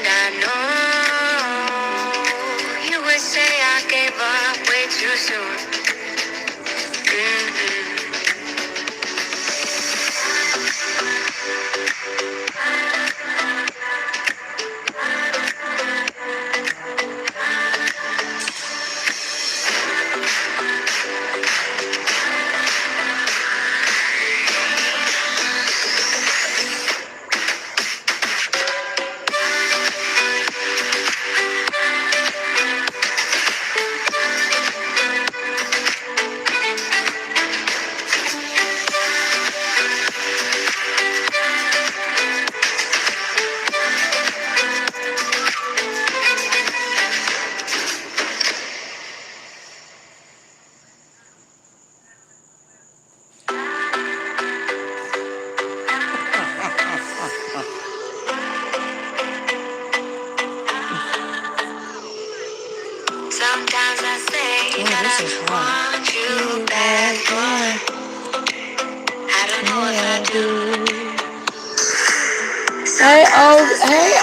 And I know you would say I gave up way too soon. Sometimes I say that I want you back, boy. I don't know if I do. Hey,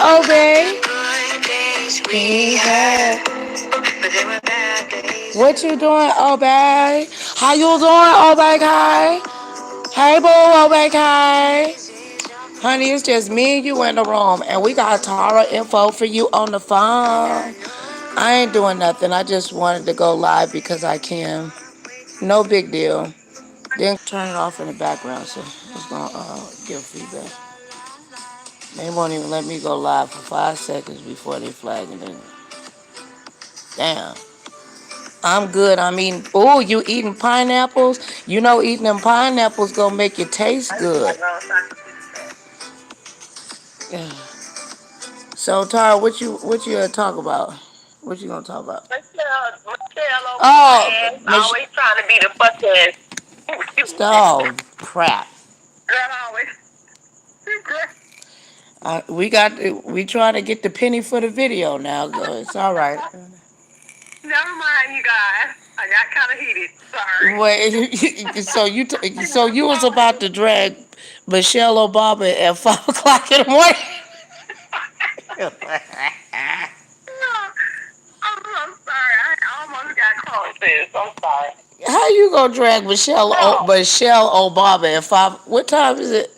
Obey. Good days we had, but they were bad days. What you doing, Obey? How you doing, Obey Kai? Hey, boo, Obey Kai. Honey, it's just me and you in the room, and we got Tara info for you on the phone. I ain't doing nothing. I just wanted to go live because I can. No big deal. Then turn it off in the background, so it's gonna give feedback. They won't even let me go live for 5 seconds before they flag it. Damn. I'm good. I mean, oh, you eating pineapples? You know, eating them pineapples gonna make you taste good. Yeah. So, Tara, what you gonna talk about? What you gonna talk about? Michelle Oh, Obama always trying to be the fucking oh crap. girl always. We trying to get the penny for the video now. It's all right. Never mind, you guys. I got kind of heated. Sorry. Wait, so you was about to drag Michelle Obama at 5 o'clock in the morning? I'm sorry. I almost got close, sis. I'm sorry. How you gonna drag Michelle Obama at 5? What time is it?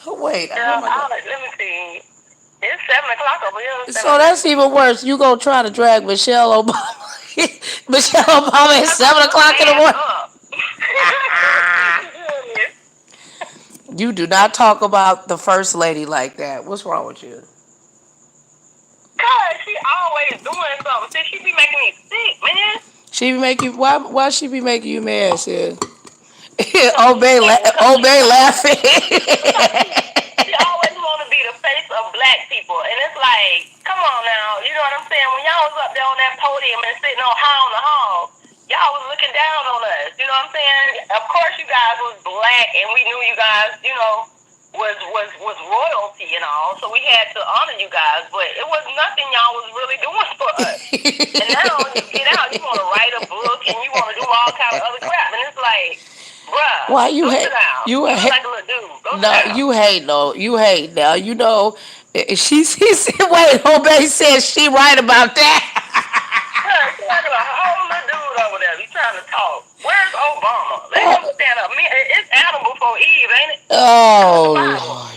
Oh, wait, Girl, let me see. It's 7 o'clock over here. So that's even worse. You gonna try to drag Michelle Obama, Michelle Obama at 7 o'clock in the morning? You do not talk about the first lady like that. What's wrong with you? Cause she always doing something. See, she be making me sick, man. She be making why she be making you mad, sis? Obey laughing. She always want to be the face of black people, and it's like, come on now, you know what I'm saying? When y'all was up there on that podium and sitting on the hall, y'all was looking down on us. You know what I'm saying? Of course, you guys was black, and we knew you guys, you know, was royalty and all, so we had to honor you guys. But it was nothing y'all was really doing for us. And now you get out, you want to write a book, and you want to do all kind of other crap, and it's like, bruh, why you hate? You hate? Like a little dude. No, you hate. No, you hate. Now you know. She said, "Wait, Obey says she right about that." She's like a whole little dude over there. He's trying to talk. Where's Obama? Let him stand up. It's Adam before Eve, ain't it? Oh Lord.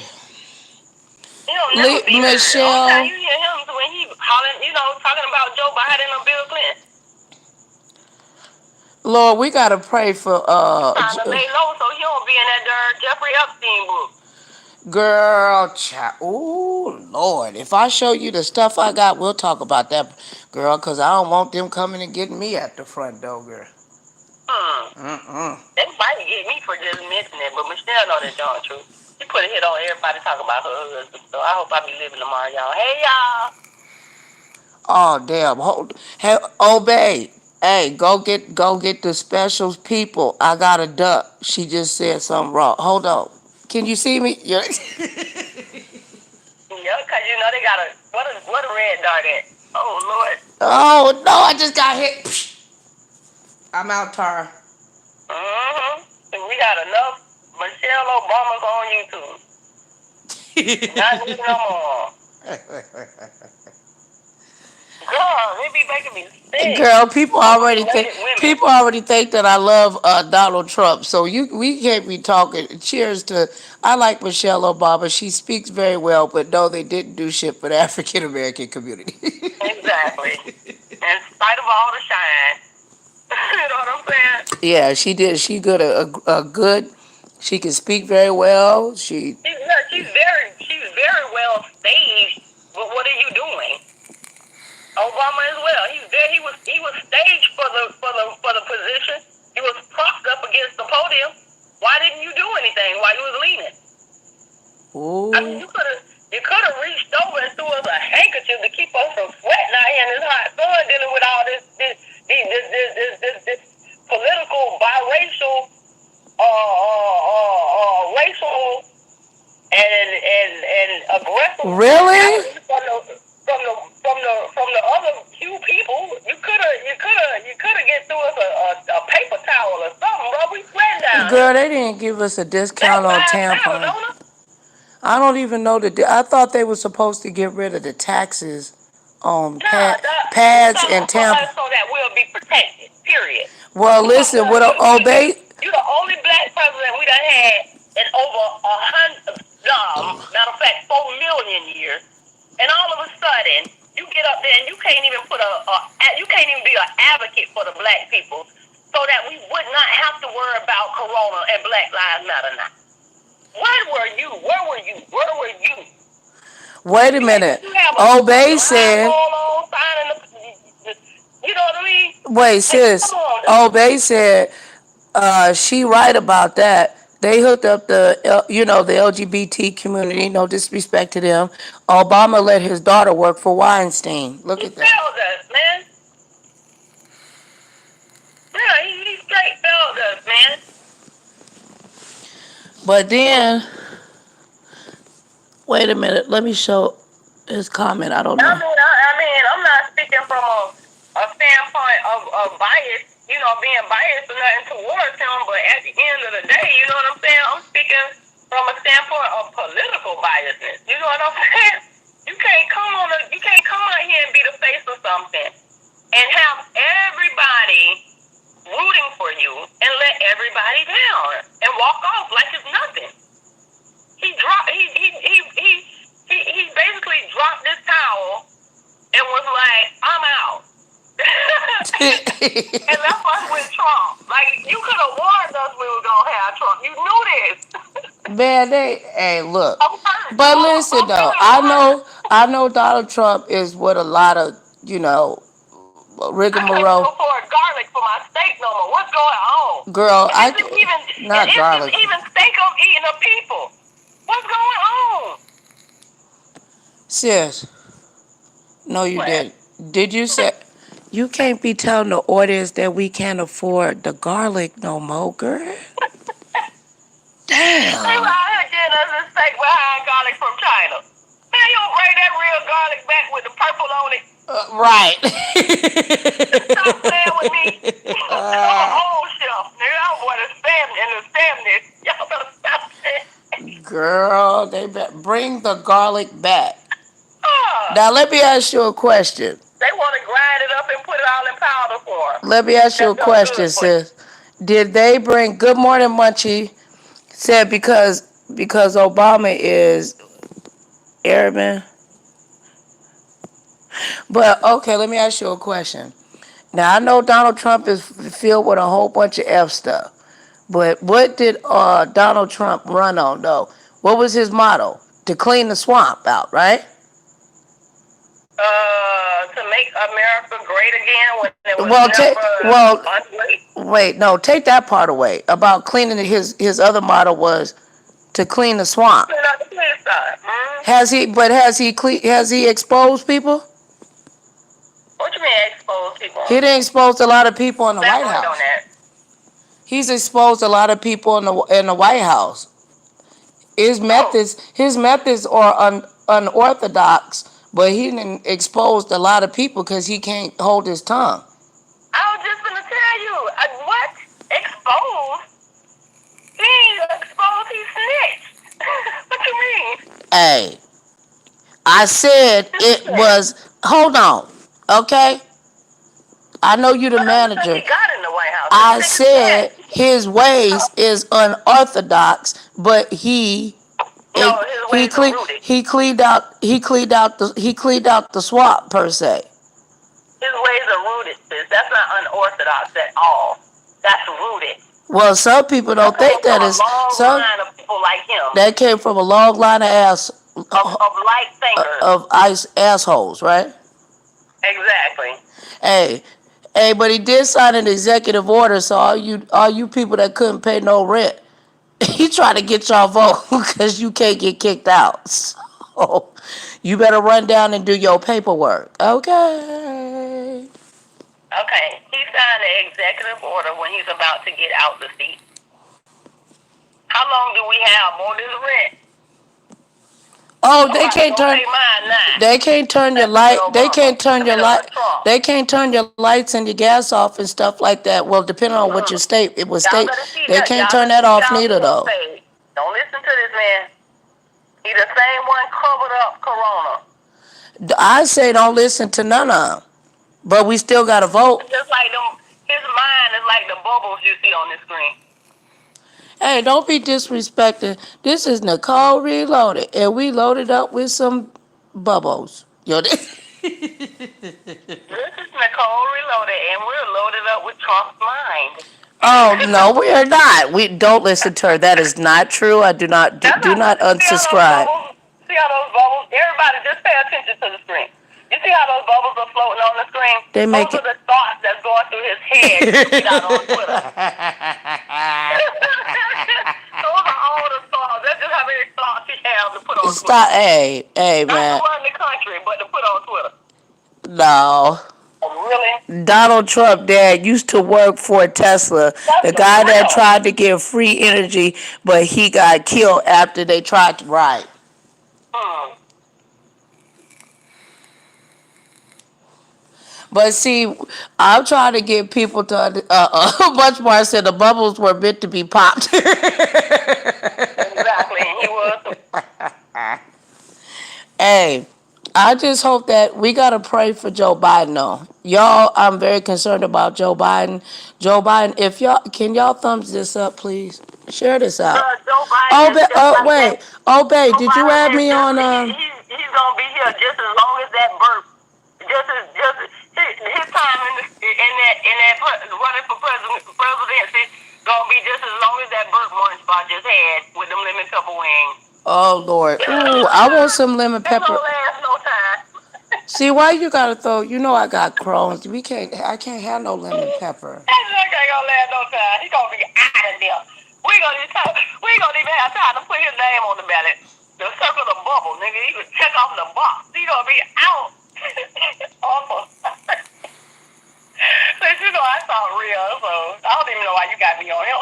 Michelle. Only time you hear him is when he hollering, talking about Joe Biden or Bill Clinton. Lord, we gotta pray for trying to lay low so he don't be in that Jeffrey Epstein book. Girl, ooh, Lord. If I show you the stuff I got, we'll talk about that, girl, because I don't want them coming and getting me at the front door, girl. They might get me for just mentioning it, but Michelle know that's not true. She put a hit on everybody talking about her husband, so I hope I be living tomorrow, y'all. Hey, y'all. Oh, damn. Hey, Obey. Hey, go get the specials people. I got a duck. She just said something wrong. Hold on. Can you see me? Yeah, because they got what a red dart at. Oh, Lord. Oh, no, I just got hit. I'm out, Tara. We got enough Michelle Obamas on YouTube. Not even no more. God, they be making me sick. Girl, Overrated women. people already think that I love Donald Trump. So we can't be talking. Cheers to I like Michelle Obama. She speaks very well, but no, they didn't do shit for the African American community. Exactly. In spite of all the shine. You know what I'm saying? Yeah, she did. She good a good. She can speak very well. She She's very well staged. But what are you doing? Obama as well. He's there. He was staged for the position. He was propped up against the podium. Why didn't you do anything while you was leaning? I mean, ooh you could have reached over and threw us a handkerchief to keep us from sweating out here in this hot sun, dealing with all this political biracial, racial and aggressive really? mentality from the other few people. You could have get through us a paper towel or something, bro. We sweating down here. Girl, they didn't give us a That discount on lives matter, tampon. don't it? I don't even know I thought they were supposed to get rid of the taxes on Nah, pads so and for tampons. us so that we'll be protected. Period. Well, Because listen, what obey. you the only black president we done had in over 100. No, matter of fact, 4 million years. And all of a sudden, you get up there and you can't even you can't even be an advocate for the black people, so that we would not have to worry about Corona and Black Lives Matter now. Where were you? Where were you? Where were you? Wait a minute. You have a Obey line said. going on, signing you know what I mean? Wait, Like, sis. come on. Obey said. She right about that. They hooked up the LGBT community. No disrespect to them. Obama let his daughter work for Weinstein. Look He at that. failed us, man. Yeah, he straight failed us, man. But then, wait a minute. Let me show his comment. I don't know. I'm not speaking from a standpoint of bias, being biased or nothing towards him, but at the end of the day, you know what I'm saying? I'm speaking from a standpoint of political biasness. You know what I'm saying? You can't come out here and be the face of something and have everybody rooting for you and let everybody down and walk off like it's nothing. He basically dropped this towel and was like, I'm out. And left us with Trump. Like, you could have warned us we were going to have Trump. You knew this. Man, hey, look. But listen though, I know Donald Trump is what a lot of I can't rigmarole. afford garlic for my steak no more. What's going on? Girl, And not is this garlic. even steak I'm eating of people? What's going on? Sis, no, you What? didn't. Did you say you can't be telling the audience that we can't afford the garlic no more, girl? They were Damn. out here getting us a steak behind garlic from China. Man, you don't bring that real garlic back with the purple on it. Right. Stop playing with me. I'm an old chef. Nigga, I'm going to stand in the family. Y'all better stop playing. Girl, they bring the garlic back. Uh, Now let me ask you a question. they want to grind it up and put it all in powder form. Let me ask you a That's no question, good for you. sis. Did they bring Good Morning Munchie said because Obama is Arabian? But okay, let me ask you a question. Now I know Donald Trump is filled with a whole bunch of F stuff, but what did Donald Trump run on though? What was his motto? To clean the swamp out, right? To make America great again when it was Well, never ungreat. wait, no, take that part away. About cleaning his other motto was to clean the swamp. Clean up the clean side. Has he exposed people? What you mean expose people? He didn't expose a lot of people in the White Elaborate on House. that. He's exposed a lot of people in the White House. Oh, His methods are unorthodox, but he didn't expose a lot of people because he can't hold his tongue. I was just gonna tell you. What? Exposed? He ain't exposed, he snitched. What you mean? Hey, I said it was. Hold on. Okay? I know you the What else you think manager. he got in the White House? It's I six men. said his ways is unorthodox, but he No, it, his ways are rooted. he cleaned out the swamp per se. His ways are rooted, sis. That's not unorthodox at all. That's rooted. Well, some people That don't came think from that a is long some line of people like him, that came from a long line of of light thinkers. ice assholes, right? Exactly. Hey, hey, but he did sign an executive order, so all you people that couldn't pay no rent, he tried to get y'all vote because you can't get kicked out. So you better run down and do your paperwork, okay? Okay. He signed an executive order when he's about to get out the seat. How long do we have on this rent? Oh, I'm about to go pay mine now. they can't turn your Thank you, light, they Obama. can't turn I your mean, light, Trump. they can't turn your lights and your gas off and stuff like that. Well, depending on what your state, it was Y'all state, better see they that. can't Y'all turn better that see off y'all neither Trump though. page. Don't listen to this man. He the same one covered up Corona. I say don't listen to none of them, but we still got to vote. Just like them, his mind is like the bubbles you see on the screen. Hey, don't be disrespecting. This is Nicole Reloaded, and we loaded up with some bubbles. Yo, This is Nicole Reloaded, and we're loaded up with Trump's mind. oh no, we are not. We don't listen to her. That is not true. I do not That's do not, not see how those unsubscribe. bubbles? See how those bubbles? Everybody, just pay attention to the screen. You see how those bubbles are floating on the screen? They make Those it. are the thoughts that's going through his head. You see that on Twitter. Those are all the thoughts. That's just how many thoughts he has to put on Twitter. Stop. Hey, hey, Not to man. run the country, but to put on Twitter. No. Oh, really? Donald Trump dad used to work for Tesla, That's the the guy that real. tried to give free energy, but he got killed after they tried to ride. Hmm. But see, I'm trying to get people to much more. I said the bubbles were meant to be popped. Exactly. And he was. Hey, I just hope that we gotta pray for Joe Biden. Though, y'all, I'm very concerned about Joe Biden. Joe Biden, if y'all can y'all thumbs this up, please. Share this out. Joe Biden Oh, is just oh like that. wait, oh babe, Joe did you Biden add is me just on? he's gonna be here just as long as that birth. Just his time in that running for presidency gonna be just as long as that birth month spot just had with them lemon pepper wings. Oh Lord, ooh, I want some lemon That don't pepper. last no time. See, why you gotta throw? You know I got Crohn's. We can't. I can't have no lemon pepper. That junk ain't gonna last no time. He gonna be out of there. We gonna even have time to put his name on the ballot. The circle the bubble, nigga. He could check off the box. He gonna be out. Awful. But you know I sound real, so I don't even know why you got me on here.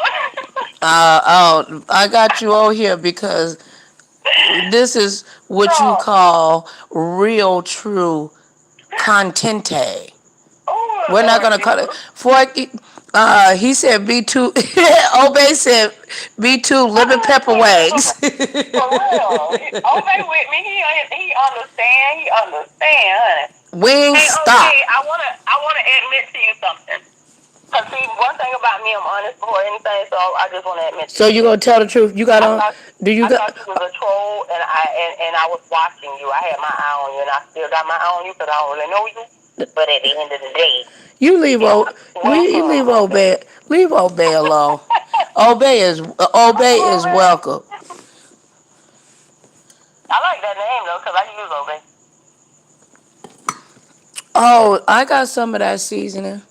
Oh, I got you over here because this is what you No. call real, true contente. Oh We're not Lord gonna cut it. Jesus. He said B2. Obey said B2 lemon pepper wings. For real. Obey with me. He understand. He understand, honey. Wings Hey, stop. okay, I wanna admit to you something. Cause see, one thing about me, I'm honest before anything, so I just wanna admit to So you you this. gonna tell the truth? You got I on? thought Do you I got? thought you was a troll, and I was watching you. I had my eye on you, and I still got my eye on you because I don't really know you. But at the end of the day, You leave yeah, you leave welcome. Obey alone. Obey is welcome. I like that name though, cause I use Obey. Oh, I got some of that seasoning.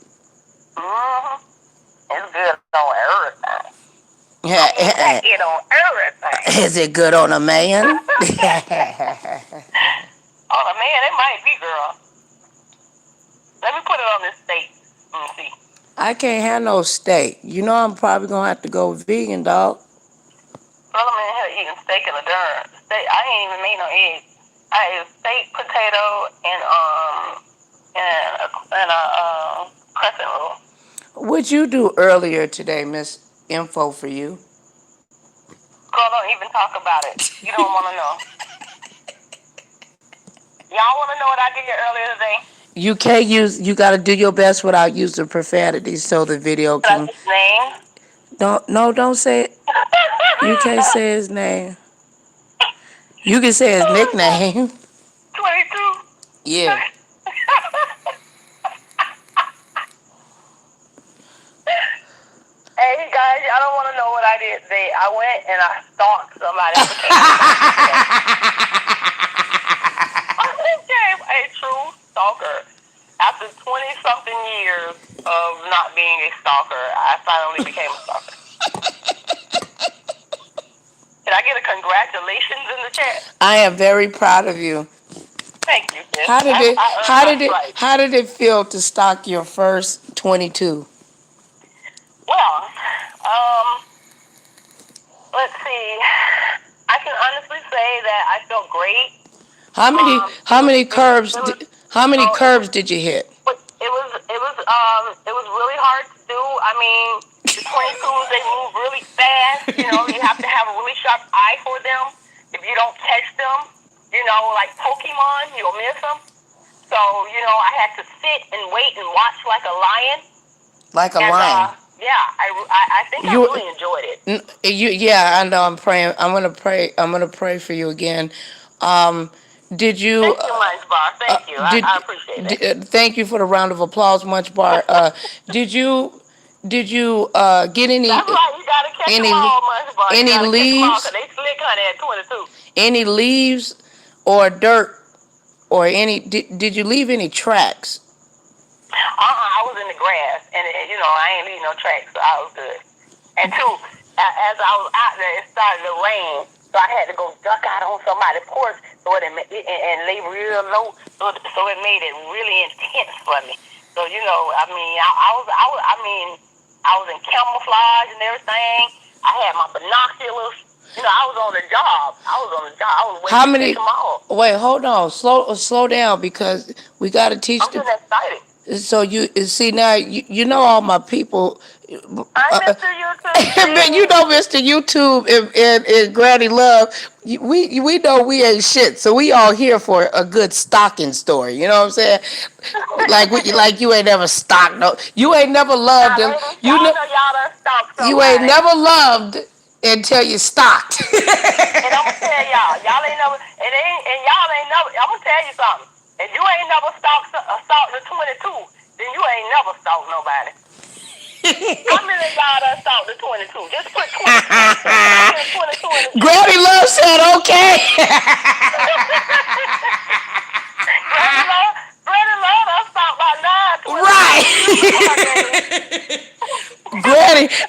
Mm-hmm. It's good on everything. I mean, that it on everything. Is it good on a man? Oh man, it might be, girl. Let me put it on this steak. Let me see. I can't have no steak. You know I'm probably gonna have to go vegan, dog. Well, I'm in here eating steak and a darn steak. I ain't even made no eggs. I ate steak, potato, and a crescent roll. What'd you do earlier today, Miss Info for you? Girl, don't even talk about it. You don't want to know. Y'all want to know what I did earlier today? You can't use. You got to do your best without using profanity, so the video Can I can. say his name? Don't no. Don't say it. You can't say his name. You can say his Oh, God. nickname. 22. Yeah. Hey guys, I don't want to know what I did today. I went and I stalked somebody. I became a stalker today. I became a true stalker. After 20-something years of not being a stalker, I finally became a stalker. Can I get a congratulations in the chat? I am very proud of you. Thank you, sis. How did it? I earned How my did it? stripes. How did it feel to stock your first 22? Well, let's see. I can honestly say that I felt great. How many? It How was, many it was, curves? it was, How many oh, curves did you hit? it was really hard to do. I mean, the 22s, they move really fast. You know, you have to have a really sharp eye for them. If you don't catch them, you know, like Pokemon, you'll miss them. So, you know, I had to sit and wait and watch like a lion. Like a And, lion. yeah, I think I You, really enjoyed it. yeah, I know. I'm praying. I'm gonna pray. I'm gonna pray for you again. Um, did you? Thank you, Lunch Bar. Thank you. I appreciate it. Thank you for the round of applause, Munch Bar. Did you? Did you get That's right. You got to catch them any all, Lunch Bar. You any got to catch them all leaves? because they slick, honey, at 22. Any leaves or dirt or any? Did you leave any tracks? I was in the grass, and you know I ain't leaving no tracks, so I was good. And two, as I was out there, it started to rain, so I had to go duck out on somebody's porch so and lay real low, so it made it really intense for me. So you know, I mean, I was in camouflage and everything. I had my binoculars. You know, I was on the job. I was waiting How to many? catch them all. Wait, hold on. Slow down because we got to teach I'm the. getting excited. So you see now you know all my people. I Mr. YouTube. Man, you know Mr. YouTube and Granny Love. We know we ain't shit, so we all here for a good stocking story. You know what I'm saying? Like you ain't never stocked no. You ain't never loved Now, them. ladies, y'all know y'all done stalked You ain't somebody. never loved until you stocked. And I'm gonna tell y'all ain't never, and y'all ain't never. I'm gonna tell you something. If you ain't never stalked the 22, then you ain't never stalked nobody. How many of y'all done stalked the 22? Just put 22 in the chat. Can I get a 22 in the chat? Granny Love said okay. Granny Love done stalked about 9 22. Right.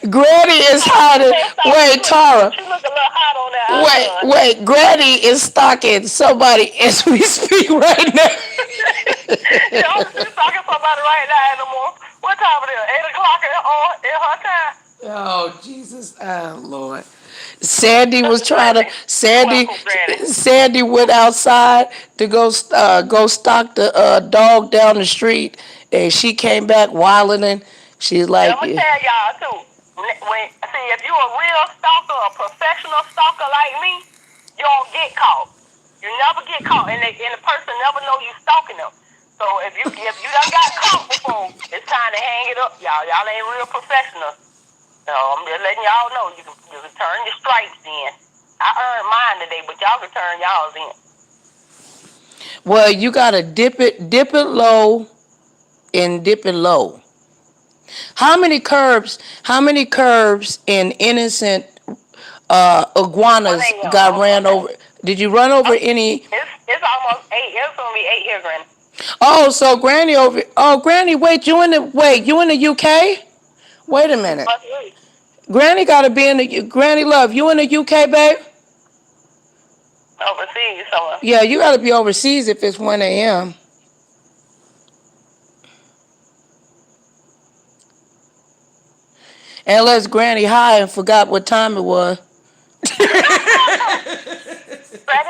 Granny is hiding. Wait, Tara. She look a little hot on that. Wait. Granny is stalking somebody as we speak right now. Y'all she's stalking somebody right now anymore. What time it is? 8 o'clock in her time. Oh Jesus, oh Lord. Sandy was trying to. Granny. You're welcome, Granny. Sandy went outside to go stalk the dog down the street, and she came back wilding. And she's And like, I'm gonna tell y'all too. See, if you a real stalker, a professional stalker like me, you don't get caught. You never get caught, and the person never know you stalking them. So if you done got caught before, it's time to hang it up, y'all. Y'all ain't real professionals. So I'm just letting y'all know you can turn your stripes in. I earned mine today, but y'all can turn y'all's in. well, you gotta dip it low, and dip it low. How many curves? How many curves and innocent iguanas got ran over? Did you run over any? It's almost 8. It's gonna be 8 here, Granny. Oh, so Granny over. Oh, Granny, you in the UK? Wait a minute. Granny gotta be in the Granny Love. You in the UK, babe? Overseas somewhere. Yeah, you gotta be overseas if it's 1 a.m. Unless Granny high and forgot what time it was. Granny,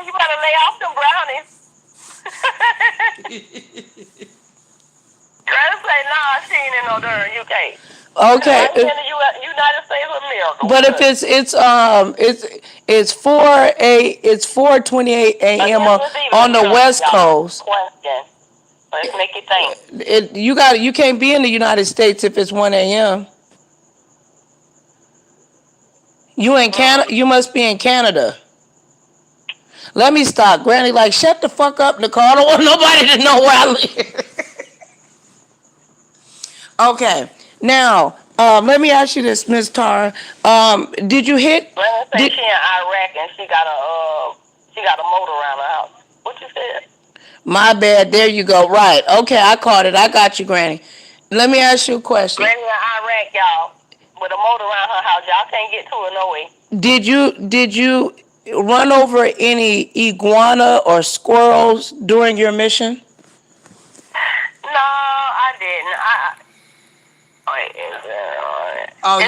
you better lay off them brownies. Granny say, nah, she ain't in no darn UK. Okay. I'm in the United States of America. But if it's 4:28 a.m. on the West Coast. Question. Let's make it think. You can't be in the United States if it's 1 a.m. You in Canada? You must be in Canada. Let me stop. Granny, like, shut the fuck up, Nicole. I don't want nobody to know where I live. Okay. Now, let me ask you this, Miss Tara. Did you hit? Let me say she in Iraq and she got a motor around her house. What you said? My bad. There you go. Right. Okay, I caught it. I got you, Granny. Let me ask you a question. Granny in Iraq, y'all, with a motor around her house. Y'all can't get to her no way. Did you run over any iguana or squirrels during your mission? No, I didn't.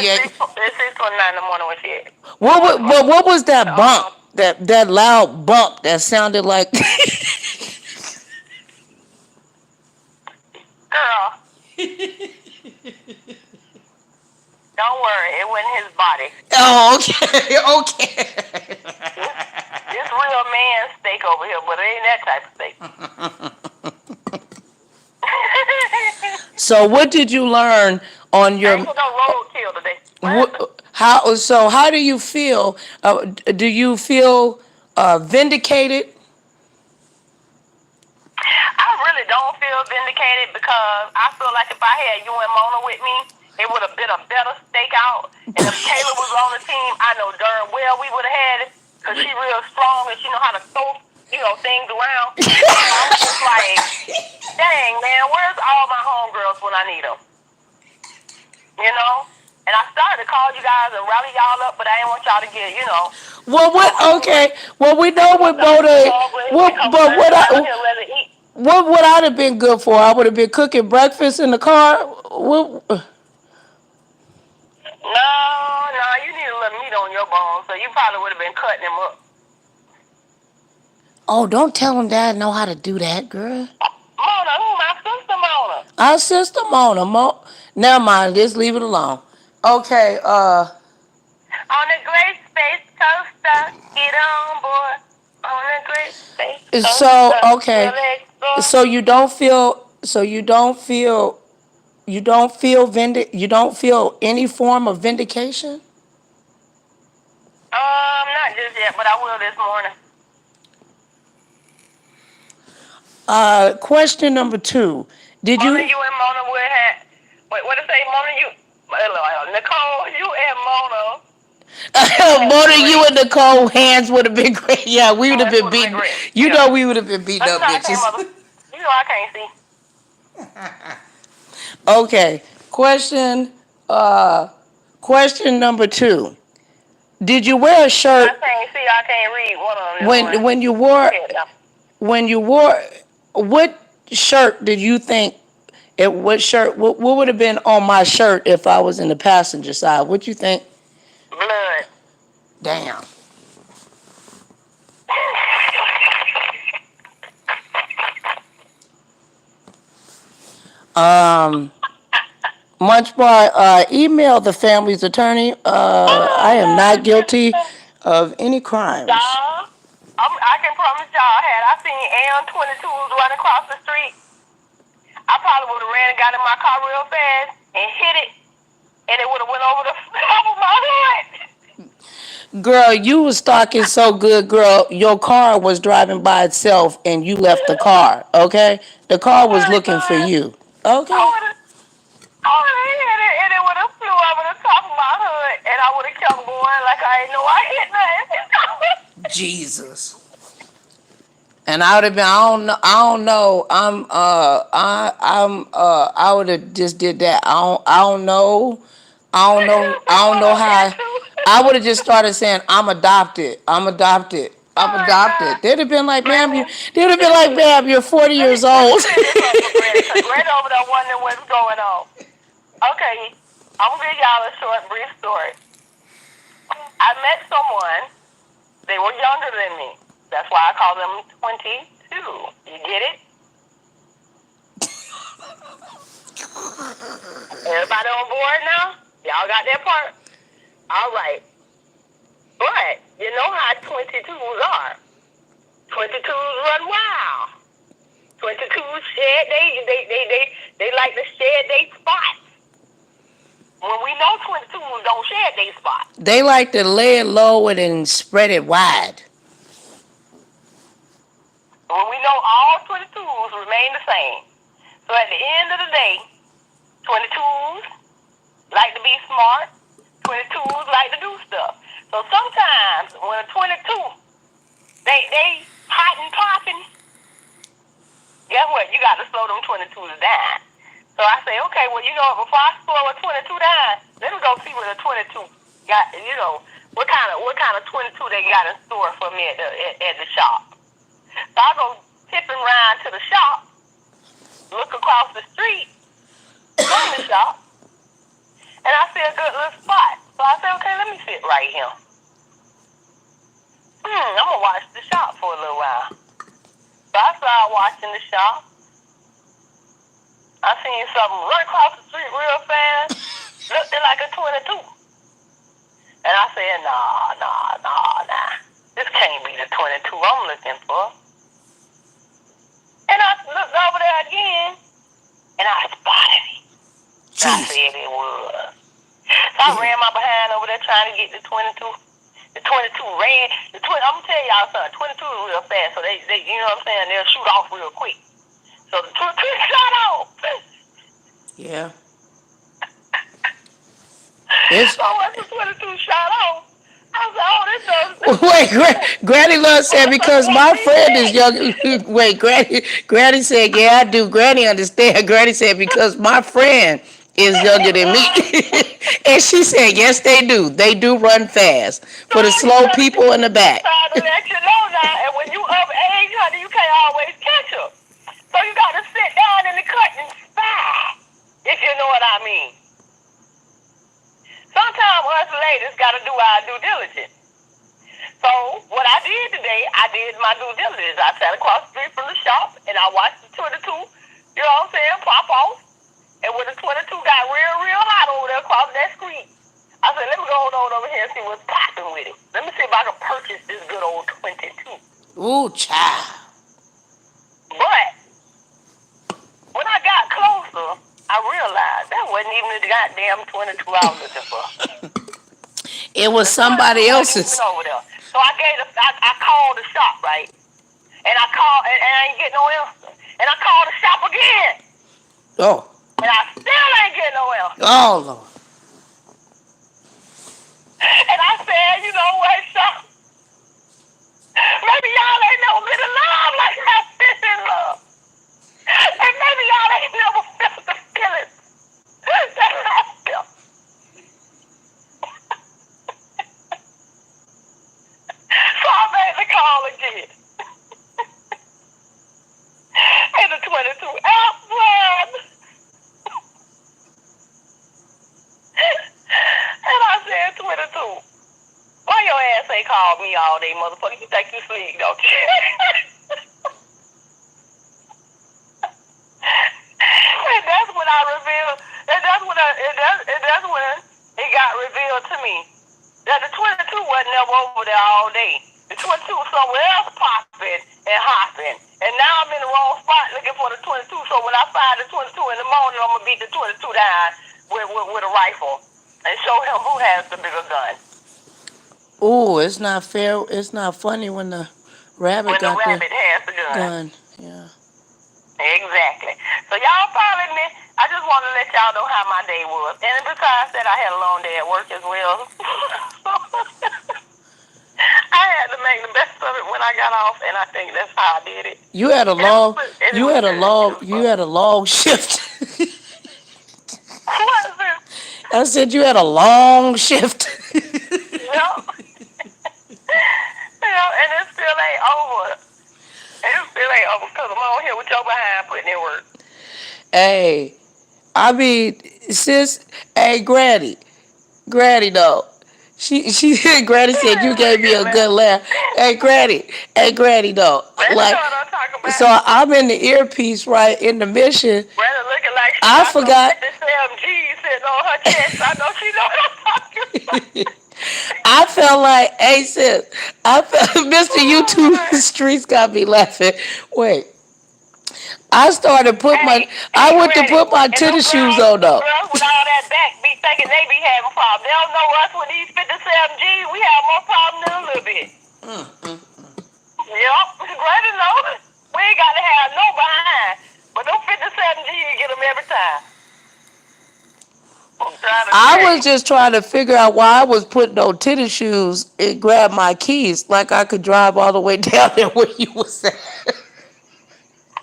It's 6:29 in the morning when she. What was that bump? That loud bump that sounded like. Girl. Don't worry, it wasn't his body. Oh, okay, okay. This real man steak over here, but it ain't that type of steak. So what did you learn on your? I ain't no roadkill today. How do you feel? Do you feel vindicated? I really don't feel vindicated because I feel like if I had you and Mona with me, it would have been a better stakeout. And if Kayla was on the team, I know darn well we would have had it because she's real strong and she know how to throw, things around. I was just like, dang, man, where's all my homegirls when I need them? And I started to call you guys and rally y'all up, but I didn't want y'all to get, Well, okay. Well, we know what Mona. What would I have been good for? I would have been cooking breakfast in the car. No, you need a little meat on your bones, so you probably would have been cutting them up. Oh, don't tell him Dad know how to do that, girl. Mona, who? My sister Mona. Our sister Mona. Never mind, just leave it alone. Okay, On the Great Space Coaster, get on board. On the Great Space Coaster. So, okay. So you don't feel any form of vindication? Not just yet, but I will this morning. Question number 2. Did Mona, you? you and Mona would have. Wait, what did it say? Nicole, you and Mona. Mona, you and Nicole hands would have been great. Yeah, we would have been beaten. We would have been beaten up, bitches. I can't see. Okay. Question number 2. Did you wear a shirt? I can't see. I can't read one of them. When you wore, what shirt did you think? What would have been on my shirt if I was in the passenger side? What you think? Blood. Damn. Munchbar, email the family's attorney. I am not guilty of any crimes. Y'all, I can promise y'all, had I seen AM22s running across the street, I probably would have ran and got in my car real fast and hit it, and it would have went over the top of my head. Girl, you was stalking so good, girl. Your car was driving by itself, and you left the car. Okay, the car was looking for you. Okay. I would have hit it, and it would have flew over the top of my hood, and I would have kept going like I ain't know I hit nothing. Jesus. And I would have been. I don't know. I would have just did that. I don't know how. I would have just started saying, I'm adopted. They'd have been like, ma'am, you're 40 years old. Right over there wondering what's going on. Okay, I'm going to give y'all a short, brief story. I met someone. They were younger than me. That's why I call them 22. You get it? Everybody on board now? Y'all got that part? All right. But you know how 22s are. 22s run wild. 22s shed they like to shed they spots. When we know 22s don't shed they spots. They like to lay it low and then spread it wide. When we know all 22s remain the same. So at the end of the day, 22s like to be smart. 22s like to do stuff. So sometimes when a 22, they hot and popping, guess what? You got to slow them 22s down. So I say, okay, well, before I slow a 22 down, let me go see what a 22 got, what kind of 22 they got in store for me at the shop. So I go tipping around to the shop, look across the street from the shop, and I see a good little spot. So I said, okay, let me sit right here. I'm going to watch the shop for a little while. So I started watching the shop. I seen something run across the street real fast, looked like a 22. And I said, nah. This can't be the 22 I'm looking for. And I looked over there again, and I spotted it. And I said it was. So I ran my behind over there trying to get the 22. The 22 ran. I'm going to tell y'all something. 22 is real fast, so they you know what I'm saying, they'll shoot off real quick. So the 22 shot off. Yeah. So once the 22 shot off, I was like, oh, this does. Wait, Granny Love said because my friend is young. Wait, Granny said, yeah, I do. Granny understand. Granny said because my friend is younger than me. And she said, yes, they do. They do run fast. For the slow people in the back. Trying to let you know now, and when you of age, honey, you can't always catch up. So you got to sit down in the cut and spy, if you know what I mean. Sometimes us ladies got to do our due diligence. So what I did today, I did my due diligence. I sat across the street from the shop, and I watched the 22, you know what I'm saying, pop off. And when the 22 got real hot over there across that street, I said, let me go on over here and see what's popping with it. Let me see if I can purchase this good old 22. Ooh, child. But when I got closer, I realized that wasn't even the goddamn 22 I was looking for. It was somebody else's. Over there. So I called the shop, right? And I ain't getting no answer. And I called the shop again. Oh. And I still ain't getting no answer. Oh, Lord. And I said, you know what, shop? Maybe y'all ain't never been in love like I've been in love. And maybe y'all ain't never felt the feelings that I felt. So I made the call again. And the 22 outside. And I said, 22, why your ass ain't called me all day, motherfucker? You think you sleep, don't you? And that's when I revealed, and that's when it got revealed to me that the 22 wasn't never over there all day. The 22 was somewhere else popping and hopping. And now I'm in the wrong spot looking for the 22. So when I find the 22 in the morning, I'm going to beat the 22 down with a rifle and show him who has the bigger gun. Ooh, it's not fair. It's not funny when the rabbit got the has the gun. Yeah. Exactly. So y'all following me. I just want to let y'all know how my day was. And besides that, I had a long day at work as well. I had to make the best of it when I got off, and I think that's how I did it. You had a long shift. What is it? I said you had a long shift. Yeah. And it still ain't over. It still ain't over because I'm on here with your behind putting in work. Hey, I mean, sis, hey, Granny, though. She Granny said you gave me a good laugh. Hey, Granny, though. Like, so I'm in the earpiece, right, in the mission. Brenda looking like she I forgot. G sitting on her chest. I know she know what I'm talking about. I felt like, hey, sis, Mr. YouTube Streets got me laughing. Wait. I started put Hey, I hey, went to Granny, put my and them tennis shoes girls, on them though. girls with all that back be thinking they be having problems. They don't know us with these 57Gs. We have more problems than a little bit. Yep, Granny knows. We ain't got to have no behind. But them 57Gs, you get them every time. I'm trying to I tell was you. just trying to figure out why I was putting on tennis shoes and grab my keys like I could drive all the way down there where you was at.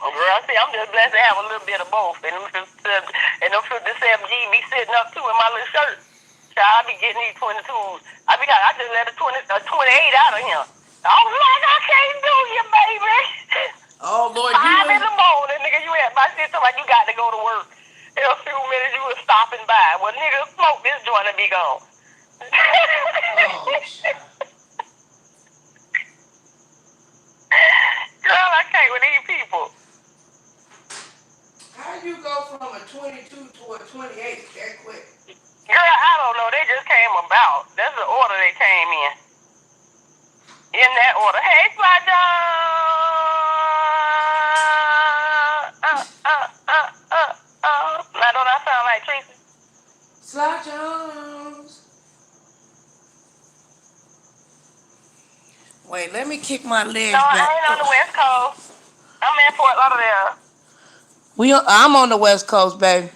Girl, see, I'm just blessed to have a little bit of both. And them 57G be sitting up too in my little shirt. Child, I be getting these 22s. I just let a 28 out of him. I was like, I can't do you, baby. Oh Lord, 5 in the morning, nigga, you at my shit like you got to go to work. In a few minutes, you was stopping by. Well, nigga, smoke this joint and be gone. Oh, Girl, I can't with these people. how you go from a 22 to a 28 that quick? Girl, I don't know. They just came about. That's the order they came in. In that order. Hey, Fly John. Now, don't I sound like Tracy? Sly Jones. Wait, let me kick my No, legs I back. ain't on the West Coast. I'm in Fort Lauderdale. I'm on the West Coast, baby.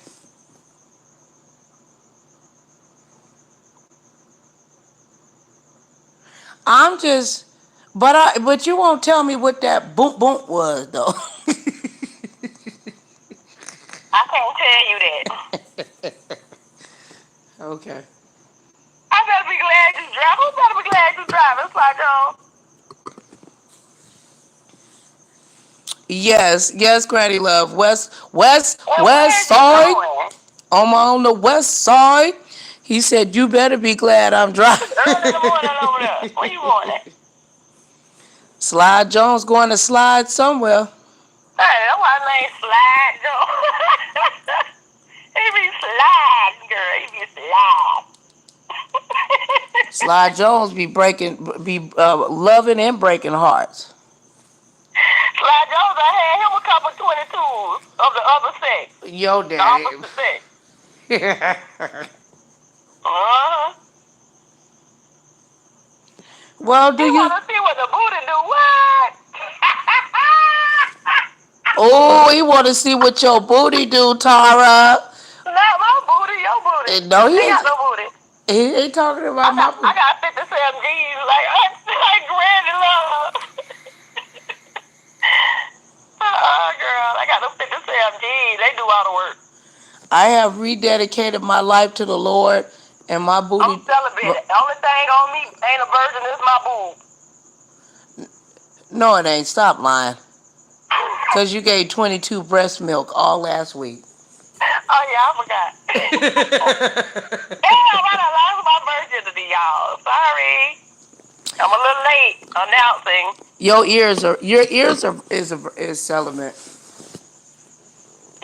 I'm just, but you won't tell me what that boom boom was though. I can't tell you that. Okay. I better be glad you drive. Who better be glad you driving, Fly John? Yes, Granny Love. And where West is you Side. going? I'm on the West Side. He said, "You better be glad I'm driving." Early in the morning over there. Where you going at? Slide Jones going to slide somewhere. Hey, that's why his name Slide John. He be sliding, girl. He be sliding. Slide Jones be loving and breaking hearts. Slide Jones, I had him a couple 22s of the other sex. Yo, The daddy. opposite sex. Uh-huh. Well, do He you? want to see what the booty do. What? Oh, he want to see what your booty do, Tara. Not my booty, your booty. No, he Ain't got ain't. no booty. He ain't talking about my I booty. got 57 G's like Granny Love. Oh, girl, I got them 57 G's. They do all the work. I have rededicated my life to the Lord, and my I'm booty. celebrating. The only thing on me ain't a virgin is my boob. No, it ain't. Stop lying. Cause you gave 22 breast milk all last week. Oh, yeah, I forgot. Damn, I done lost my virginity, y'all. Sorry. I'm a little late announcing. Your ears is celibate.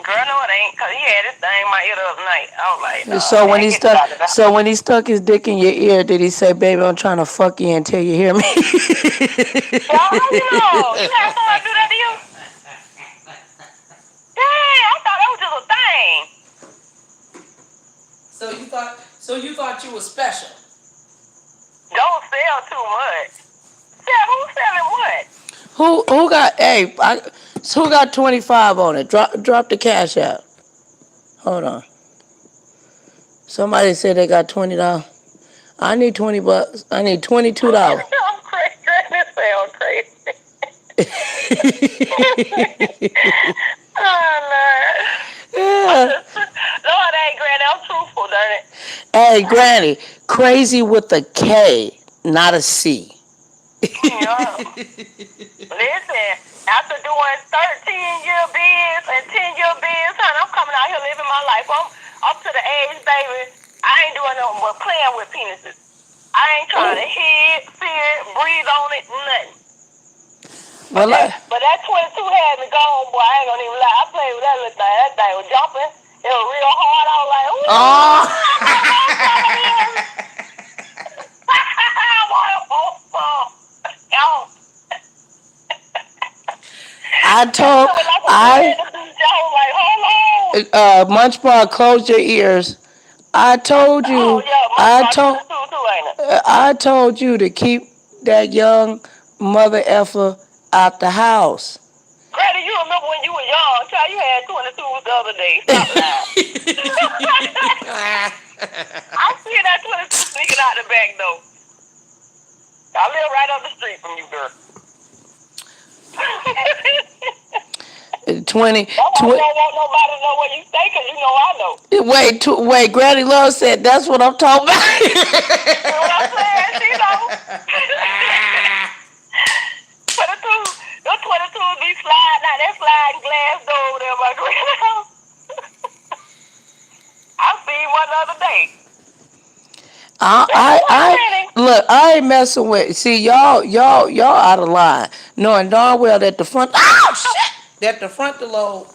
Girl, no, it ain't, because he had this thing in my ear the other night. I was like, no, So I when ain't he getting stuck, started now. so when he stuck his dick in your ear, did he say, "Baby, I'm trying to fuck you until you hear me"? Y'all, how you know? You had someone do that to you? Dang, I thought that was just a thing. So you thought you was special? Don't sell too much. Sell, who's selling what? Who got? Hey, who got 25 on it? Drop the cash out. Hold on. Somebody said they got $20. I need $20. I need $22. I'm crazy. This sound crazy. Oh, Lord. Yeah. Lord, ain't Granny. I'm truthful, darn it. Hey, Granny, crazy with a K, not a C. Yeah. Listen, after doing 13-year bids and 10-year bids, honey, I'm coming out here living my life. I'm up to the age, baby. I ain't doing nothing but playing with penises. I ain't trying to hit, see it, breathe on it, nothing. But Well, that 22 had me gone, boy. I ain't gonna even lie. I played with that little thing. That thing was jumping. It was real hard. I was like, ooh, oh, I want some of this. I want some. I I told I Munchbar, close your ears. I told Oh you. yeah, I Munchbar told. 22 too, ain't it? I told you to keep that young mother effer out the house. Granny, you remember when you were young? Child, you had 22s the other day. Stop lying. I see that 22 sneaking out the back door. I live right up the street from you, girl. 20, That's why you don't want nobody to know where you stay, because you know I know. wait, Granny Love said that's what I'm talking about. You know what I'm saying? She know. 22, those 22s be sliding out that sliding glass door over there by Green House. I seen one the other day. Look, I ain't messing with. See, y'all out of line, knowing darn well that the front. Oh shit! That the frontal lobe.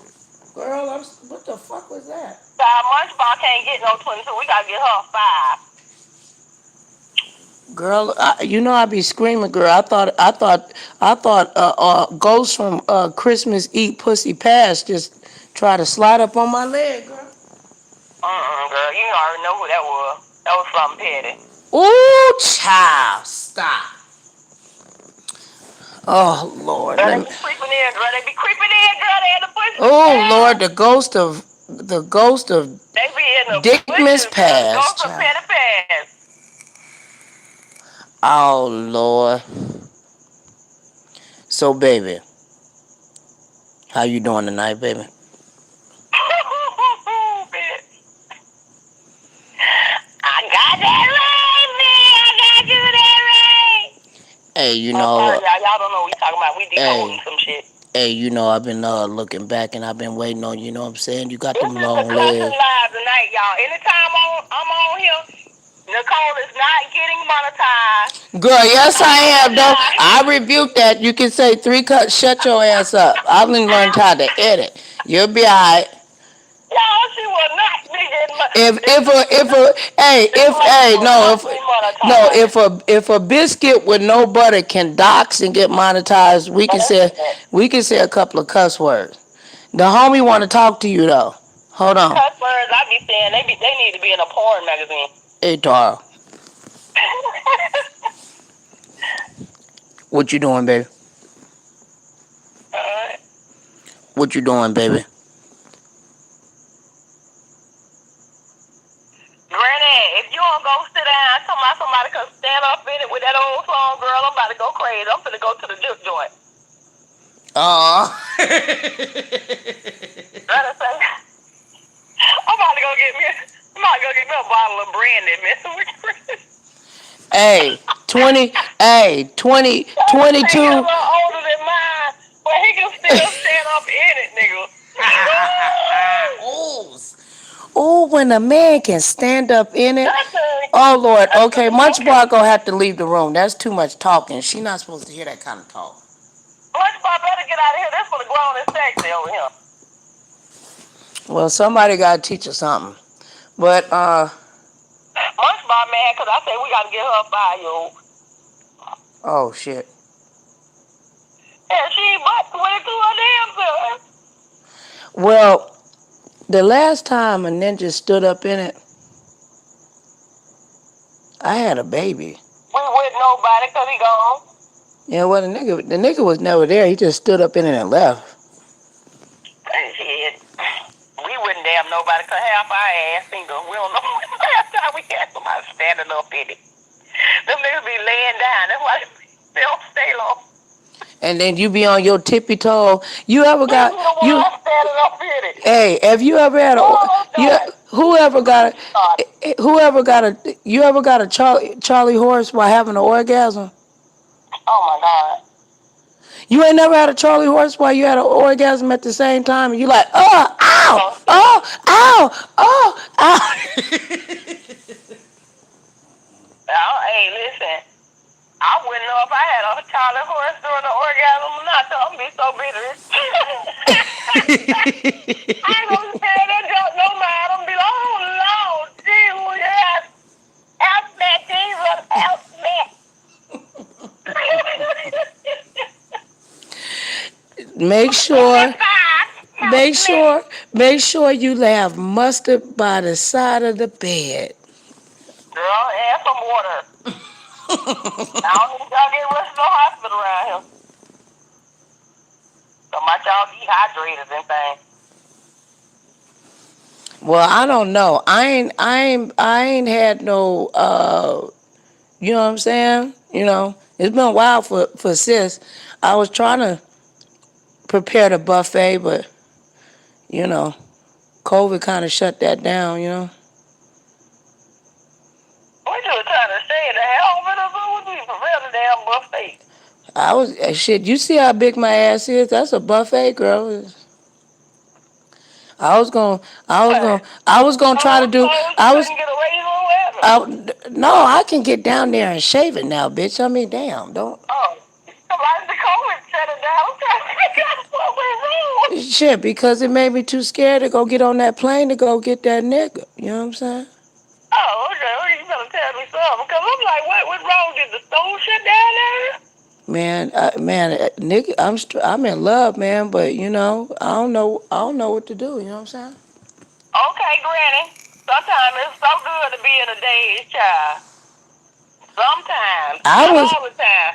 Girl, what the fuck was that? Munchbar can't get no 22. We gotta get her 5. Girl, I be screaming, girl. I thought ghosts from Christmas Eat Pussy Pass just try to slide up on my leg, girl. Girl, you already know who that was. That was something petty. Ooh, child, stop. Oh Lord, Girl, they be creeping in, girl. They be creeping in, girl. They in the bushes. Oh Lord, the ghost of They be in the Dickmas bushes, girl. The Pass, ghost of child. Petty Pass. Oh Lord. So baby, how you doing tonight, baby? I got that right, man. I got you that right. Hey, you Oh, know. sorry, y'all don't know what we talking about. We decoding some shit. Hey, I've been looking back and I've been waiting on you. Know what I'm saying? You got This them is long the legs. cussing live tonight, y'all. Anytime I'm on here, Nicole is not getting monetized. Girl, yes I am, though. I rebuke that. You can say 3 cuts, shut your ass up. I've learned how to edit. You'll be alright. Y'all, she will not be getting monetized. If a biscuit with no butter can dox and get monetized, we can say a couple of cuss words. The homie want to talk to you though. Hold on. Cuss words, I be saying they need to be in a porn magazine. Hey, Tara. What you doing, baby? What you doing, baby? Granny, if you don't go sit down, somebody can stand up in it with that old song, girl, I'm about to go crazy. I'm finna go to the juke joint. I'm about to go get me a bottle of brandy, man. Hey, 22. He's a little older than mine, but he can still stand up in it, nigga. Oh, when a man can stand up in it. Oh Lord. Okay, Munchbar gonna have to leave the room. That's too much talking. She not supposed to hear that kind of talk. Munchbar better get out of here. That's for the grown and sexy over here. Well, somebody gotta teach her something. But Munchbar mad because I said we gotta get her a 5-year-old. Oh shit. Yeah, she ain't but 22 her damn self. Well, the last time a ninja stood up in it, I had a baby. We with nobody because he gone. Yeah, well, the nigga was never there. He just stood up in it and left. Shit. We wouldn't damn nobody because half our ass single. We don't know last time we had somebody standing up in it. Them niggas be laying down. That's why they don't stay long. And then you be on your tippy toe. You ever got you? Standing up in it. Hey, have you ever had you ever got a Charlie horse while having an orgasm? Oh my God. You ain't never had a Charlie horse while you had an orgasm at the same time, and you like, ow, ow, ow. Hey, listen. I wouldn't know if I had a Charlie horse during the orgasm or not, so I'm gonna be so bitter. I ain't gonna say that joke no more. I'm gonna be like, oh Lord, Jesus, help me, Jesus, help me. Make sure, make sure, make sure you have mustard by the side of the bed. Girl, and some water. I don't need y'all get rushed to no hospital around here. So much y'all dehydrated and things. Well, I don't know. I ain't had no. You know what I'm saying? You know, it's been a while for sis. I was trying to prepare the buffet, but you know, COVID kind of shut that down. You know. What you trying to say? The hell with us? What we prepare the damn buffet? I was shit. You see how big my ass is? That's a buffet, girl. I was gonna, I was gonna try to do. You couldn't get a raise or whatever. No, I can get down there and shave it now, bitch. I mean, damn, don't. Oh, somebody the COVID shut it down. I'm trying to figure out what went wrong. Shit, because it made me too scared to go get on that plane to go get that nigga. You know what I'm saying? Oh, okay. Well, you better tell me something. Because I'm like, what's wrong? Did the store shut down there? Man, nigga, I'm in love, man. But you know, I don't know what to do. You know what I'm saying? Okay, Granny. Sometimes it's so good to be in a daze, child. Sometimes, not all the time,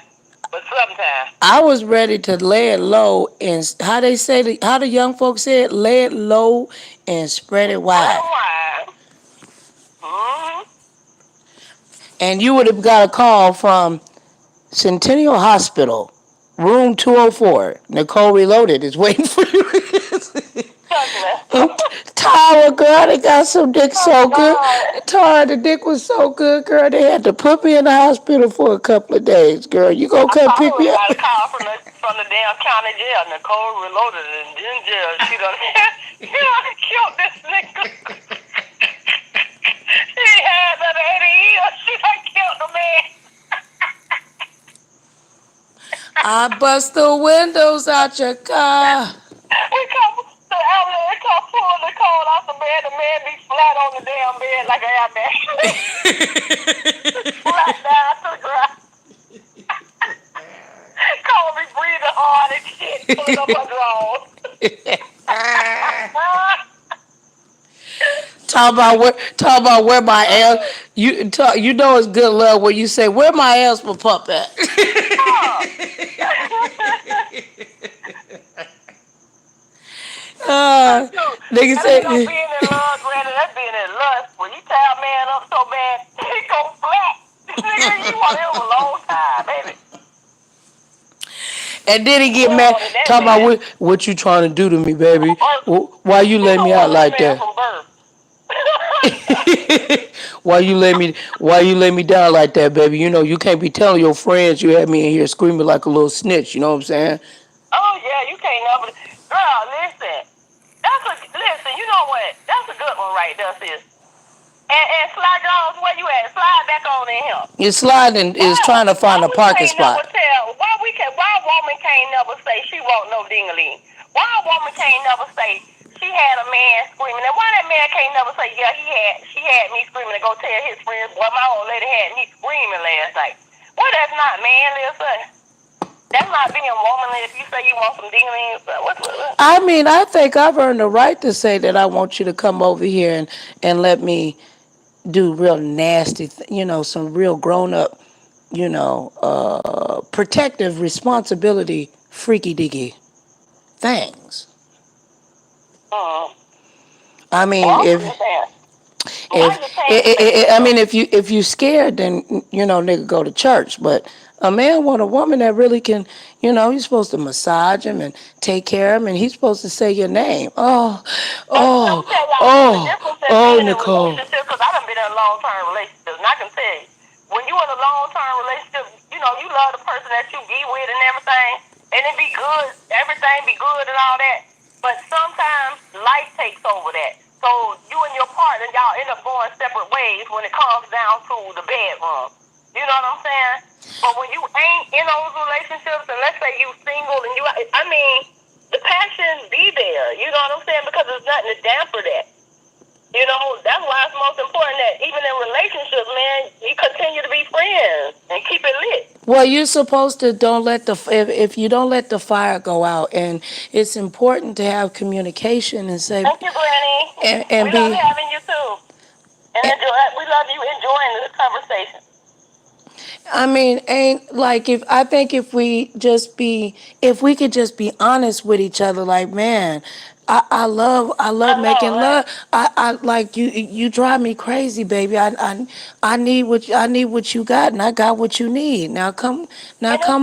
but sometimes. I was ready to lay it low and how they say how the young folks say it, lay it low and spread it wide. Mm-hmm. And you would have got a call from Centennial Hospital, room 204. Nicole Reloaded is waiting for you. Tara, girl, they got some dick so good. Tara, the dick was so good, girl. They had to put me in the hospital for a couple of days, girl. You gonna come pick me up? I got a call from the damn county jail. Nicole Reloaded and in jail. She done killed this nigga. She had that 80 years. She done killed the man. I bust the windows out your car. The ambulance come pull Nicole off the bed. The man be flat on the damn bed like an airbag. Flat down to the ground. Call me breathing hard and shit. Pulling up her drawers. Talk about where my ass. You know it's good love when you say where my asthma pup at. Nigga say being in love, Granny, that's being in lust. When you tie a man up so bad, he go flat. Nigga, you want him a long time, baby. And then he get mad. Talk about what you trying to do to me, baby. Why you let me out like that? Why you let me down like that, baby? You know you can't be telling your friends you had me in here screaming like a little snitch. You know what I'm saying? Oh yeah, you can't never. Girl, listen. Listen. You know what? That's a good one right there, sis. And Sly Jones, where you at? Slide back on in here. Your sliding is trying to find a parking spot. Why a woman can't never say she won't no ding-a-ling? Why a woman can't never say she had a man screaming? And why that man can't never say, yeah, she had me screaming and go tell his friends, boy, my old lady had me screaming last night. Well, that's not manly, son. That's not being womanly if you say you want some ding-a-ling. What's I mean, I think I've earned the right to say that I want you to come over here and let me do real nasty, some real grown-up, protective responsibility, freaky diggy things. I mean, if you scared, then nigga go to church. But a man want a woman that really can, he's supposed to massage him and take care of him, and he's supposed to say your name. Oh, Nicole. Because I done been in a long-term relationship, and I can tell you, when you in a long-term relationship, you love the person that you be with and everything, and it be good, everything be good and all that. But sometimes life takes over that. So you and your partner, y'all end up going separate ways when it comes down to the bedroom. You know what I'm saying? But when you ain't in those relationships, and let's say you single, and the passion be there. You know what I'm saying? Because there's nothing to damper that. You know, that's why it's most important that even in relationships, man, you continue to be friends and keep it lit. Well, you're supposed to don't let the if you don't let the fire go out, and it's important to have communication and say Thank you, Granny. and We love be. having you too, and we love you enjoying this conversation. I mean, ain't like if I think if we could just be honest with each other, like man, I love I know, making right? love. I like you drive me crazy, baby. I need what you got, and I got what you need. Now And it come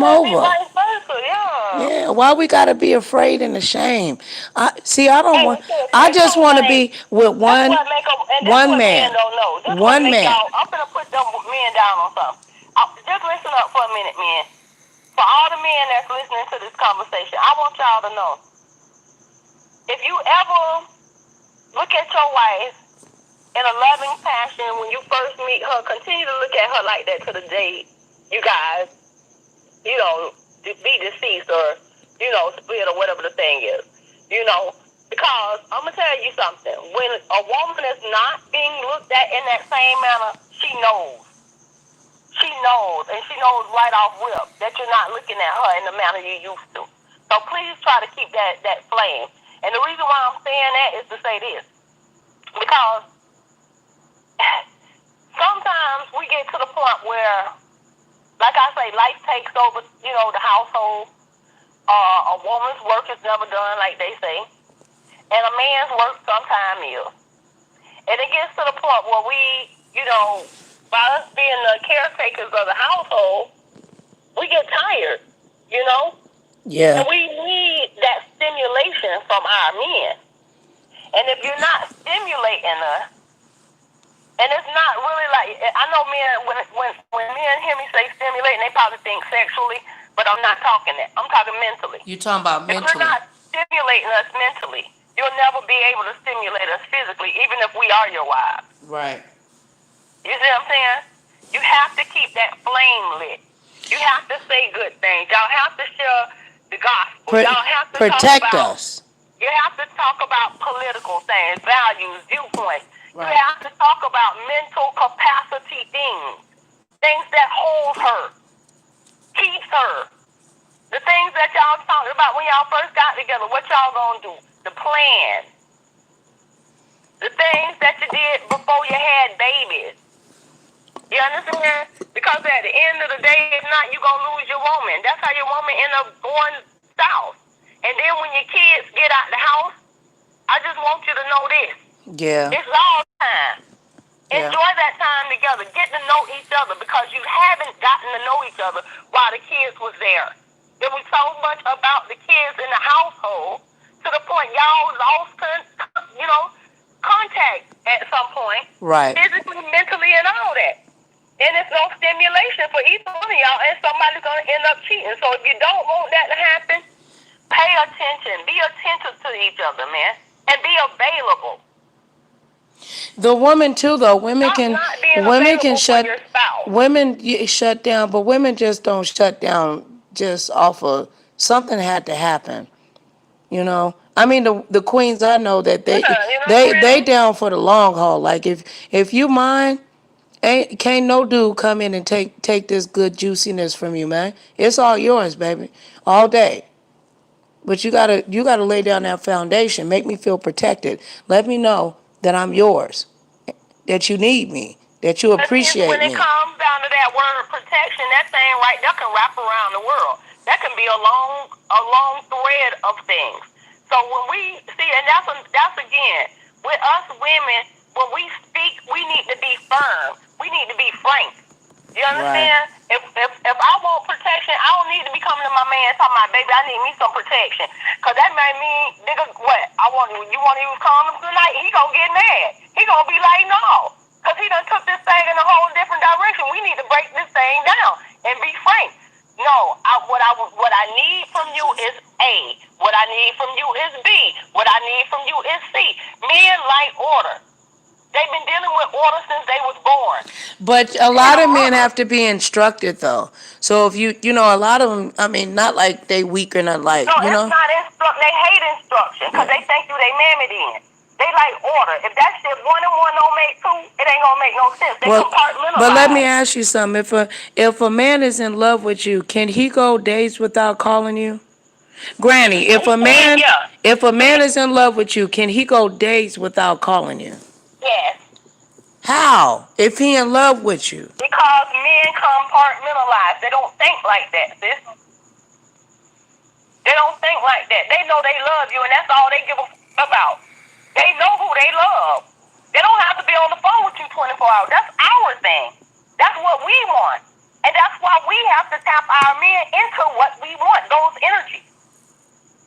should be over. vice versa, yeah. Yeah, why we gotta be afraid and ashamed? I see. I don't Hey, we want. should I say just something want to like, be with that's what make them, and that's one what men man, don't know. This what one make man. y'all, I'm gonna put them men down on something. Just listen up for a minute, men. For all the men that's listening to this conversation, I want y'all to know, if you ever look at your wife in a loving passion when you first meet her, continue to look at her like that to the day you guys, you know, be deceased or, you know, split or whatever the thing is. You know, because I'm going to tell you something. When a woman is not being looked at in that same manner, she knows. She knows, and she knows right off rip that you're not looking at her in the manner you used to. So please try to keep that flame. And the reason why I'm saying that is to say this. Because sometimes we get to the point where, like I say, life takes over, you know, the household. A woman's work is never done, like they say. And a man's work sometimes is. And it gets to the point where we, you know, by us being the caretakers of the household, we get tired, you know? Yeah. And we need that stimulation from our men. And if you're not stimulating us, and it's not really like, I know men, when men hear me say stimulating, they probably think sexually, but I'm not talking that. I'm talking mentally. You talking about If you're mentally? not stimulating us mentally, you'll never be able to stimulate us physically, even if we are your wives. Right. You see what I'm saying? You have to keep that flame lit. You have to say good things. Y'all have to share the gospel. Y'all have to Protect talk about. us. You have to talk about political things, values, viewpoints. Right. You have to talk about mental capacity things that hold her, keeps her. The things that y'all talked about when y'all first got together, what y'all gonna do? The plan. The things that you did before you had babies. You understand? Because at the end of the day, if not, you're going to lose your woman. That's how your woman end up going south. And then when your kids get out the house, I just want you to know this. Yeah. It's all time. Yeah. Enjoy that time together. Get to know each other because you haven't gotten to know each other while the kids was there. There was so much about the kids in the household to the point y'all lost, contact at some point. Right. Physically, mentally, and all that. And it's no stimulation for either one of y'all, and somebody's going to end up cheating. So if you don't want that to happen, pay attention. Be attentive to each other, man, and be available. The woman too, though. Women Stop can not being available for shut your spouse. shut down, but women just don't shut down just off of something had to happen. You know, I mean the queens I know that they down for the long haul. Like if you mind, can't no dude come in and take this good juiciness from you, man. It's all yours, baby, all day. But you gotta lay down that foundation. Make me feel protected. Let me know that I'm yours, that you need me, that you appreciate when it me. comes down to that word protection, that thing right there can wrap around the world. That can be a long thread of things. So when we see, and that's again with us women, when we speak, we need to be firm. We need to be frank. You understand? Right. If I want protection, I don't need to be coming to my man talking about, baby, I need me some protection. Because that might mean, nigga, what? You want to use condoms tonight? He going to get mad. He going to be like, no. Because he done took this thing in a whole different direction. We need to break this thing down and be frank. No, what I need from you is A. What I need from you is B. What I need from you is C. Men like order. They've been dealing with order since they was born. But a lot of men have to be instructed, though. So if a lot of them, I mean, not like they weak or not like, No, it's not instruction. They hate instruction because they think you they mammy then. They like order. If that shit 1 and 1 don't make 2, it ain't gonna make no sense. They Well, but let me compartmentalize. ask you something. If a man is in love with you, can he go days without calling you? Granny, Yeah. if a man is in love with you, can he go days without calling you? Yes. How? If he in love with you? Because men compartmentalize. They don't think like that, sis. They don't think like that. They know they love you, and that's all they give a about. They know who they love. They don't have to be on the phone with you 24 hours. That's our thing. That's what we want. And that's why we have to tap our men into what we want, those energies.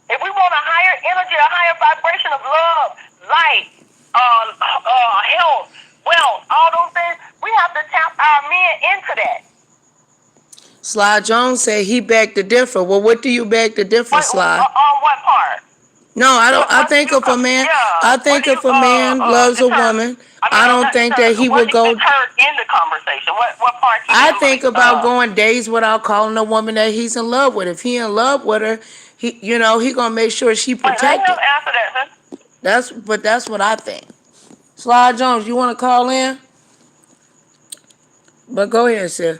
If we want a higher energy, a higher vibration of love, light, health, wealth, all those things, we have to tap our men into that. Sly Jones said he begged to differ. Well, what do you beg to differ, Sly? On what part? No, I don't. I think if a man, I think if a man loves a woman, I don't think that he would go. What in the conversation? What part? I think about going days without calling a woman that he's in love with. If he in love with her, he gonna make sure she protected. Let him answer that, sis. That's what I think. Sly Jones, you want to call in? But go ahead, sis.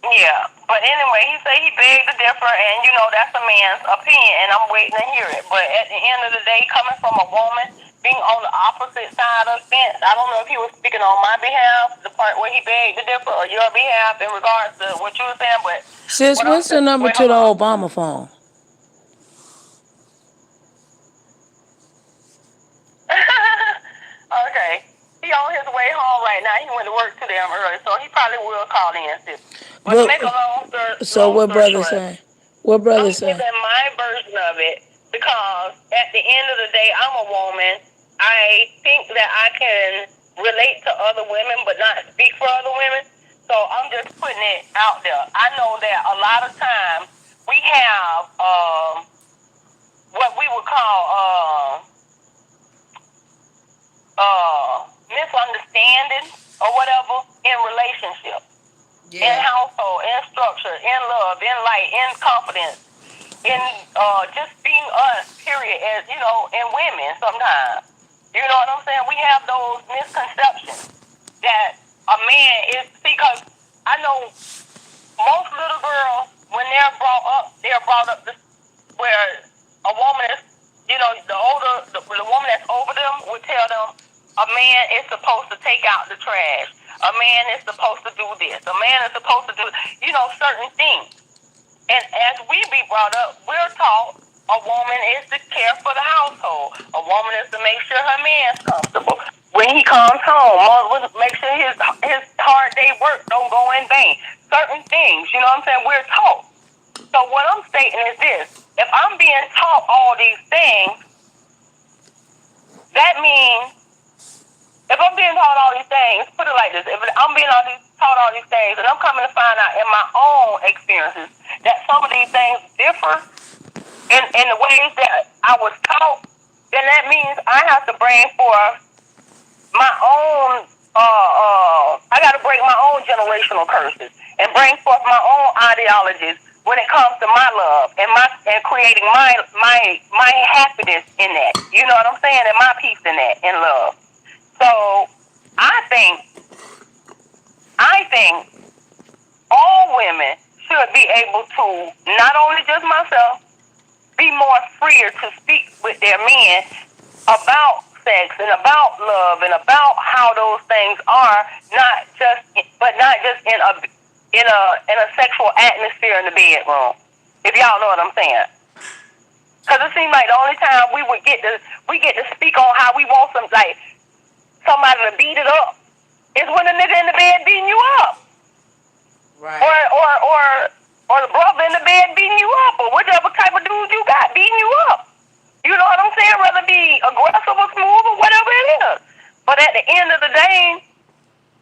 Yeah, but anyway, he said he begged to differ, and that's a man's opinion, and I'm waiting to hear it. But at the end of the day, coming from a woman, being on the opposite side of the fence, I don't know if he was speaking on my behalf, the part where he begged to differ, or your behalf in regards to what you were saying. But sis, what's the number to the Obama phone? Okay. He on his way home right now. He went to work too damn early, so he probably will call in, sis. But to make a long story what brother say? What brother say? I'm giving my version of it because at the end of the day, I'm a woman. I think that I can relate to other women, but not speak for other women. So I'm just putting it out there. I know that a lot of times we have what we would call misunderstanding or whatever in relationships, in household, in structure, in love, in light, in confidence, in just being us, period, as in women sometimes. You know what I'm saying? We have those misconceptions that a man is, because I know most little girls, when they're brought up where a woman is, the woman that's over them would tell them, a man is supposed to take out the trash. A man is supposed to do this. A man is supposed to do, certain things. And as we be brought up, we're taught a woman is to care for the household. A woman is to make sure her man's comfortable. When he comes home, make sure his hard day work don't go in vain. Certain things, you know what I'm saying, we're taught. So what I'm stating is this. If I'm being taught all these things, that means, if I'm being taught all these things, put it like this, if I'm being taught all these things, and I'm coming to find out in my own experiences that some of these things differ in the ways that I was taught, then that means I have to bring forth my own, I got to break my own generational curses and bring forth my own ideologies when it comes to my love and creating my happiness in that. You know what I'm saying? And my peace in that, in love. So I think all women should be able to, not only just myself, be more freer to speak with their men about sex and about love and about how those things are, not just in a sexual atmosphere in the bedroom. If y'all know what I'm saying. Because it seems like the only time we get to speak on how we want somebody to beat it up is when the nigga in the bed beating you up. Right. Or the brother in the bed beating you up, or whichever type of dude you got beating you up. You know what I'm saying? Whether it be aggressive or smooth or whatever it is. But at the end of the day,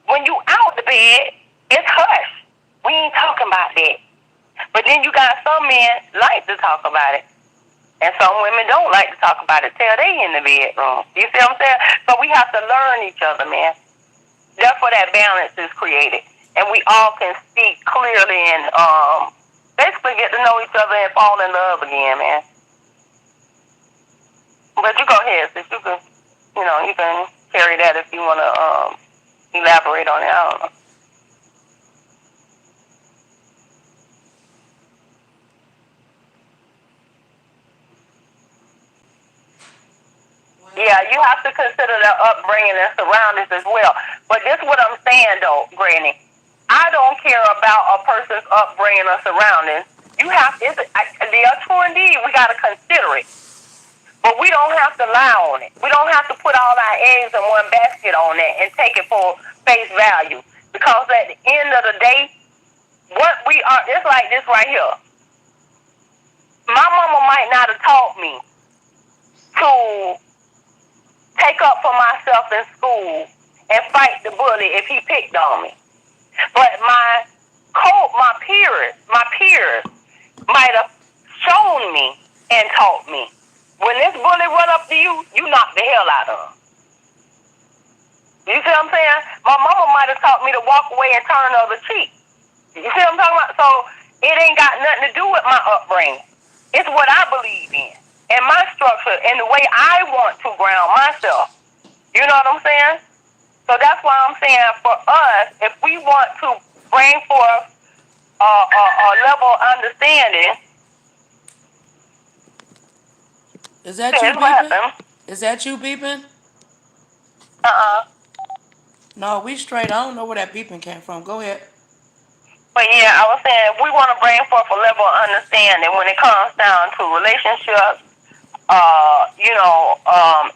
when you out the bed, it's hush. We ain't talking about that. But then you got some men like to talk about it. And some women don't like to talk about it till they in the bedroom. You see what I'm saying? So we have to learn each other, man. Therefore that balance is created. And we all can speak clearly and basically get to know each other and fall in love again, man. But you go ahead, sis. You can carry that if you want to elaborate on it. I don't know. Yeah, you have to consider their upbringing and surroundings as well. But this is what I'm saying, though, Granny. I don't care about a person's upbringing or surroundings. They are true indeed. We got to consider it. But we don't have to lie on it. We don't have to put all our eggs in one basket on it and take it for face value. Because at the end of the day, what we are, it's like this right here. My mama might not have taught me to take up for myself in school and fight the bully if he picked on me. But my peers might have shown me and taught me. When this bully run up to you, you knock the hell out of him. You see what I'm saying? My mama might have taught me to walk away and turn the other cheek. You see what I'm talking about? So it ain't got nothing to do with my upbringing. It's what I believe in. And my structure and the way I want to ground myself. You know what I'm saying? So that's why I'm saying for us, if we want to bring forth a level of understanding. Is that you beeping? Is that you beeping? No, we straight. I don't know where that beeping came from. Go ahead. But yeah, I was saying if we want to bring forth a level of understanding when it comes down to relationships,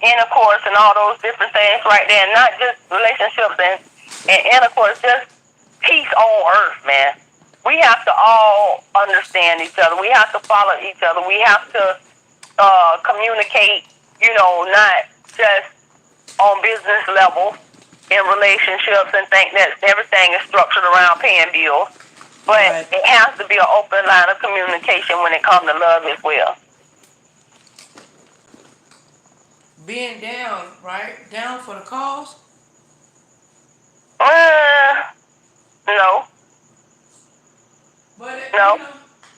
intercourse and all those different things right there. Not just relationships and intercourse, just peace on earth, man. We have to all understand each other. We have to follow each other. We have to communicate, not just on business level in relationships and think that everything is structured around paying bills. But right. It has to be an open line of communication when it comes to love as well. Being down, right? Down for the cause? No. But no.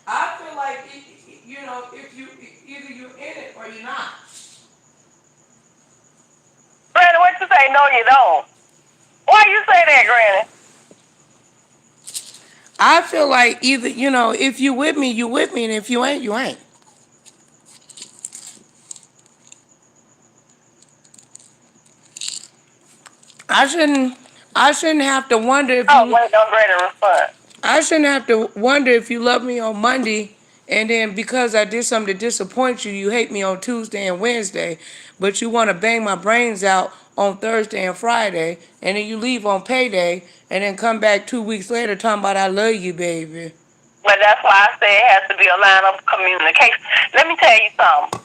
I feel like if you either you're in it or you're not. Granny, what you say? No, you don't. Why you say that, Granny? I feel like either if you with me, you with me, and if you ain't, you ain't. I shouldn't have to wonder if you. Wait, don't Granny respond. I shouldn't have to wonder if you love me on Monday, and then because I did something to disappoint you, you hate me on Tuesday and Wednesday, but you want to bang my brains out on Thursday and Friday, and then you leave on payday, and then come back 2 weeks later talking about I love you, baby. But that's why I say it has to be a line of communication. Let me tell you something.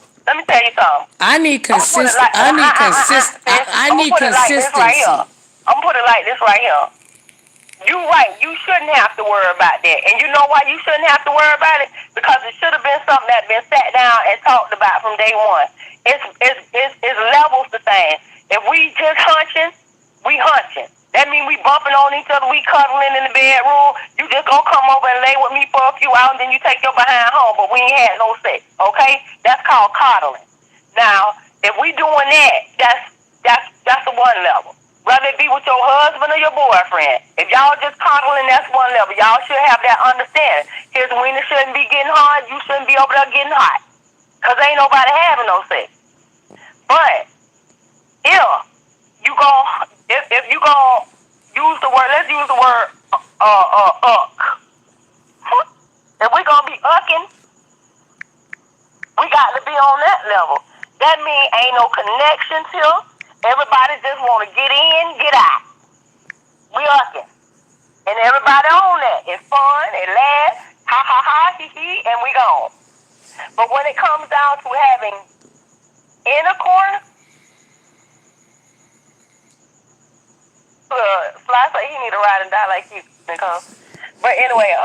I need consistency. I need consistency. I'm gonna put it like this right here. You right. You shouldn't have to worry about that. And you know why you shouldn't have to worry about it? Because it should have been something that's been sat down and talked about from day one. It's levels to things. If we just hunching, we hunching. That means we bumping on each other, we cuddling in the bedroom. You just gonna come over and lay with me for a few hours, and then you take your behind home, but we ain't had no sex, okay? That's called coddling. Now, if we doing that, that's the one level. Whether it be with your husband or your boyfriend. If y'all just coddling, that's one level. Y'all should have that understanding. His wiener shouldn't be getting hard, you shouldn't be over there getting hot. Because ain't nobody having no sex. But, if you gonna use the word, let's use the word uck. If we gonna be ucking, we got to be on that level. That means ain't no connections here. Everybody just want to get in, get out. We ucking. And everybody on that. It's fun, it laugh, ha ha ha, he he, and we gone. But when it comes down to having intercourse, Fly say he need to ride and die like you, Nicole. But anyway,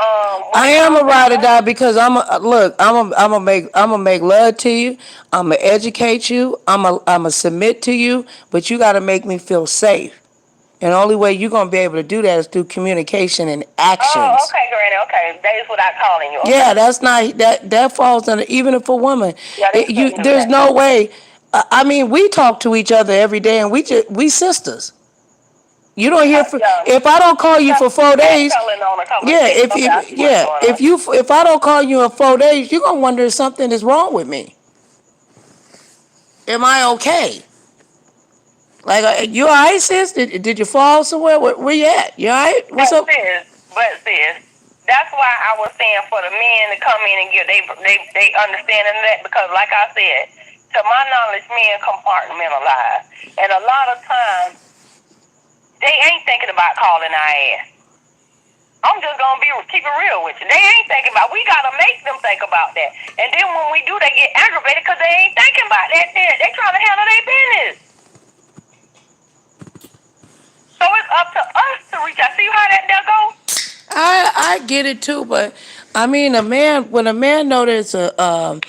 I am a ride or die because I'm gonna make love to you. I'm gonna educate you. I'm gonna submit to you, but you gotta make me feel safe. And the only way you're gonna be able to do that is through communication and actions. Oh, okay, Granny. Okay, that is without calling you. Okay. Yeah, that's not that falls under even if a woman. Yeah, There's no way. I mean, we talk to each other every day, and we sisters. You don't hear from, Yeah. if I don't call you for 4 days. Telling on a couple of Yeah, chicks. Okay, I see what's going on. if I don't call you in 4 days, you're gonna wonder if something is wrong with me. Am I okay? Like, you all right, sis? Did you fall somewhere? Where you at? You all right? What's up? But sis, that's why I was saying for the men to come in and give they understanding that, because like I said, to my knowledge, men compartmentalize, and a lot of times they ain't thinking about calling our ass. I'm just gonna keep it real with you. They ain't thinking about. We gotta make them think about that. And then when we do, they get aggravated because they ain't thinking about that. They trying to handle their business. So it's up to us to reach out. See how that there goes? I get it too, but I mean, when a man knows a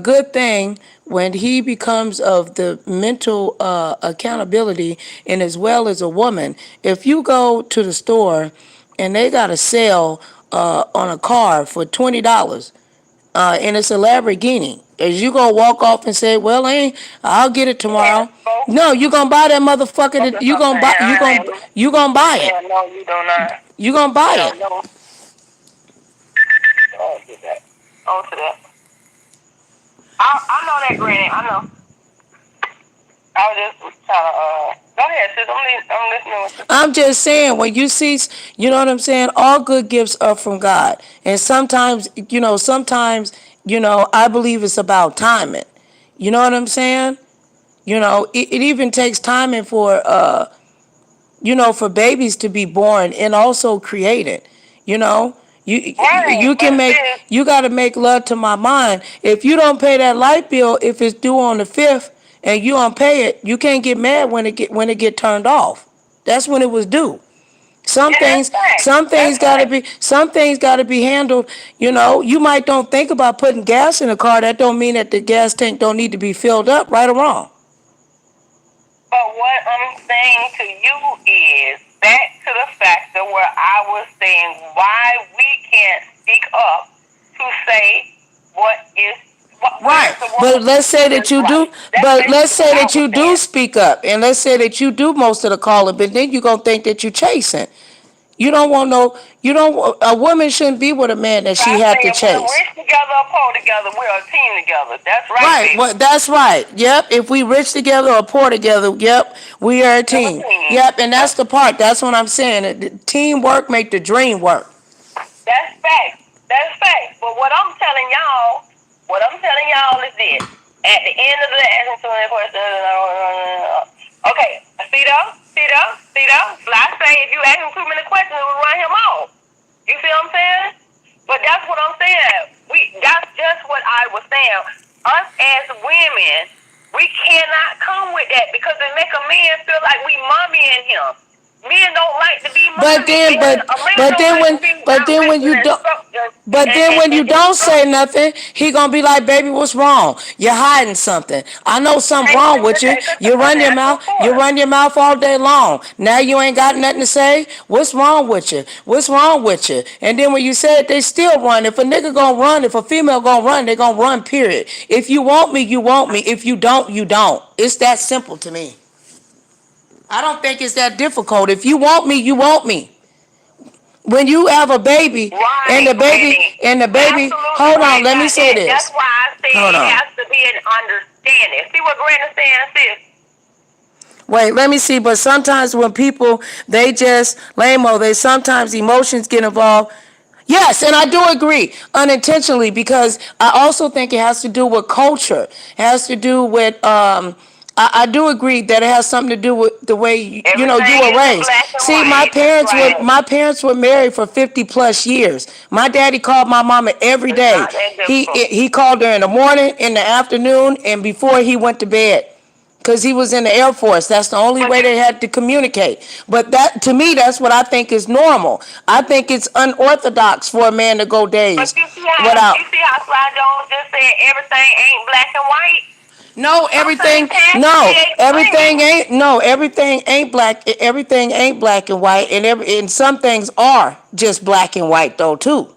good thing when he becomes of the mental accountability, and as well as a woman, if you go to the store and they got a sale on a car for $20, and it's a Lamborghini, is you gonna walk off and say, "Well, I'll get it Yeah, tomorrow"? No, you gonna buy that motherfucker. You gonna buy. You gonna buy it. Yeah, no, you do not. You gonna buy Yeah, it. no. Oh, get that. On to that. I know that, Granny. I know. I was just trying to, go ahead, sis. I'm listening with you. I'm just saying, when you see, you know what I'm saying? All good gifts are from God. And sometimes, I believe it's about timing. You know what I'm saying? It even takes timing for babies to be born and also created. You know, Right, you can but make, sis, you got to make love to my mind. If you don't pay that light bill, if it's due on the 5th and you don't pay it, you can't get mad when it get turned off. That's when it was due. Some yeah, that's things, fact. some That's things gotta fact. be, some things gotta be handled. You might don't think about putting gas in a car. That don't mean that the gas tank don't need to be filled up, right or wrong. But what I'm saying to you is back to the factor where I was saying why we can't speak up to say what is what Right. is the But woman let's say that is you do, right. That's but let's basically what say I that was you do saying. speak up, and let's say that you do most of the calling, but then you're gonna think that you're chasing. You don't want no, you don't, a woman shouldn't be with a man that So I she had say to if we're chase. rich together or poor together, we're a team together. That's right, Right. baby. Well, that's right. Yep. If we rich together or poor together, yep, we are a We're a team. team. Yep. And that's Yep. the part. That's what I'm saying. Teamwork make the dream work. That's fact. That's fact. But what I'm telling y'all is this. At the end of the answer to the question, okay, see though? Like I say, if you ask him too many questions, it will run him off. You see what I'm saying? But that's what I'm saying. That's just what I was saying. Us as women, we cannot come with that because it make a man feel like we mommying him. Men don't like to be But mommy. then, A man but don't then like when, to be but then when outraged you and don't, instructed but then when and you don't say instructed. nothing, he gonna be like, "Baby, what's wrong? You're hiding something. I know something wrong with you. You run your That's mouth, of you course. run your mouth all day long. Now you ain't got nothing to say. What's wrong with you? What's wrong with you?" And then when you say it, they still run. If a nigga gonna run, if a female gonna run, they gonna run. Period. If you want me, you want me. If you don't, you don't. It's that simple to me. I don't think it's that difficult. If you want me, you want me. When you have a baby and Right, the baby Granny. and the baby, Absolutely hold on, right let me about say that. That's this. why I said Hold it on. has to be an understanding. See what Granny's saying, sis? Wait, let me see. But sometimes when people, they just lame-o, they sometimes emotions get involved. Yes, and I do agree unintentionally, because I also think it has to do with culture. It has to do with I do agree that it has something to do with the way you Everything were isn't raised. black and See, my white. That's parents were right. my parents were married for 50 plus years. My daddy called my mama every It's day. not that He difficult. he called her in the morning, in the afternoon, and before he went to bed, because he was in the Air Force. That's the only But way you, they had to communicate. But that, to me, that's what I think is normal. I think it's unorthodox for a man to go but days you see how without. Sly Jones just said everything ain't black and white. No, Some things everything. can be No, everything explained. ain't. No, everything ain't black. Everything ain't black and white, and some things are just black and white though too.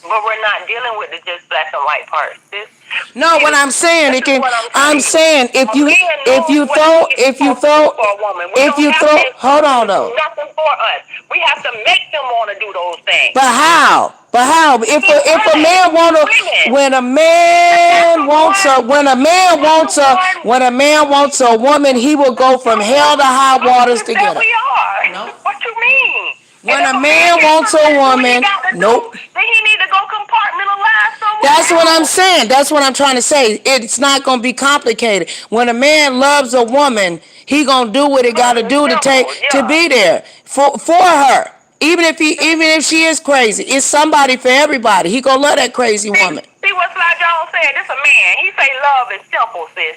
But we're not dealing with the just black and white part, sis. No, what I'm saying, it This is can. what I'm I'm telling you. saying A man knows what he's supposed to do for a woman. We don't have to hold expect on them to do though. nothing for us. We have to make them want to do those things. But how? But how? If a Right. man wanna, Women. when a That's man the wants a, one. when a man That's the wants a, one. when a man wants a woman, he will go from hell to high waters to That get her. we are. No. What you mean? And When if a a man man gets wants something a to do what he woman, got to do, nope. then he need to go compartmentalize somewhere That's what I'm else. saying. That's what I'm trying to say. It's not going to be complicated. When a man loves a woman, he going to do what he got to do to Simple, be there for her. Even if she is crazy, it's somebody for everybody. He going to love that crazy woman. See what Sly Jones said? This a man. He say love is simple, sis.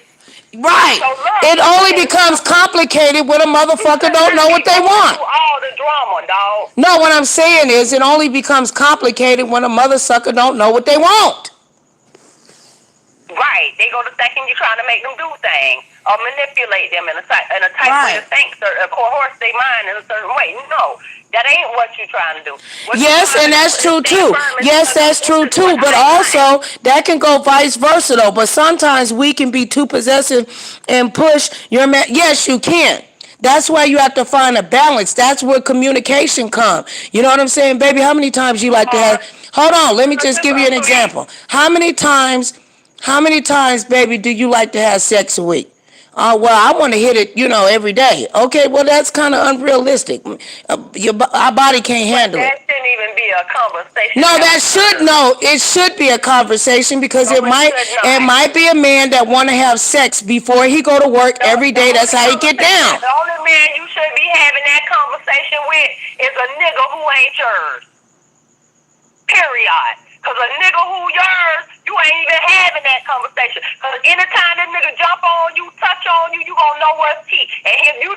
Right. So love It only is becomes simple. complicated when a motherfucker don't know what they want. Through all the drama, dog. No, what I'm saying is it only becomes complicated when a mother sucker don't know what they want. Right. They go to thinking you're trying to make them do things or manipulate them in a type way to think, or coerce their mind in a certain way. No, that ain't what you're trying to do. Yes, and that's true too. Yes, that's true too. But also, that can go vice versa though. But sometimes we can be too possessive and push your man. Yes, you can. That's why you have to find a balance. That's where communication comes. You know what I'm saying, baby? How many times you like to have? Hold on, let me just give you an example. How many times, baby, do you like to have sex a week? Oh, well, I want to hit it, every day. Okay, well, that's kind of unrealistic. Our body can't handle it. That shouldn't even be a conversation. It should be a conversation because it might be a man that want to have sex before he go to work every day. That's how he get down. The only man you should be having that conversation with is a nigga who ain't yours. Period. Because a nigga who yours, you ain't even having that conversation. Because anytime that nigga jump on you, touch on you, you gonna know what's tea. And if you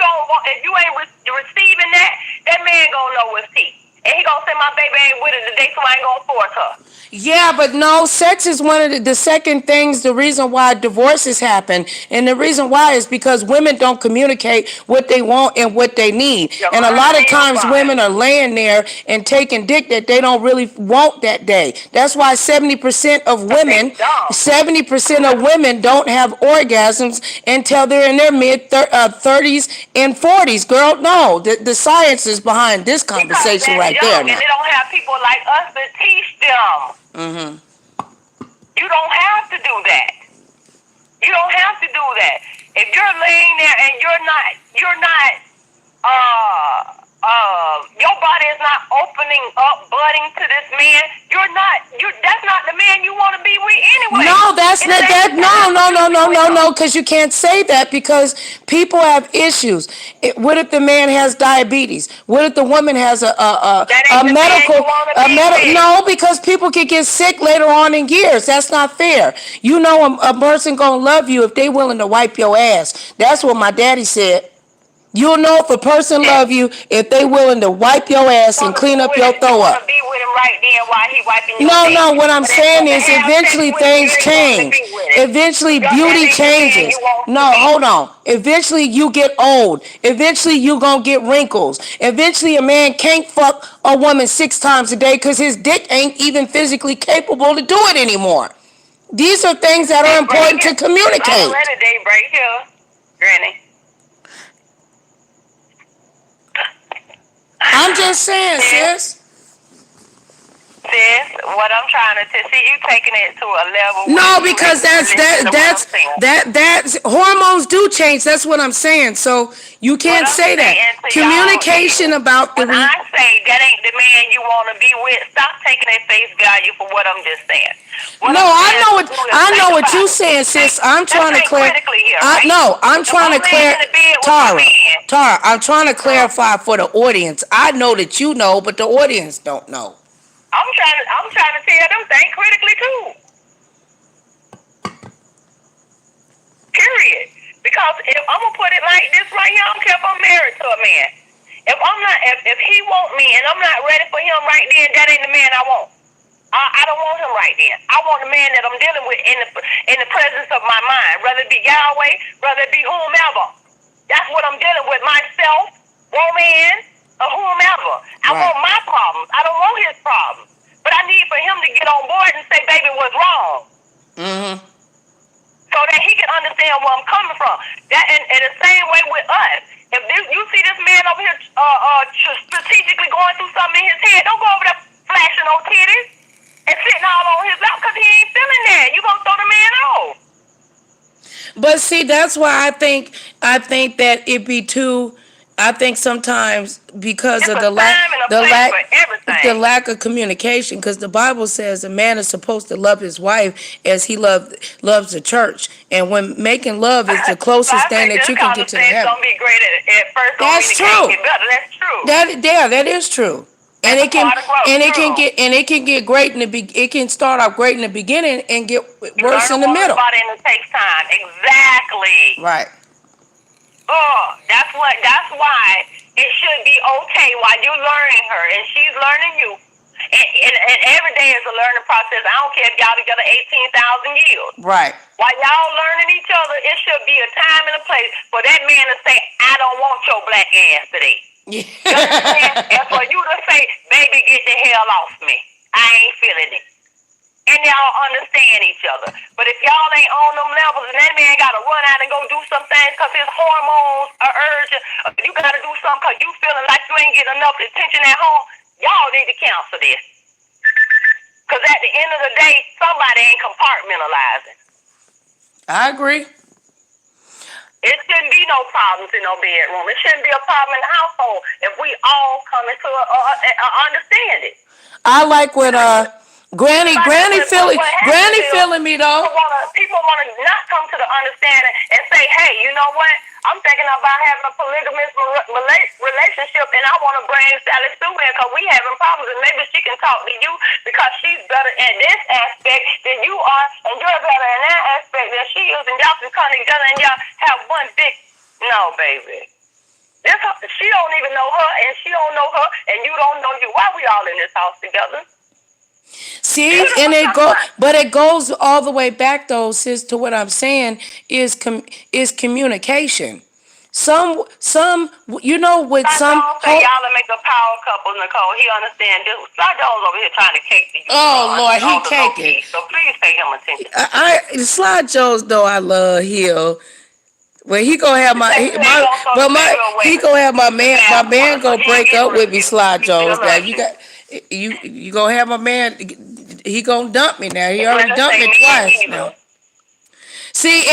ain't receiving that, that man gonna know what's tea. And he gonna say, my baby ain't with it today, so I ain't gonna force her. Yeah, but no, sex is one of the second things, the reason why divorces happen. And the reason why is because women don't communicate what they want and what they need. And a lot of times women are laying there and taking dick that they don't really want that day. That's why 70% of women don't have orgasms until they're in their mid 30s and 40s. Girl, no, the science is behind this conversation right there. And they don't have people like us that teach them. Mm-hmm. You don't have to do that. You don't have to do that. If you're laying there and you're not, your body is not opening up, budding to this man, that's not the man you want to be with anyway. No, that's not that. No, because you can't say that because people have issues. What if the man has diabetes? What if the woman has a medical? No, because people can get sick later on in years. That's not fair. You know, a person gonna love you if they willing to wipe your ass. That's what my daddy said. You'll know if a person love you if they willing to wipe your ass and clean up your throw up. Be with him right then while he wiping your No, what I'm saying is eventually things change. Eventually beauty changes. No, hold on. Eventually you get old. Eventually you gonna get wrinkles. Eventually a man can't fuck a woman 6 times a day because his dick ain't even physically capable to do it anymore. These are things that are important to communicate. Right here, Granny. I'm just saying, sis. Sis, what I'm trying to see, you taking it to a level. No, because that's hormones do change. That's what I'm saying. So you can't say that. Communication about the. When I say that ain't the man you want to be with, stop taking it face value for what I'm just saying. I know what you saying, sis. I'm trying to clear. I'm trying to clear. Tara, I'm trying to clarify for the audience. I know that you know, but the audience don't know. I'm trying to tell them think critically too. Period. Because if I'm gonna put it like this right here, I don't care if I'm married to a man. If he want me and I'm not ready for him right then, that ain't the man I want. I don't want him right then. I want the man that I'm dealing with in the presence of my mind, whether it be Yahweh, whether it be whomever. That's what I'm dealing with, myself, woman, or whomever. I want my problems. I don't want his problems. But I need for him to get on board and say, baby, what's wrong? Mm-hmm. So that he can understand where I'm coming from. That and the same way with us. If you see this man over here strategically going through something in his head, don't go over there flashing no titties and sitting all on his lap because he ain't feeling that. You gonna throw the man off. But see, that's why I think that it be too. I think sometimes because It's of a time and a place for the everything. lack of communication, because the Bible says a man is supposed to love his wife as he loves the church, and when making love is the So I closest thing think that just you can cause get the to the sex heaven. don't be great at first don't mean That's it can't true. get better. That's true. That is true. And That's a it can part of growth. True. it can get great in it can start off great in the beginning and get You learn worse a in the woman's middle. body and it takes time. Exactly. Right. Oh, that's why it should be okay while you're learning her and she's learning you. And every day is a learning process. I don't care if y'all together 18,000 years. Right. While y'all learning each other, it should be a time and a place for that man to say, I don't want your black ass today. Yeah. You understand? And for you to say, baby, get the hell off me. I ain't feeling it. And y'all understand each other. But if y'all ain't on them levels and that man got to run out and go do some things because his hormones are urgent, you got to do something because you feeling like you ain't getting enough attention at home, y'all need to cancel this. Because at the end of the day, somebody ain't compartmentalizing. I agree. It shouldn't be no problems in no bedroom. It shouldn't be a problem in the household if we all come into a understanding. I like what Granny feeling me though. People wanna not come to the understanding and say, hey, you know what? I'm thinking about having a polygamous relationship, and I want to bring Sally Sue in because we having problems, and maybe she can talk to you because she's better in this aspect than you are, and you're better in that aspect than she is, and y'all can come together and y'all have one big. No, baby. She don't even know her, and she don't know her, and you don't know you. Why we all in this house together? See, and but it goes all the way back though, sis, to what I'm saying is communication. Some, you know, with some. Don't say y'all to make a power couple, Nicole. He understands this. Sly Jones over here trying to cake the you. Oh Lord, he caking. So please pay him attention. Sly Jones though, I love him. Well, he gonna have my man. My man gonna break up with me, Sly Jones. Now you gonna have my man. He gonna dump me now. He already dumped me twice now. See,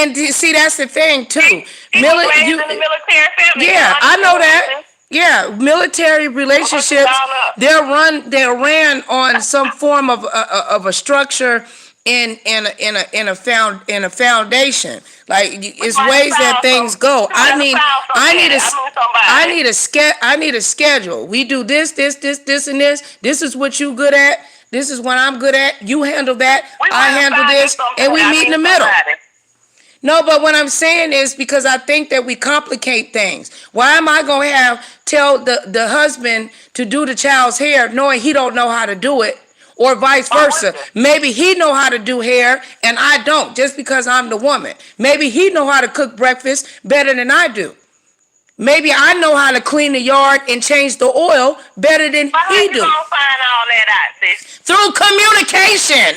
that's the thing too. He was raised in the military family. Yeah, I know that. Yeah, military relationships. They're ran on some form of a structure in a foundation. Like it's ways that things go. I need a schedule. We do this, and this. This is what you good at. This is what I'm good at. You handle that. I handle this, and we meet in the middle. No, but what I'm saying is because I think that we complicate things. Why am I going to tell the husband to do the child's hair knowing he don't know how to do it, or vice versa? Maybe he know how to do hair and I don't, just because I'm the woman. Maybe he know how to cook breakfast better than I do. Maybe I know how to clean the yard and change the oil better than he do. How you gonna find all that out, sis? Through communication.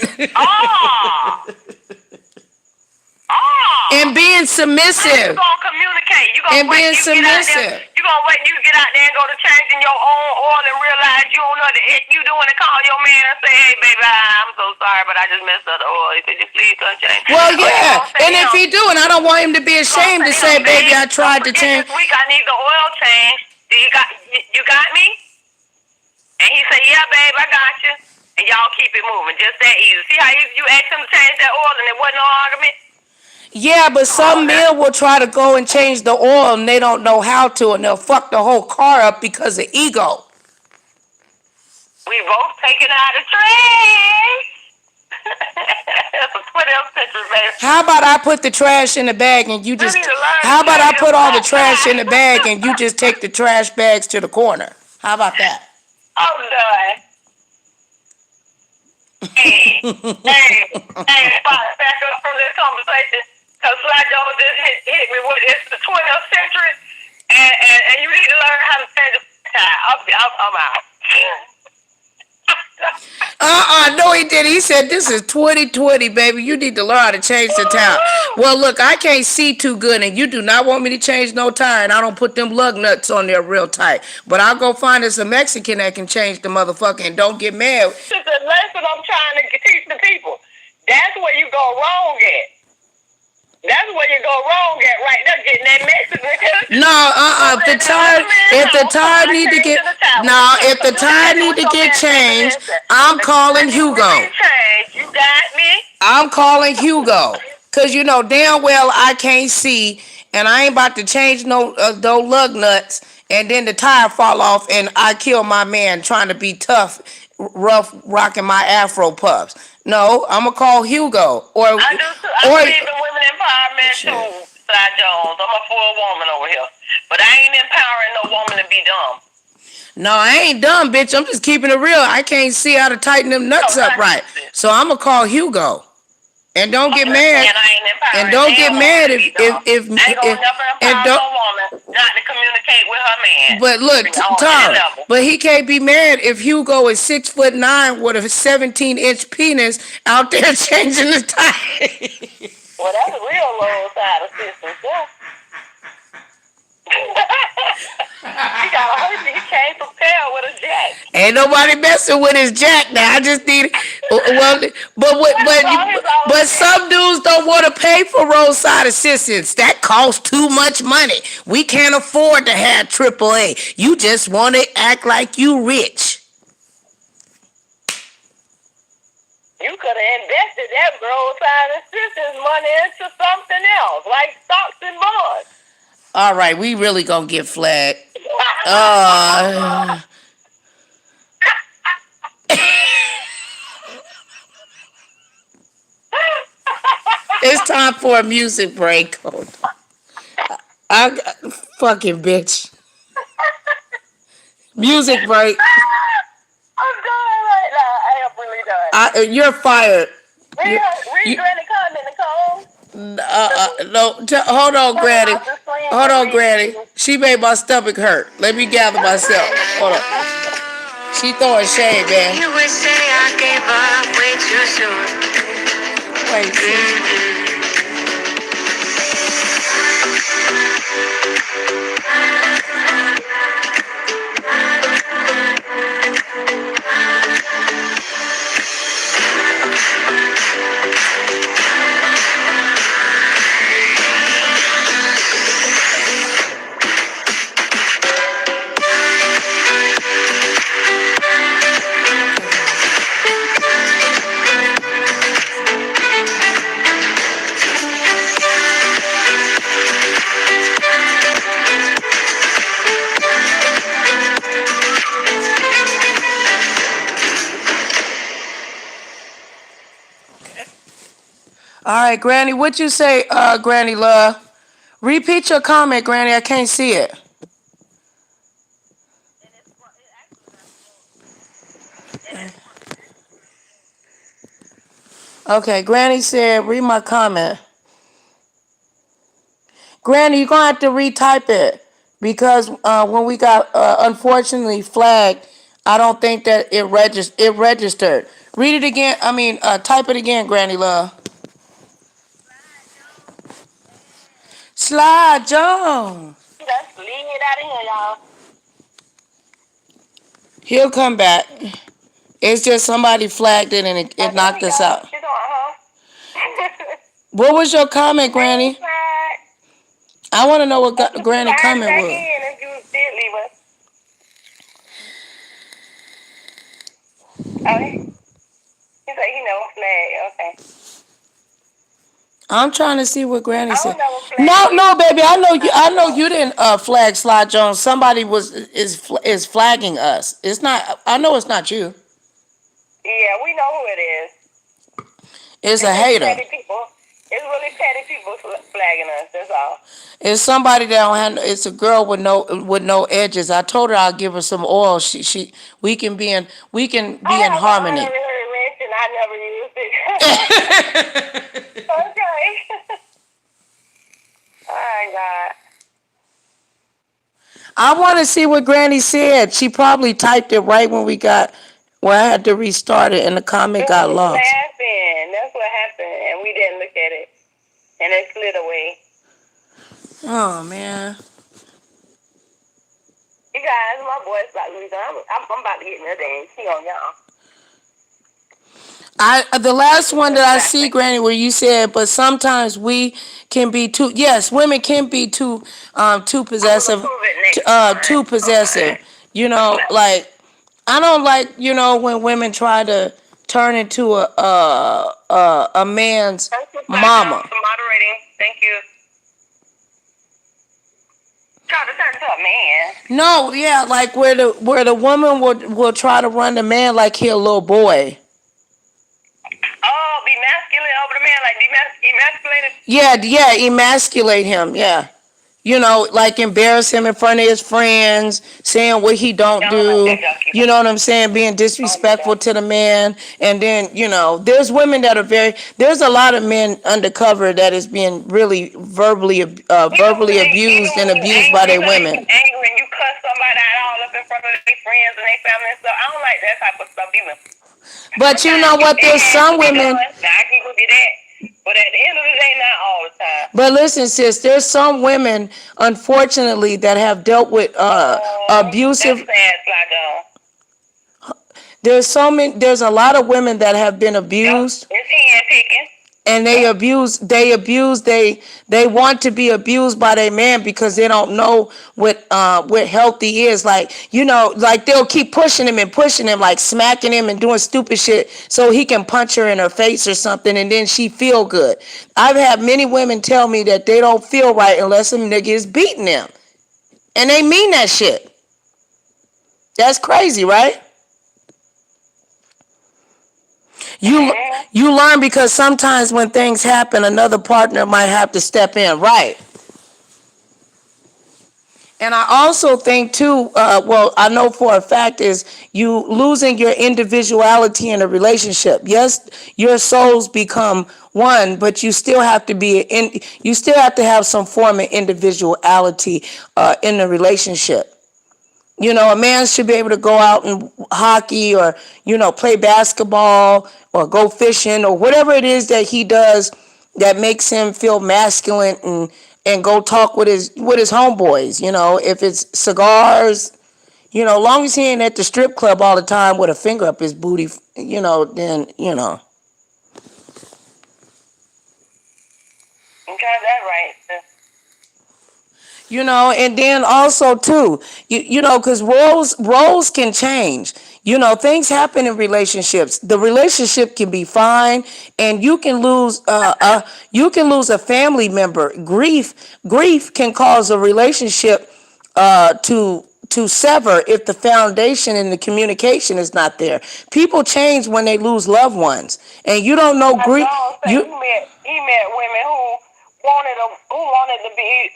And being submissive. You gonna communicate. You gonna and being submissive. You gonna wait you get out there and go to changing your own oil and realize you don't know the hit you doing and call your man and say, hey baby, I'm so sorry, but I just messed up the oil. Could you please come change? Well, yeah. And if he do, and I don't want him to be ashamed to say, baby, I tried to change. This week I need the oil change. You got me? And he said, yeah, babe, I got you. And y'all keep it moving. Just that easy. See how you asked him to change that oil and it wasn't no argument? Yeah, but some men will try to go and change the oil and they don't know how to, and they'll fuck the whole car up because of ego. We both taking out the trash. That's a Twitter picture, baby. How about I put the trash in the bag and you just... How about I put all the trash in the bag and you just take the trash bags to the corner? How about that? Oh, Lord. Hey, back up from this conversation. Because Sly Jones just hit me with it's the 20th century, and you need to learn how to change the time. I'm out. No, he he said, this is 2020, baby. You need to learn how to change the tire. Well, look, I can't see too good, and you do not want me to change no tire, and I don't put them lug nuts on there real tight. But I'll go find us a Mexican that can change the motherfucker, and don't get mad. This is the lesson I'm trying to teach the people. That's where you go wrong at. That's where you go wrong at right there, getting that Mexican. No, if the tire need to get, no, if the tire need to get changed, I'm calling Hugo. You got me? I'm calling Hugo. Cause you know damn well I can't see, and I ain't about to change no lug nuts, and then the tire fall off, and I kill my man trying to be tough, rough, rocking my Afro puffs. No, I'm gonna call Hugo. I do too. I believe in women empowerment too, Sly Jones. I'm a full woman over here, but I ain't empowering no woman to be dumb. No, I ain't dumb, bitch. I'm just keeping it real. I can't see how to tighten them nuts up right, so I'm gonna call Hugo. And don't get mad. And don't get mad if and don't woman not to communicate with her man. But look, Tara, but he can't be mad if Hugo is 6'9" with a 17-inch penis out there changing the tire. Well, that's a real low side of system, yeah. He came prepared with a jack. Ain't nobody messing with his jack now. I just need but some dudes don't want to pay for roadside assistance. That costs too much money. We can't afford to have AAA. You just want to act like you rich. You could have invested that roadside assistance money into something else, like stocks and bonds. All right, we really gonna get flagged. It's time for a music break. I fucking bitch. Music break. I'm done right now. I am really done. You're fired. Read Granny comment, Nicole. No, hold on, Granny. Hold on, Granny. She made my stomach hurt. Let me gather myself. Hold on. She throwing shade, man. You would say I gave up way too soon. Wait. All right, Granny, what you say, Granny love? Repeat your comment, Granny. I can't see it. Okay, Granny said, read my comment. Granny, you're going to have to retype it because when we got unfortunately flagged, I don't think that it registered. Read it again. Type it again, Granny love. Slide Jones. Just leave it out of here, y'all. He'll come back. It's just somebody flagged it and it knocked us out. What was your comment, Granny? I want to know what Granny comment was. If you did leave us. Okay. He's like, flag. Okay. I'm trying to see what Granny said. No, baby. I know you didn't flag Slide Jones. Somebody is flagging us. It's not. I know it's not you. Yeah, we know who it is. It's a hater. Petty people. It's really petty people flagging us. That's all. It's somebody that don't have. It's a girl with no edges. I told her I'll give her some oil. We can be in harmony. I never used it. Okay. All right, God. I want to see what Granny said. She probably typed it right when we got Well, I had to restart it and the comment It got was lost. laughing. That's what happened, and we didn't look at it, and it slid away. Oh man. You guys, my voice about to be done. I'm about to get another and see on y'all. The last one that I see, Exactly. Granny, where you said, but sometimes we can be too. Yes, women can be too too I'm gonna possessive, prove it next time. too possessive. Okay. You know, like I don't like when women try to turn into a man's Thank you, Platinum, mama. for moderating. Thank you. Try to turn to a man. No, yeah, like where the woman will try to run the man like he a little boy. Oh, be masculine over the man, like emasculated. Yeah, emasculate him. Yeah. Like embarrass him in front of his friends, saying what he don't Y'all don't like that, do. y'all keep You it. know what I'm saying? Being I don't do disrespectful that. to the man. And then, there's women that are there's a lot of men undercover that is being really verbally Even abused and when you abused by angry, their you women. get angry and you cuss somebody out all up in front of their friends and their family and stuff. I don't like that type of stuff either. But you know Sometimes what? it There's has to some be women. done. Now I can go get that, but at the end of the day, not all the time. But listen, sis, there's some women, unfortunately, that have dealt with That's abusive. sad, Flago. There's a lot of women that have been Yep, abused, it's hand picking. and Yep. they want to be abused by their man because they don't know what healthy is. Like, like they'll keep pushing him, like smacking him and doing stupid shit so he can punch her in her face or something, and then she feel good. I've had many women tell me that they don't feel right unless a nigga is beating them, and they mean that shit. That's crazy, right? you Mm-hmm. you learn because sometimes when things happen, another partner might have to step in, right? And I also think too, well, I know for a fact is you losing your individuality in a relationship. Yes, your souls become one, but you still have to you still have to have some form of individuality in the relationship. A man should be able to go out and hockey or, play basketball or go fishing or whatever it is that he does that makes him feel masculine and go talk with his homeboys. If it's cigars, long as he ain't at the strip club all the time with a finger up his booty, then. You got that right. And then also too, because roles can change. Things happen in relationships. The relationship can be fine, and you can lose a family member. Grief can cause a relationship to sever if the foundation and the communication is not there. People change when they lose loved ones, and you don't know Like grief. John said, You he met women who wanted to be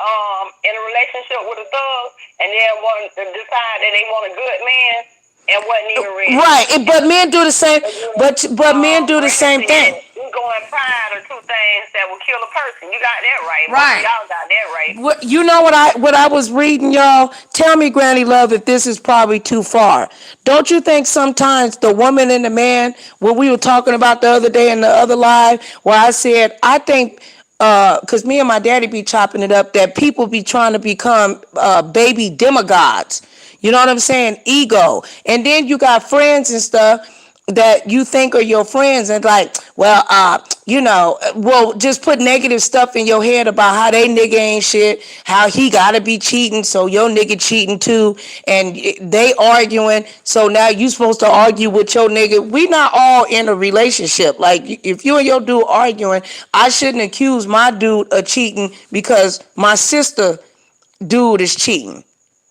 in a relationship with a thug, and then wanted to decide that they want a good man and wasn't even ready. right, but men do the same. Again, But men do the same thing. ego and pride are two things that will kill a person. You got that right. Both of Right. y'all got that right. You know what I was reading, y'all? Tell me, Granny Love, if this is probably too far. Don't you think sometimes the woman and the man, what we were talking about the other day in the other live, where I said, I think, because me and my daddy be chopping it up, that people be trying to become baby demigods. You know what I'm saying? Ego. And then you got friends and stuff that you think are your friends and like, well, well, just put negative stuff in your head about how they nigga ain't shit, how he gotta be cheating, so your nigga cheating too, and they arguing, so now you supposed to argue with your nigga. We not all in a relationship. Like, if you and your dude arguing, I shouldn't accuse my dude of cheating because my sister dude is cheating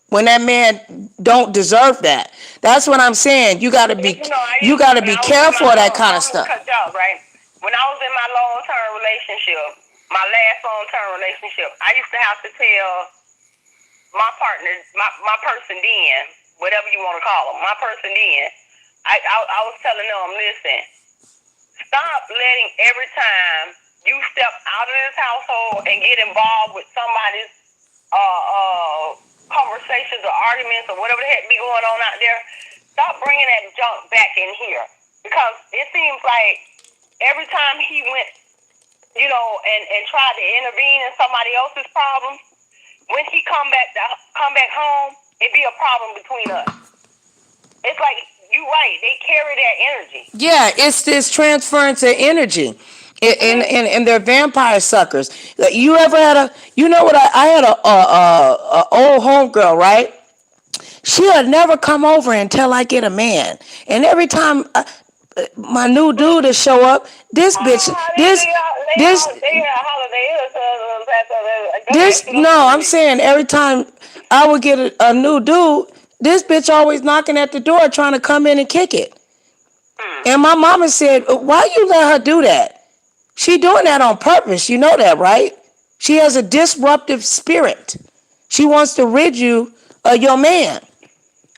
when that man don't deserve that. That's what I'm saying. You gotta be When I was in my careful of that kind of don't stuff. cut y'all, right? When I was in my long-term relationship, my last long-term relationship, I used to have to tell my person then, whatever you want to call them, my person then, I was telling them, listen, stop letting every time you step out of this household and get involved with somebody's conversations or arguments or whatever the heck be going on out there, Stop bringing that junk back in here, because it seems like every time he went, and tried to intervene in somebody else's problems, when he come back home, it be a problem between us. It's like, you right, they carry that energy. Yeah, it's this transference of energy. And they're vampire suckers. You ever had you know what, I had a old homegirl, right? She'll never come over until I get a man. And every time my new dude will show up, this bitch, no, I'm saying every time I would get a new dude, this bitch always knocking at the door trying to come in and kick it. And my mama said, why you let her do that? She doing that on purpose. You know that, right? She has a disruptive spirit. She wants to rid you of your man.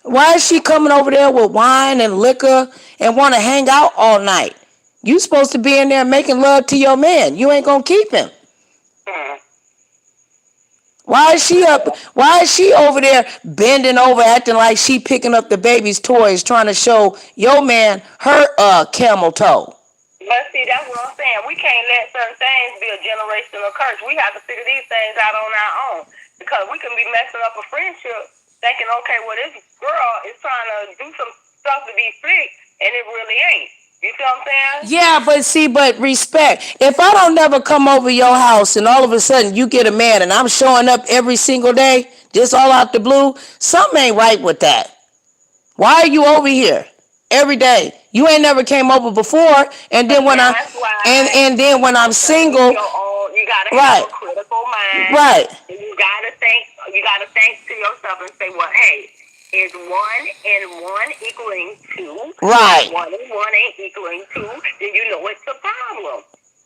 Why is she coming over there with wine and liquor and want to hang out all night? You supposed to be in there making love to your man. You ain't gonna keep him. Why is she over there bending over, acting like she picking up the baby's toys, trying to show your man her camel toe? But see, that's what I'm saying. We can't let certain things be a generational curse. We have to figure these things out on our own, because we can be messing up a friendship, thinking, okay, well, this girl is trying to do some stuff to be slick, and it really ain't. You see what I'm saying? Yeah, but respect. If I don't never come over your house and all of a sudden you get a man and I'm showing up every single day, just all out the blue, something ain't right with that. Why are you over here every day? You ain't never came over before, and then when I'm single, you gotta have a critical mind. Right. You gotta think to yourself and say, well, hey, is 1 and 1 equaling 2? Right. 1 and 1 ain't equaling 2. Then you know it's a problem.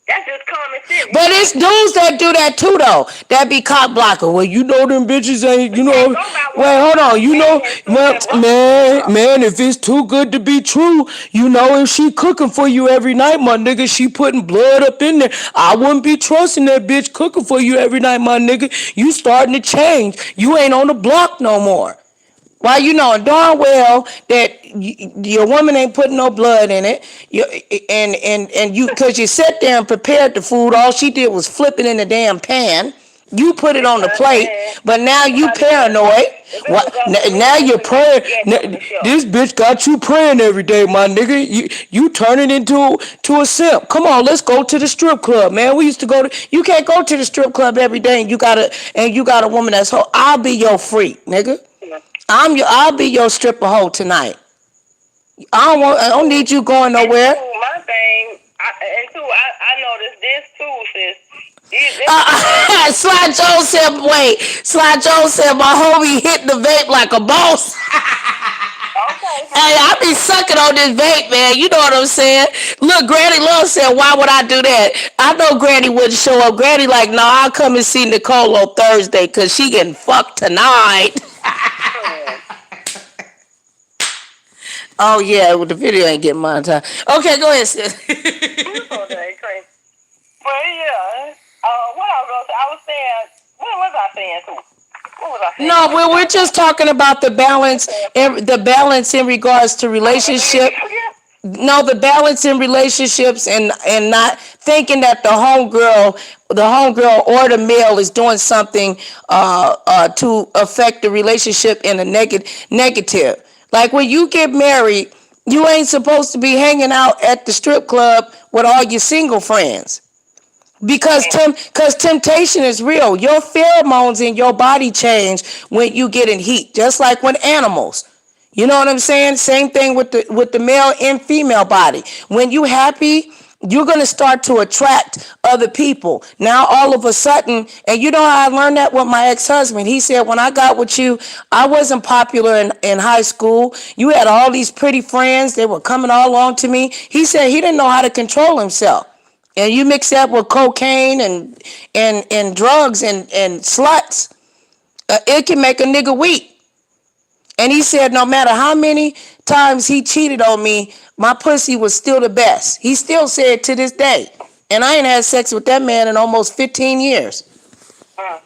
That's just common sense. But it's dudes that do that too, though. That be cock blocker. Well, you know them bitches ain't, Wait, hold on. You know, man, if it's too good to be true, if she cooking for you every night, my nigga, she putting blood up in there. I wouldn't be trusting that bitch cooking for you every night, my nigga. You starting to change. You ain't on the block no more. Why you knowing darn well that your woman ain't putting no blood in it, and you, because you sat there and prepared the food, all she did was flip it in the damn pan. You put it on the plate, but now you paranoid. Now you're praying. This bitch got you praying every day, my nigga. You turn it into a simp. Come on, let's go to the strip club, man. We used to go to. You can't go to the strip club every day, and you got a woman that's hoe. I'll be your freak, nigga. I'll be your stripper hoe tonight. I don't need you going nowhere. My thing, I noticed this too, sis. Sly Jones said, my homie hit the vape like a boss. Hey, I be sucking on this vape, man. You know what I'm saying? Look, Granny Love said, why would I do that? I know Granny wouldn't show up. Granny like, no, I'll come and see Nicole on Thursday because she getting fucked tonight. Oh, yeah, well, the video ain't getting monetized. Okay, go ahead, sis. But yeah, what I was saying, what was I saying too? What was I saying? No, we're just talking about the balance in regards to relationship. No, the balance in relationships and not thinking that the homegirl or the male is doing something to affect the relationship in a negative. Like when you get married, you ain't supposed to be hanging out at the strip club with all your single friends. Because temptation is real. Your pheromones in your body change when you get in heat, just like with animals. You know what I'm saying? Same thing with the male and female body. When you happy, you're going to start to attract other people. Now, all of a sudden, and you know how I learned that with my ex-husband. He said, when I got with you, I wasn't popular in high school. You had all these pretty friends. They were coming all along to me. He said he didn't know how to control himself. And you mix that with cocaine and drugs and sluts, it can make a nigga weak. And he said no matter how many times he cheated on me, my pussy was still the best. He still said to this day. And I ain't had sex with that man in almost 15 years. Well,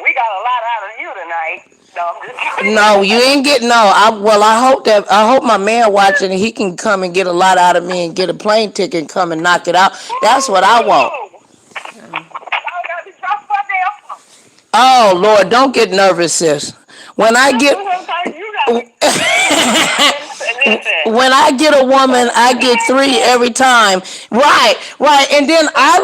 we got a lot out of you tonight. No, I'm just No, you ain't getting no. I hope my man watching and he can come and get a lot out of me and get a plane ticket and come and knock it out. That's what I want. I gotta be drunk for them. Oh Lord, don't get nervous, sis. When I get Sometimes you gotta be. Listen. when I get a woman, I get three every time. Right, right. And then I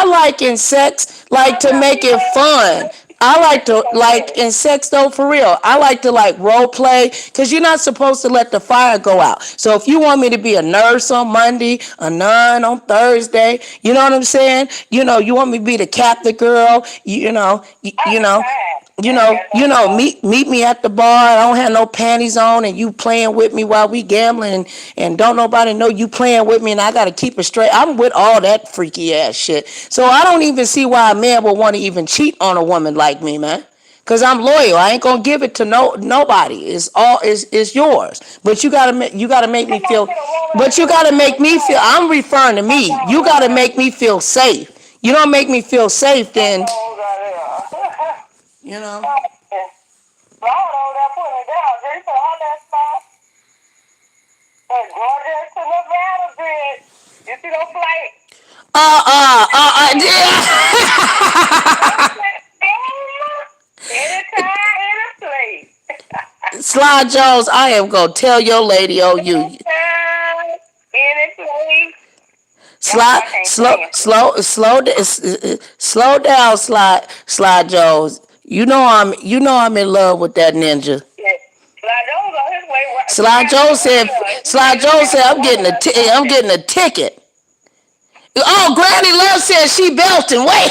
like in sex like to make it fun. I like to like in sex though for real. I like to like role play because you're not supposed to let the fire go out. So if you want me to be a nurse on Monday, a nun on Thursday, you know what I'm saying? You want me to be the Catholic girl, meet me at the bar. I don't have no panties on, and you playing with me while we gambling, and don't nobody know you playing with me, and I gotta keep it straight. I'm with all that freaky ass shit. So I don't even see why a man would want to even cheat on a woman like me, man. Cause I'm loyal. I ain't gonna give it to nobody. It's yours. But you gotta make me feel. But you gotta make me feel. I'm referring to me. You gotta make me feel safe. You don't make me feel safe, then you know. Sly Jones, I am gonna tell your lady on you. Slow down, Sly Jones. You know I'm in love with that ninja. Sly Jones said I'm getting a ticket. Oh, Granny Love said she belting. Wait.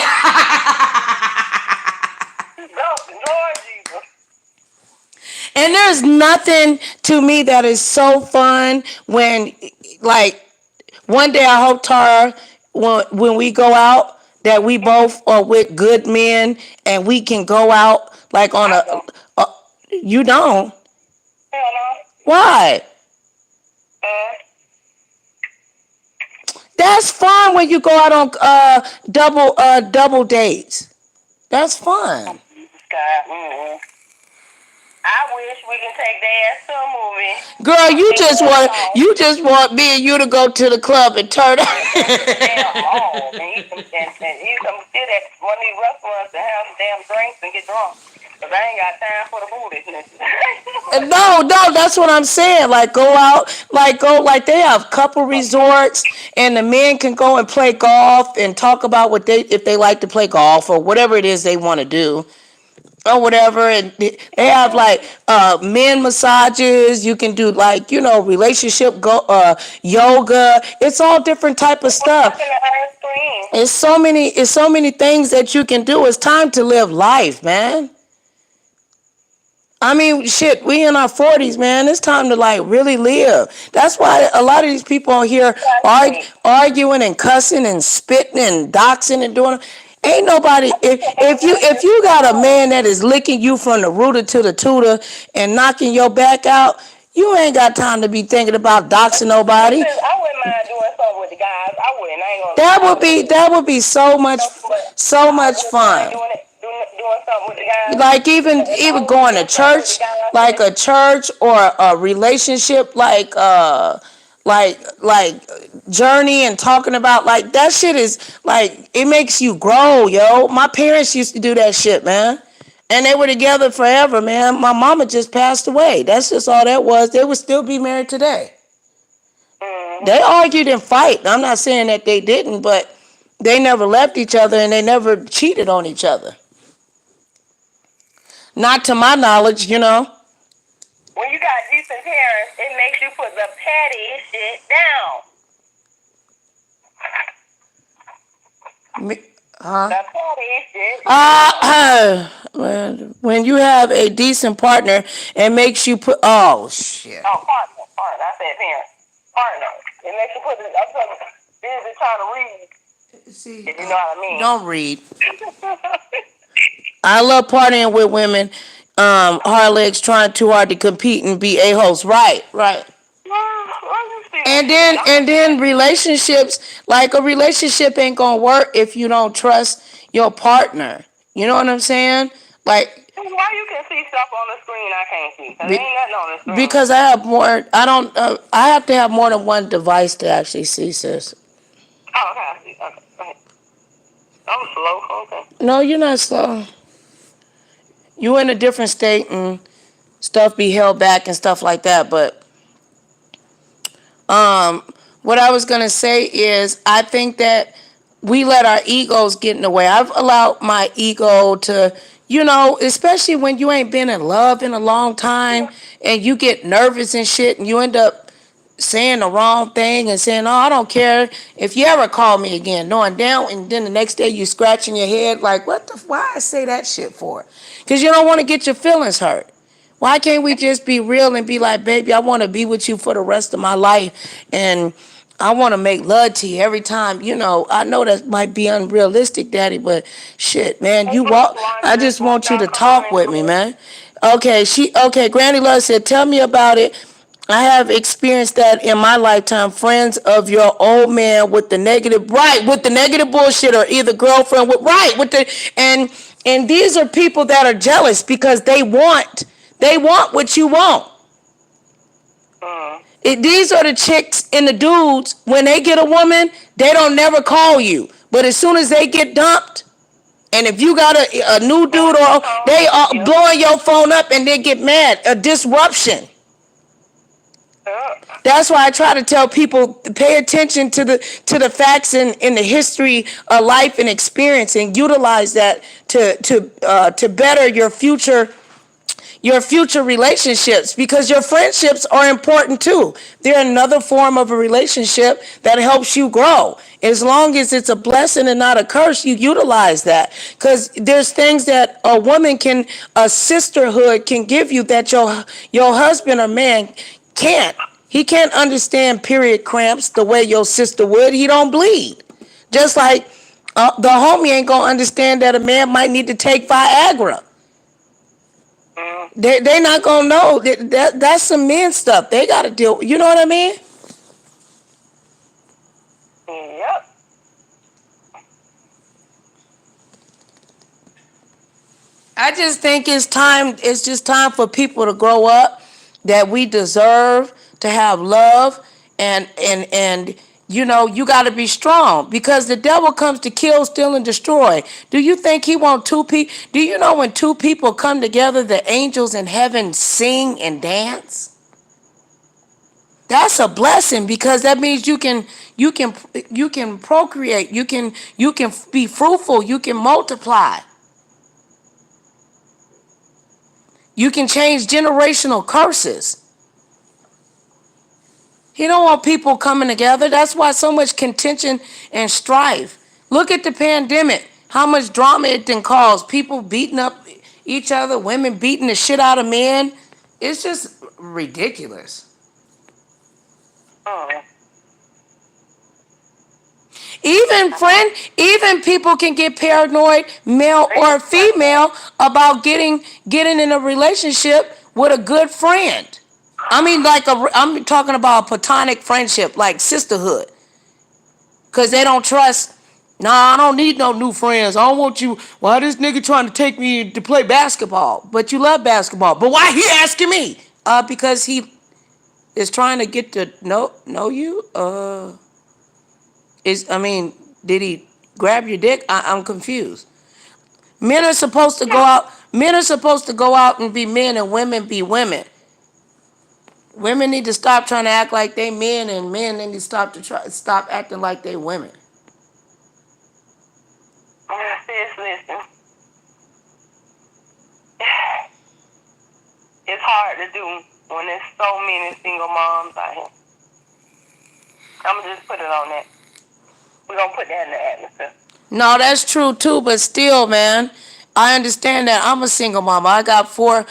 And there's nothing to me that is so fun when, like, one day I hope, Tara, when we go out, that we both are with good men and we can go out like on a you don't? Why? That's fun when you go out on double dates. That's fun. I wish we can take the ass to a movie. Girl, you just want me and you to go to the club and turn up. And eat some sit at one of these restaurants and have some damn drinks and get drunk. Cause I ain't got time for the booty. No, that's what I'm saying. Like go out, like they have couple resorts, and the men can go and play golf and talk about if they like to play golf or whatever it is they want to do. Or whatever, and they have like men massages. You can do like relationship yoga. It's all different type of stuff. It's so many things that you can do. It's time to live life, man. I mean, shit, we in our 40s, man. It's time to like really live. That's why a lot of these people on here arguing and cussing and spitting and doxing and doing. Ain't nobody. If you got a man that is licking you from the rooter to the tutor and knocking your back out, you ain't got time to be thinking about doxing nobody. I wouldn't mind doing something with the guys. I wouldn't. I ain't gonna. That would be so much fun. Doing something with the guys. Like even going to church, like a church or a relationship, like journey and talking about like that shit is like it makes you grow, yo. My parents used to do that shit, man. And they were together forever, man. My mama just passed away. That's just all that was. They would still be married today. They argued and fight. I'm not saying that they didn't, but they never left each other and they never cheated on each other. Not to my knowledge, When you got decent parents, it makes you put the petty shit down. The petty shit. When you have a decent partner, it makes you put. Oh shit. Oh, partner. I said parent. Partner. It makes you put. I'm busy trying to read. See, if you know what I mean. Don't read. I love partying with women, hard legs trying too hard to compete and be a-holes. Right. And then relationships, like a relationship ain't gonna work if you don't trust your partner. You know what I'm saying? Like, Why you can see stuff on the screen I can't see? Cause there ain't nothing on the screen. because I have more. I don't. I have to have more than one device to actually see, sis. Oh, okay, I see. Okay, okay. I'm slow. Okay. No, you're not slow. You in a different state and stuff be held back and stuff like that. But um, what I was gonna say is, I think that we let our egos get in the way. I've allowed my ego to, especially when you ain't been in love in a long time and you get nervous and shit and you end up saying the wrong thing and saying, "Oh, I don't care if you ever call me again," knowing down, and then the next day you scratching your head like, why I say that shit for? Because you don't want to get your feelings hurt. Why can't we just be real and be like, baby, I want to be with you for the rest of my life, and I want to make love to you every time. I know that might be unrealistic, Daddy, but shit, man, you walk. I just want you to talk with me, man. Okay, Granny Love said, tell me about it. I have experienced that in my lifetime. Friends of your old man with the negative, right, with the negative bullshit, or either girlfriend with, right, with the, and these are people that are jealous because they want what you want. These are the chicks and the dudes, when they get a woman, they don't never call you. But as soon as they get dumped, and if you got a new dude, or they are blowing your phone up and they get mad, a disruption. That's why I try to tell people, pay attention to the facts and in the history of life and experience, and utilize that to better your future relationships, because your friendships are important too. They're another form of a relationship that helps you grow. As long as it's a blessing and not a curse, you utilize that, because there's things that a sisterhood can give you that your husband or man can't. He can't understand period cramps the way your sister would. He don't bleed. Just like the homie ain't gonna understand that a man might need to take Viagra. They not gonna know that's some men stuff. They gotta deal. You know what I mean? Yep. I just think it's time. It's just time for people to grow up. That we deserve to have love, and you got to be strong, because the devil comes to kill, steal, and destroy. Do you think he want two people? Do you know when two people come together, the angels in heaven sing and dance? That's a blessing, because that means you can procreate, you can be fruitful, you can multiply. You can change generational curses. He don't want people coming together. That's why so much contention and strife. Look at the pandemic. How much drama it done caused. People beating up each other, women beating the shit out of men. It's just ridiculous. Even people can get paranoid, male or female, about getting in a relationship with a good friend. I mean, I'm talking about a platonic friendship, like sisterhood, because they don't trust. Nah, I don't need no new friends. I don't want you. Why this nigga trying to take me to play basketball? But you love basketball. But why he asking me? Because he is trying to get to know you. Did he grab your dick? I'm confused. Men are supposed to go out. Men are supposed to go out and be men, and women be women. Women need to stop trying to act like they men, and men need to stop acting like they women. Listen. It's hard to do when there's so many single moms out here. I'm gonna just put it on that. We're gonna put that in the atmosphere. No, that's true too, but still, man, I understand that. I'm a single mama. I got four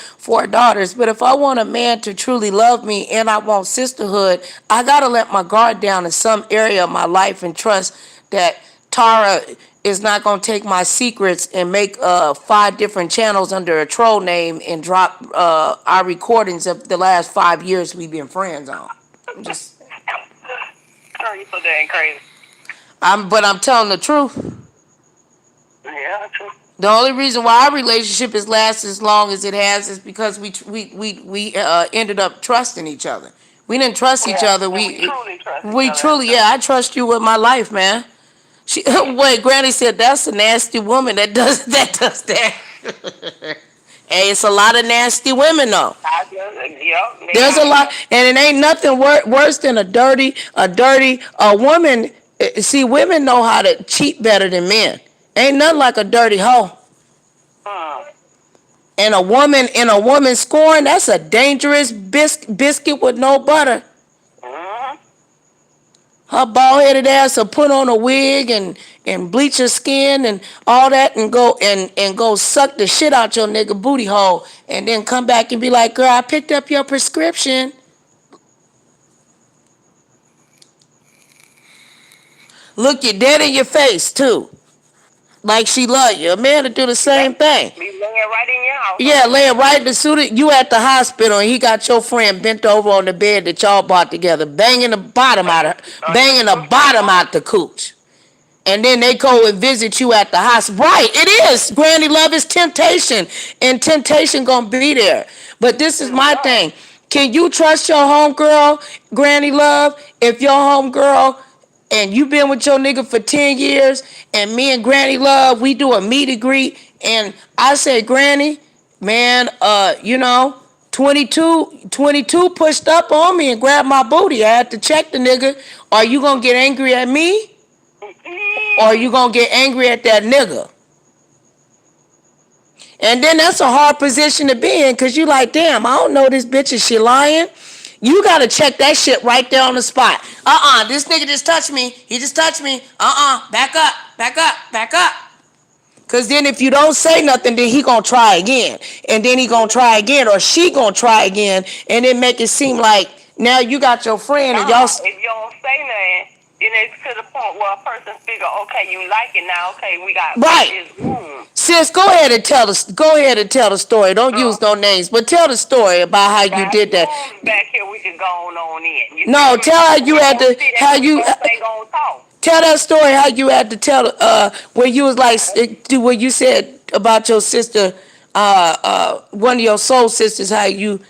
daughters. But if I want a man to truly love me and I want sisterhood, I gotta let my guard down in some area of my life and trust that Tara is not gonna take my secrets and make 5 different channels under a troll name and drop our recordings of the last 5 years we've been friends on. I'm just. Oh, you so dang crazy. But I'm telling the truth. Yeah, true. The only reason why our relationship has lasted as long as it has is because we ended up trusting each other. We didn't trust each Yeah, other. and we truly trust each We other. truly, yeah, I trust you with my life, man. She wait, Granny said that's a nasty woman that does that. Hey, it's a lot of nasty women though. Yep, they There's a are. lot, and it ain't nothing worse than a woman. See, women know how to cheat better than men. Ain't nothing like a dirty hoe. Hmm. And a woman scoring, that's a dangerous biscuit with no butter. Mm-hmm. Her bald headed ass will put on a wig and bleach her skin and all that and go suck the shit out your nigga booty hole and then come back and be like, girl, I picked up your prescription. Look you dead in your face too. Like she love you. A man to do the same thing. Be laying right in your house. Yeah, laying right in the suit. You at the hospital and he got your friend bent over on the bed that y'all bought together, banging the bottom out of her, banging the bottom out the cooch. And then they go and visit you at the hospital. Right, it is. Granny love is temptation, and temptation gonna be there. But this is my thing. Can you trust your homegirl, Granny love, if your homegirl and you been with your nigga for 10 years and me and Granny love, we do a meet and greet and I say, Granny, man, 22 pushed up on me and grabbed my booty. I had to check the nigga. Are you gonna get angry at me? Or you gonna get angry at that nigga? And then that's a hard position to be in because you like, damn, I don't know this bitch. Is she lying? You gotta check that shit right there on the spot. This nigga just touched me. He just touched me. Back up, back up, back up. Cause then if you don't say nothing, then he gonna try again. And then he gonna try again, or she gonna try again, and then make it seem like now you got your friend and y'all. If you don't say nothing, then it's to the point where a person figure, okay, you like it now. Okay, we got Right. this room. Sis, go ahead and tell the story. Don't use no names, but tell the story about how you did that. Back here, we can go on in. No, tell how you had to tell that story. How you had to tell where you was like where you said about your sister, one of your soul sisters, how you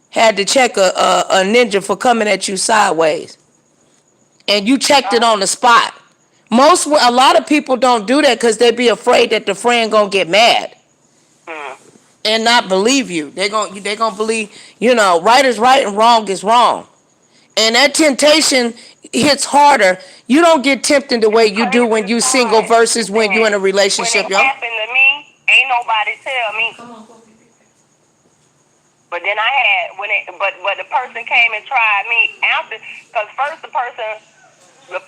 had to check a ninja for coming at you sideways, and you checked it on the spot. A lot of people don't do that because they be afraid that the friend gonna get mad and not believe you. They gonna believe, right is right and wrong is wrong. And that temptation hits harder. You don't get tempted the way you do when you single versus when you in a relationship, yo. When it happened to me, ain't nobody tell me. But then I had but the person came and tried me after, because first the person was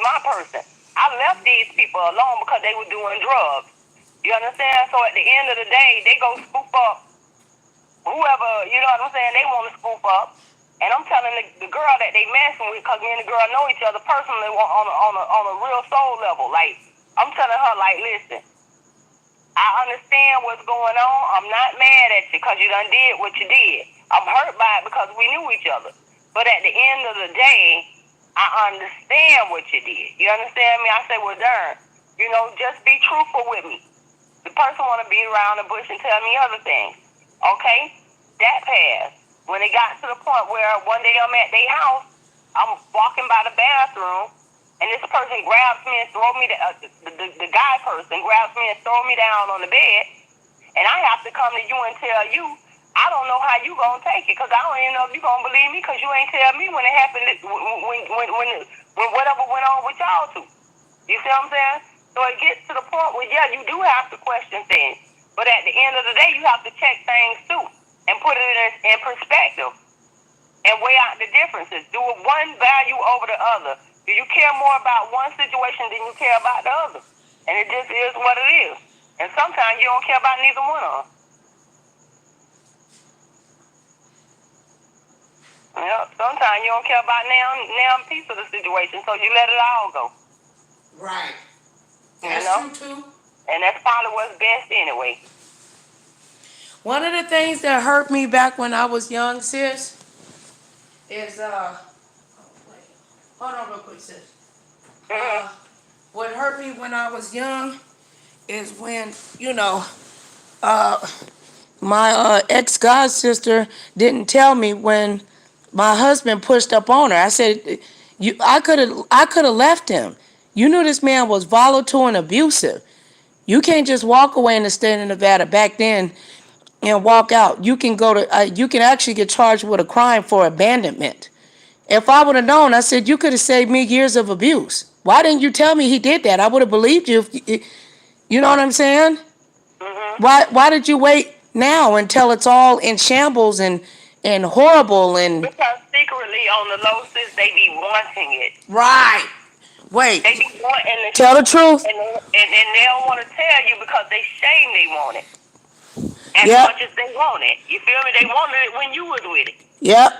my person. I left these people alone because they were doing drugs. You understand? So at the end of the day, they go scoop up whoever, you know what I'm saying, they want to scoop up. And I'm telling the girl that they messing with, because me and the girl know each other personally on a real soul level. Like, I'm telling her, like, listen, I understand what's going on. I'm not mad at you because you done did what you did. I'm hurt by it because we knew each other. But at the end of the day, I understand what you did. You understand me? I say, well, darn, just be truthful with me. The person want to beat around the bush and tell me other things. Okay? That passed. When it got to the point where one day I'm at their house, I'm walking by the bathroom, and this person grabs me and throws me, the guy person grabs me and throws me down on the bed, and I have to come to you and tell you, I don't know how you gonna take it, because I don't even know if you gonna believe me, because you ain't tell me when it happened, when whatever went on with y'all two. You see what I'm saying? So it gets to the point where, yeah, you do have to question things, but at the end of the day, you have to check things too and put it in perspective and weigh out the differences. Do one value over the other? Do you care more about one situation than you care about the other? And it just is what it is. And sometimes you don't care about neither one of them. Sometimes you don't care about now piece of the situation, so you let it all go. Right. That's true too. And that's probably what's best anyway. One of the things that hurt me back when I was young, sis, is hold on real quick, sis. What hurt me when I was young is when, uh, my ex god sister didn't tell me when my husband pushed up on her. I said, I could have left him. You knew this man was volatile and abusive. You can't just walk away in the state of Nevada back then and walk out. You can actually get charged with a crime for abandonment. If I would have known, I said, you could have saved me years of abuse. Why didn't you tell me he did that? I would have believed you. You know what I'm saying? Mhm. Why did you wait now until it's all in shambles and horrible and Because secretly on the low, sis, they be wanting it. right? Wait, They be wanting the tell the truth. and they don't want to tell you because they shame they want it as Yep, much as they want it. You feel me? They wanted it when you was with it. yep.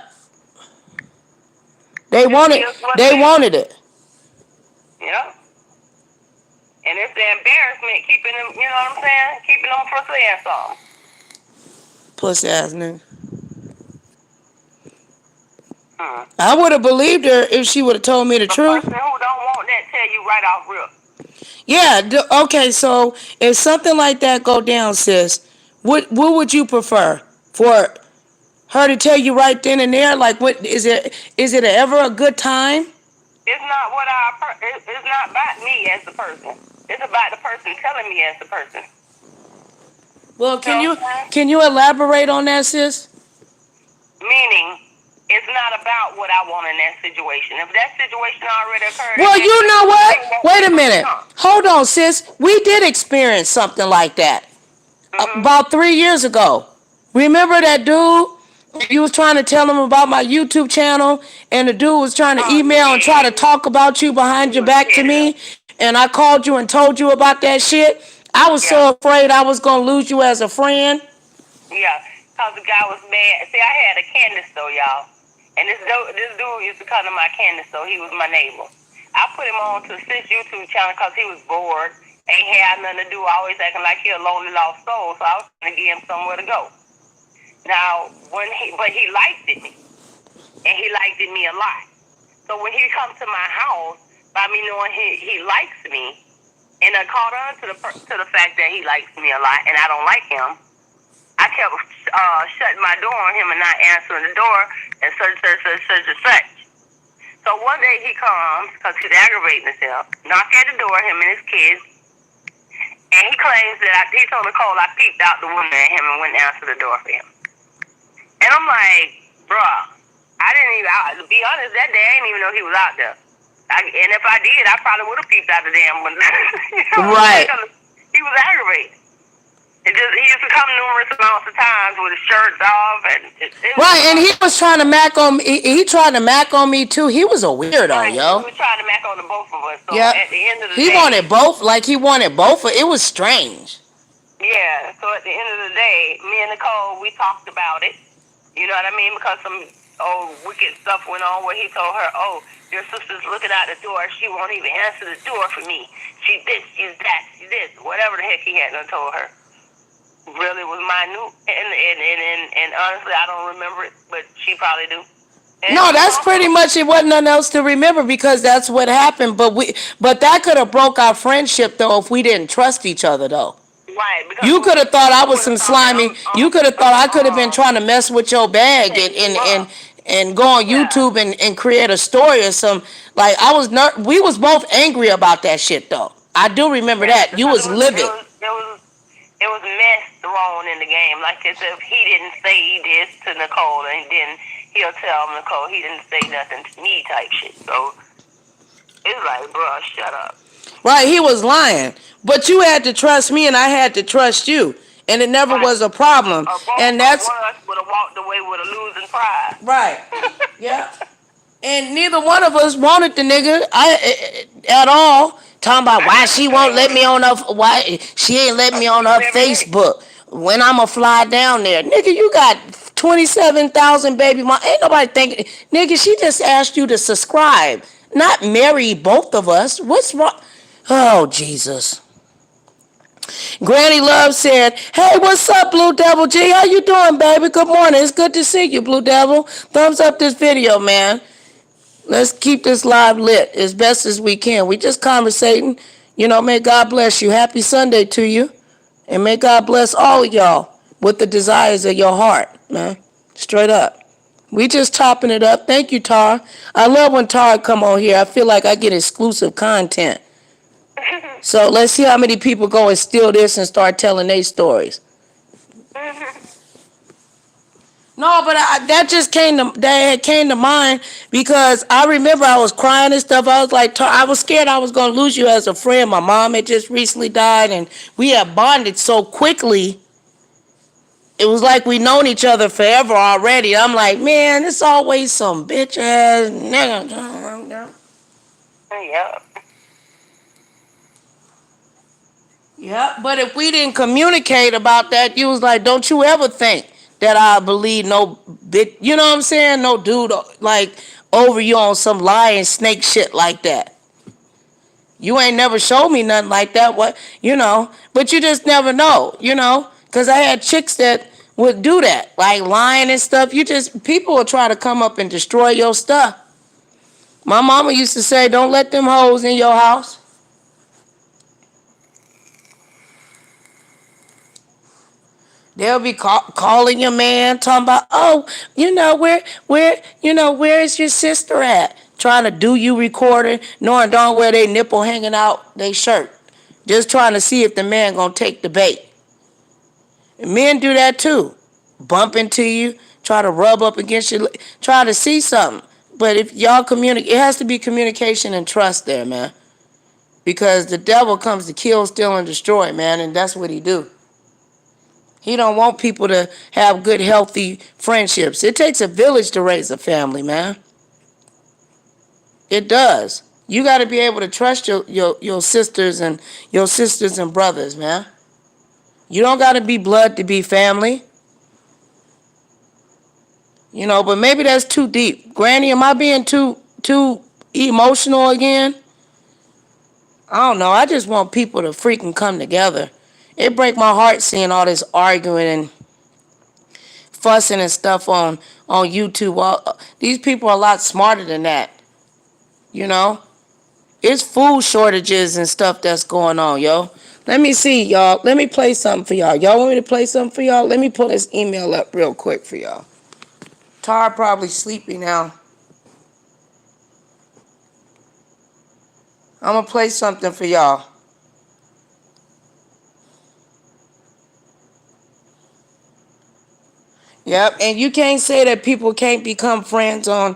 They It wanted, is what it they is. wanted it. Yeah. And it's the embarrassment keeping them, you know what I'm saying? Keeping them from saying something. Pussy ass nigga. Hmm. I would have believed her if she would have told me the The truth. person who don't want that tell you right off rip. Yeah. Okay. So if something like that go down, sis, what would you prefer for her to tell you right then and there? Like, what is it? Is it ever a good time? It's not it's not about me as the person. It's about the person telling me as the person. Well, You know what I'm saying? can you elaborate on that, sis? Meaning, it's not about what I want in that situation. If that situation already occurred, Well, you know what? Wait a minute. no. Hold on, sis. We did experience something like that Mhm. about 3 years ago. Remember that dude? You was trying to tell him about my YouTube channel, and the dude was trying to Oh email and try to yeah, talk about you he behind your was back to petty. me, and I called you and told you about that shit. I was Yeah, so afraid I was gonna lose you as a friend. yeah. Cause the guy was mad. See, I had a candy store, y'all, and this dude used to come to my candy store. He was my neighbor. I put him on to the Six YouTube channel because he was bored, ain't had nothing to do, always acting like he a lonely lost soul. So I was trying to give him somewhere to go. Now, but he liked it, and he liked it me a lot. So when he comes to my house, by me knowing he likes me, and I caught on to the fact that he likes me a lot, and I don't like him, I kept shutting my door on him and not answering the door, and such. So one day he comes, because he's aggravating himself, knock at the door, him and his kids, and he claims that he told Nicole I peeped out the window at him and went and answered the door for him. And I'm like, bruh, I didn't even, to be honest, that day I didn't even know he was out there. And if I did, I probably would have peeped out the damn window. You know, Right. he was aggravated. He used to come numerous amounts of times with his shirts off, and it was Right, and he was trying to mac on me. He tried to mac on me too. He was a weirdo, right. He yo. was trying to mack on the both of us. So Yep. at the end of the He day, wanted both. Like he wanted both. It was strange. yeah. So at the end of the day, me and Nicole, we talked about it. You know what I mean? Because some wicked stuff went on where he told her, "Oh, your sister's looking out the door. She won't even answer the door for me. She's this, she's that, she's this, whatever the heck he had done told her." Really was minute, and honestly, I don't remember it, but she probably do. And No, that's pretty much it. Wasn't nothing else to remember because that's what happened. But that could have broke our friendship though if we didn't trust each other though. right, because You could have thought I you was would have some thought that slimy. You could have thought I could have been trying to mess with your bag setting you up. and go on Yeah. YouTube and create a story or some. Like I was not. We was both angry about that shit though. I do remember Yeah, that. You because was livid. it was mess thrown in the game. Like as if he didn't say this to Nicole, and then he'll tell Nicole he didn't say nothing to me type shit. So it's like, bro, shut up. Right, he was lying. But you had to trust me and I had to trust you. And it never Right. was a problem. And that's One of us would have walked away with a losing prize. right. Yeah. And neither one of us wanted the nigga at all. Talking about why she won't let me on her, why she ain't let me on her Facebook when I'ma fly down there. Nigga, you got 27,000 baby mom. Ain't nobody thinking. Nigga, she just asked you to subscribe, not marry both of us. What's wrong? Oh, Jesus. Granny Love said, hey, what's up, Blue Devil G? How you doing, baby? Good morning. It's good to see you, Blue Devil. Thumbs up this video, man. Let's keep this live lit as best as we can. We just conversating. May God bless you. Happy Sunday to you. And may God bless all of y'all with the desires of your heart, man. Straight up. We just topping it up. Thank you, Tar. I love when Tar come on here. I feel like I get exclusive content. So let's see how many people go and steal this and start telling their stories. No, but that just came to mind because I remember I was crying and stuff. I was like, I was scared I was gonna lose you as a friend. My mom had just recently died, and we had bonded so quickly. It was like we known each other forever already. I'm like, man, it's always some bitch ass nigga. Yeah. Yep, but if we didn't communicate about that, you was like, don't you ever think that I believe no bitch, you know what I'm saying? No dude like over you on some lying snake shit like that. You ain't never showed me nothing like that. But you just never know, because I had chicks that would do that, like lying and stuff. People will try to come up and destroy your stuff. My mama used to say, don't let them hoes in your house. They'll be calling your man, talking about, oh, where is your sister at? Trying to do you recording, knowing darn where they nipple hanging out they shirt. Just trying to see if the man gonna take the bait. And men do that too. Bump into you, try to rub up against you, try to see something. But if y'all communicate, it has to be communication and trust there, man. Because the devil comes to kill, steal, and destroy, man, and that's what he do. He don't want people to have good, healthy friendships. It takes a village to raise a family, man. It does. You got to be able to trust your sisters and brothers, man. You don't got to be blood to be family. But maybe that's too deep. Granny, am I being too emotional again? I don't know. I just want people to freaking come together. It break my heart seeing all this arguing and fussing and stuff on YouTube. These people are a lot smarter than that. It's food shortages and stuff that's going on, yo. Let me see, y'all. Let me play something for y'all. Y'all want me to play something for y'all? Let me pull this email up real quick for y'all. Tar probably sleepy now. I'm gonna play something for y'all. Yep, and you can't say that people can't become friends on,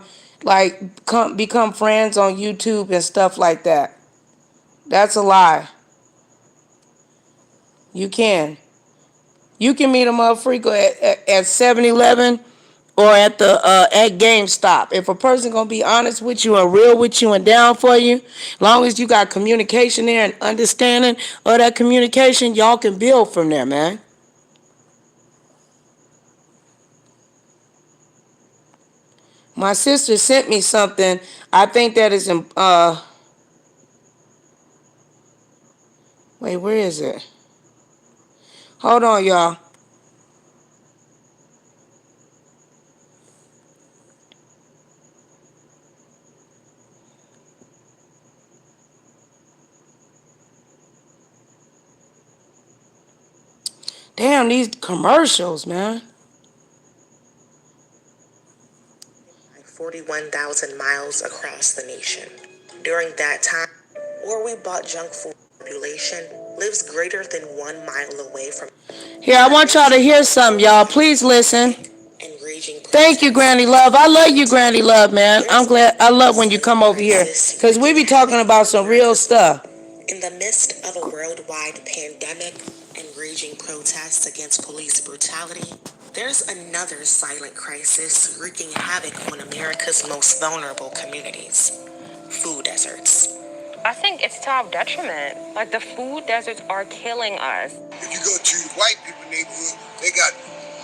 become friends on YouTube and stuff like that. That's a lie. You can. You can meet a motherfucker at 7-Eleven or at GameStop. If a person gonna be honest with you and real with you and down for you, as long as you got communication there and understanding of that communication, y'all can build from there, man. My sister sent me something. I think that is wait, where is it? Hold on, y'all. Damn, these commercials, man. 41,000 miles across the nation. During that time, where we bought junk food population lives greater than 1 mile away from. Here, I want y'all to hear something, y'all. Please listen. Thank you, Granny Love. I love you, Granny Love, man. I love when you come over here. Because we be talking about some real stuff. In the midst of a worldwide pandemic and raging protests against police brutality, there's another silent crisis wreaking havoc on America's most vulnerable communities: food deserts. I think it's to our detriment. Like, the food deserts are killing us. If you go to the white people neighborhood, they got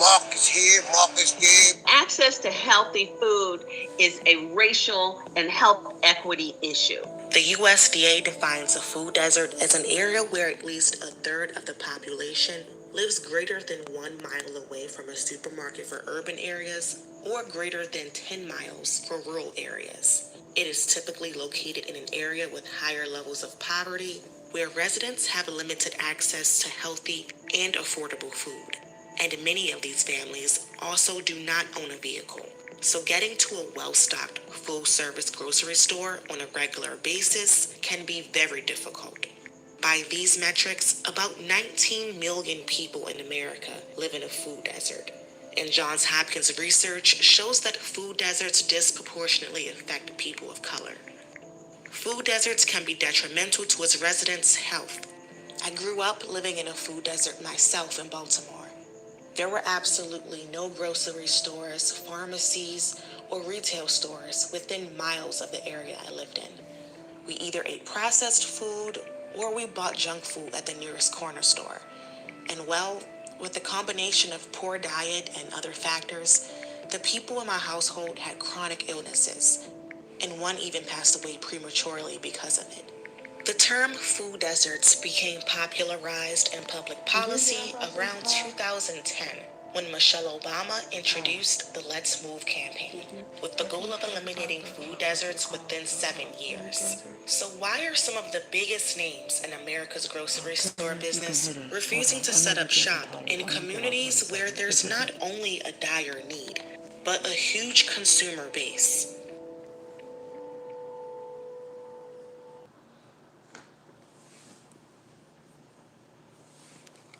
markets here, markets there. Access to healthy food is a racial and health equity issue. The USDA defines a food desert as an area where at least a third of the population lives greater than 1 mile away from a supermarket for urban areas or greater than 10 miles for rural areas. It is typically located in an area with higher levels of poverty where residents have limited access to healthy and affordable food. And many of these families also do not own a vehicle, so getting to a well-stocked, full-service grocery store on a regular basis can be very difficult. By these metrics, about 19 million people in America live in a food desert. And Johns Hopkins research shows that food deserts disproportionately affect people of color. Food deserts can be detrimental to its residents' health. I grew up living in a food desert myself in Baltimore. There were absolutely no grocery stores, pharmacies, or retail stores within miles of the area I lived in. We either ate processed food or we bought junk food at the nearest corner store. And well, with the combination of poor diet and other factors, the people in my household had chronic illnesses, and one even passed away prematurely because of it. The term food deserts became popularized in public policy around 2010 when Michelle Obama introduced the Let's Move campaign with the goal of eliminating food deserts within 7 years. So why are some of the biggest names in America's grocery store business refusing to set up shop in communities where there's not only a dire need, but a huge consumer base?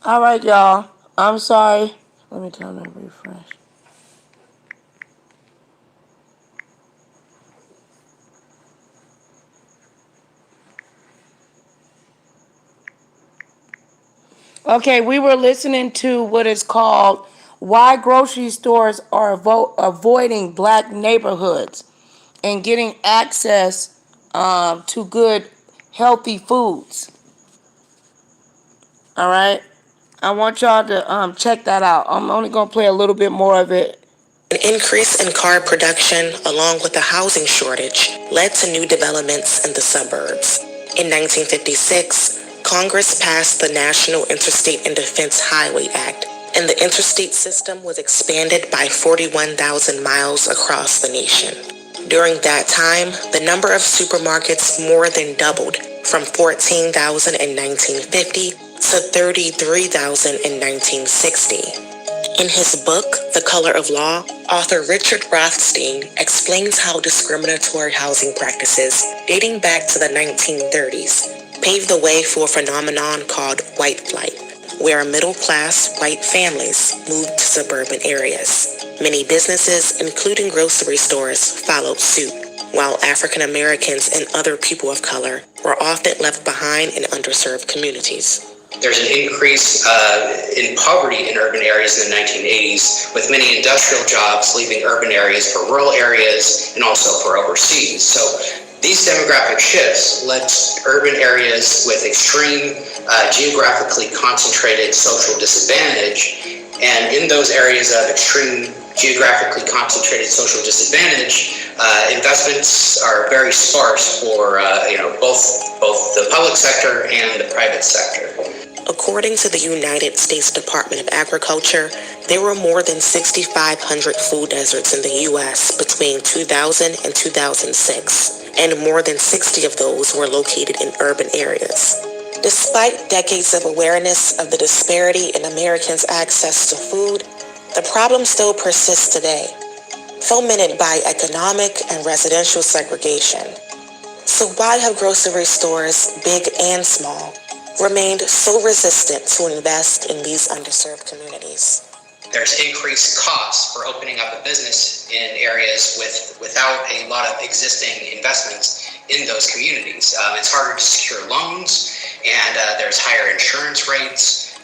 All right, y'all. I'm sorry. Let me tell them to refresh. Okay, we were listening to what is called Why Grocery Stores Are Avoiding Black Neighborhoods and Getting Access to Good, Healthy Foods. All right? I want y'all to check that out. I'm only going to play a little bit more of it. An increase in car production, along with a housing shortage, led to new developments in the suburbs. In 1956, Congress passed the National Interstate and Defense Highway Act, and the interstate system was expanded by 41,000 miles across the nation. During that time, the number of supermarkets more than doubled, from 14,000 in 1950 to 33,000 in 1960. In his book, The Color of Law, author Richard Rothstein explains how discriminatory housing practices dating back to the 1930s paved the way for a phenomenon called white flight, where middle-class white families moved to suburban areas. Many businesses, including grocery stores, followed suit, while African Americans and other people of color were often left behind in underserved communities. There's an increase in poverty in urban areas in the 1980s, with many industrial jobs leaving urban areas for rural areas and also for overseas. So these demographic shifts led to urban areas with extreme geographically concentrated social disadvantage. And in those areas of extreme geographically concentrated social disadvantage, investments are very sparse for both the public sector and the private sector. According to the United States Department of Agriculture, there were more than 6,500 food deserts in the U.S. between 2000 and 2006, and more than 60 of those were located in urban areas. Despite decades of awareness of the disparity in Americans' access to food, the problem still persists today, fomented by economic and residential segregation. So why have grocery stores, big and small, remained so resistant to invest in these underserved communities? There's increased costs for opening up a business in areas without a lot of existing investments in those communities. It's harder to secure loans, and there's higher insurance rates,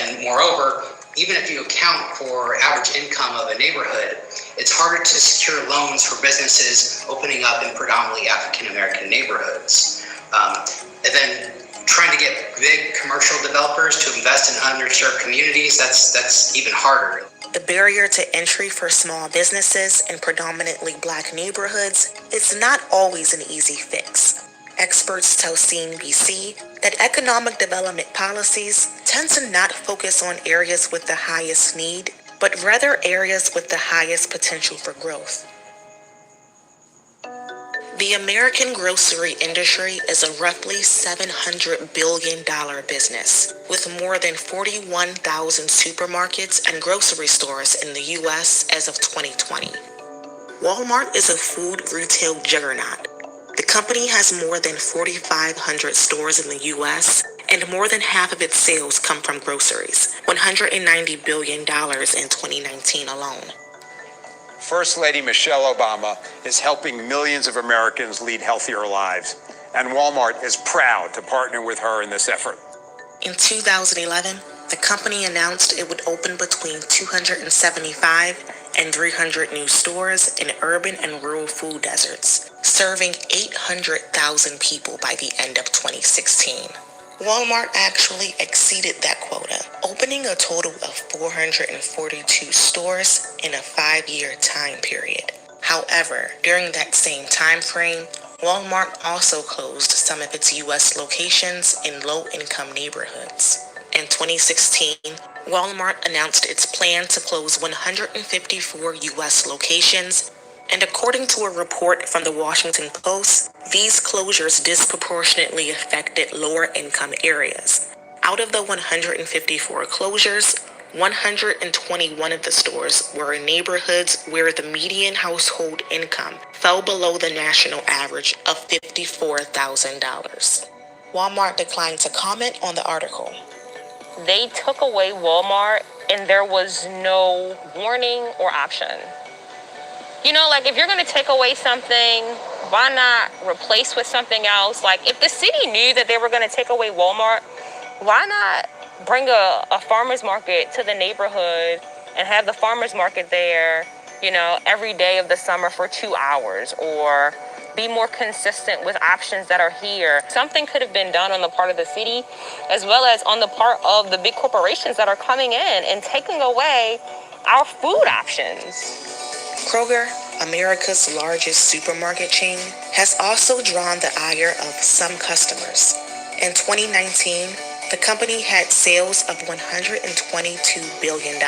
and moreover, even if you account for average income of a neighborhood, it's harder to secure loans for businesses opening up in predominantly African American neighborhoods. And then trying to get big commercial developers to invest in underserved communities, that's even harder. The barrier to entry for small businesses in predominantly Black neighborhoods is not always an easy fix. Experts tell CNBC that economic development policies tend to not focus on areas with the highest need, but rather areas with the highest potential for growth. The American grocery industry is a roughly $700 billion business, with more than 41,000 supermarkets and grocery stores in the U.S. as of 2020. Walmart is a food retail juggernaut. The company has more than 4,500 stores in the U.S., and more than half of its sales come from groceries, $190 billion in 2019 alone. First Lady Michelle Obama is helping millions of Americans lead healthier lives, and Walmart is proud to partner with her in this effort. In 2011, the company announced it would open between 275 and 300 new stores in urban and rural food deserts, serving 800,000 people by the end of 2016. Walmart actually exceeded that quota, opening a total of 442 stores in a 5-year time period. However, during that same time frame, Walmart also closed some of its U.S. locations in low-income neighborhoods. In 2016, Walmart announced its plan to close 154 U.S. locations, and according to a report from the Washington Post, these closures disproportionately affected lower-income areas. Out of the 154 closures, 121 of the stores were in neighborhoods where the median household income fell below the national average of $54,000. Walmart declined to comment on the article. They took away Walmart and there was no warning or option. You know, like if you're going to take away something, why not replace with something else? Like if the city knew that they were going to take away Walmart, why not bring a farmer's market to the neighborhood and have the farmer's market there, you know, every day of the summer for 2 hours, or be more consistent with options that are here. Something could have been done on the part of the city as well as on the part of the big corporations that are coming in and taking away our food options. Kroger, America's largest supermarket chain, has also drawn the ire of some customers. In 2019, the company had sales of $122 billion,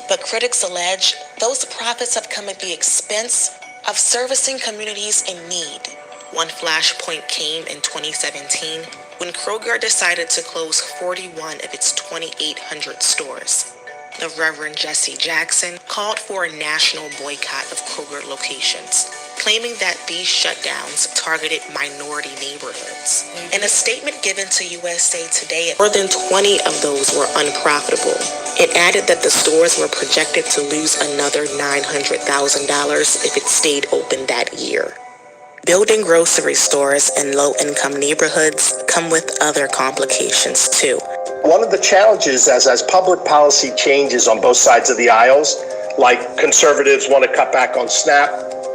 but critics allege those profits have come at the expense of servicing communities in need. One flashpoint came in 2017 when Kroger decided to close 41 of its 2,800 stores. The Reverend Jesse Jackson called for a national boycott of Kroger locations, claiming that these shutdowns targeted minority neighborhoods. In a statement given to USA Today, more than 20 of those were unprofitable. It added that the stores were projected to lose another $900,000 if it stayed open that year. Building grocery stores in low-income neighborhoods come with other complications too. One of the challenges as public policy changes on both sides of the aisles, like conservatives want to cut back on SNAP,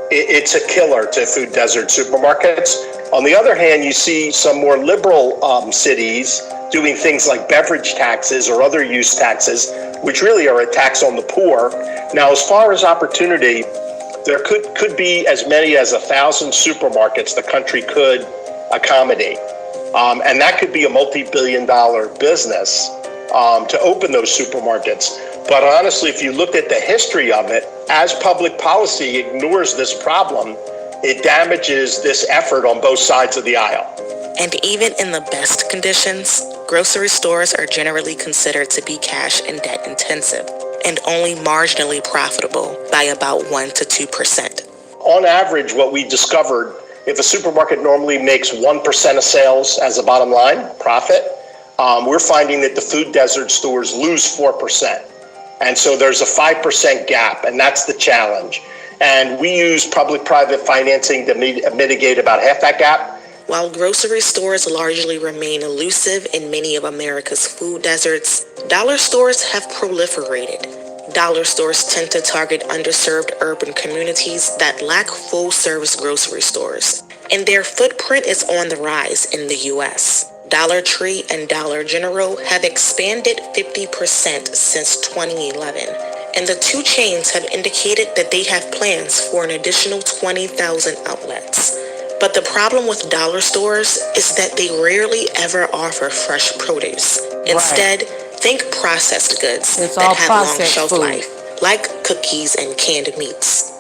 it's a killer to food desert supermarkets. On the other hand, you see some more liberal cities doing things like beverage taxes or other use taxes, which really are a tax on the poor. Now, as far as opportunity, there could be as many as 1,000 supermarkets the country could accommodate. And that could be a multi-billion-dollar business to open those supermarkets. But honestly, if you look at the history of it, as public policy ignores this problem, it damages this effort on both sides of the aisle. And even in the best conditions, grocery stores are generally considered to be cash and debt intensive and only marginally profitable by about 1% to 2%. On average, what we discovered, if a supermarket normally makes 1% of sales as a bottom line profit, we're finding that the food desert stores lose 4%. And so there's a 5% gap, and that's the challenge. And we use public-private financing to mitigate about half that gap. While grocery stores largely remain elusive in many of America's food deserts, dollar stores have proliferated. Dollar stores tend to target underserved urban communities that lack full-service grocery stores, and their footprint is on the rise in the U.S. Dollar Tree and Dollar General have expanded 50% since 2011, and the two chains have indicated that they have plans for an additional 20,000 outlets. But the problem with dollar stores is that they rarely ever offer fresh produce. Instead, think processed goods that have long shelf life, like cookies and canned meats.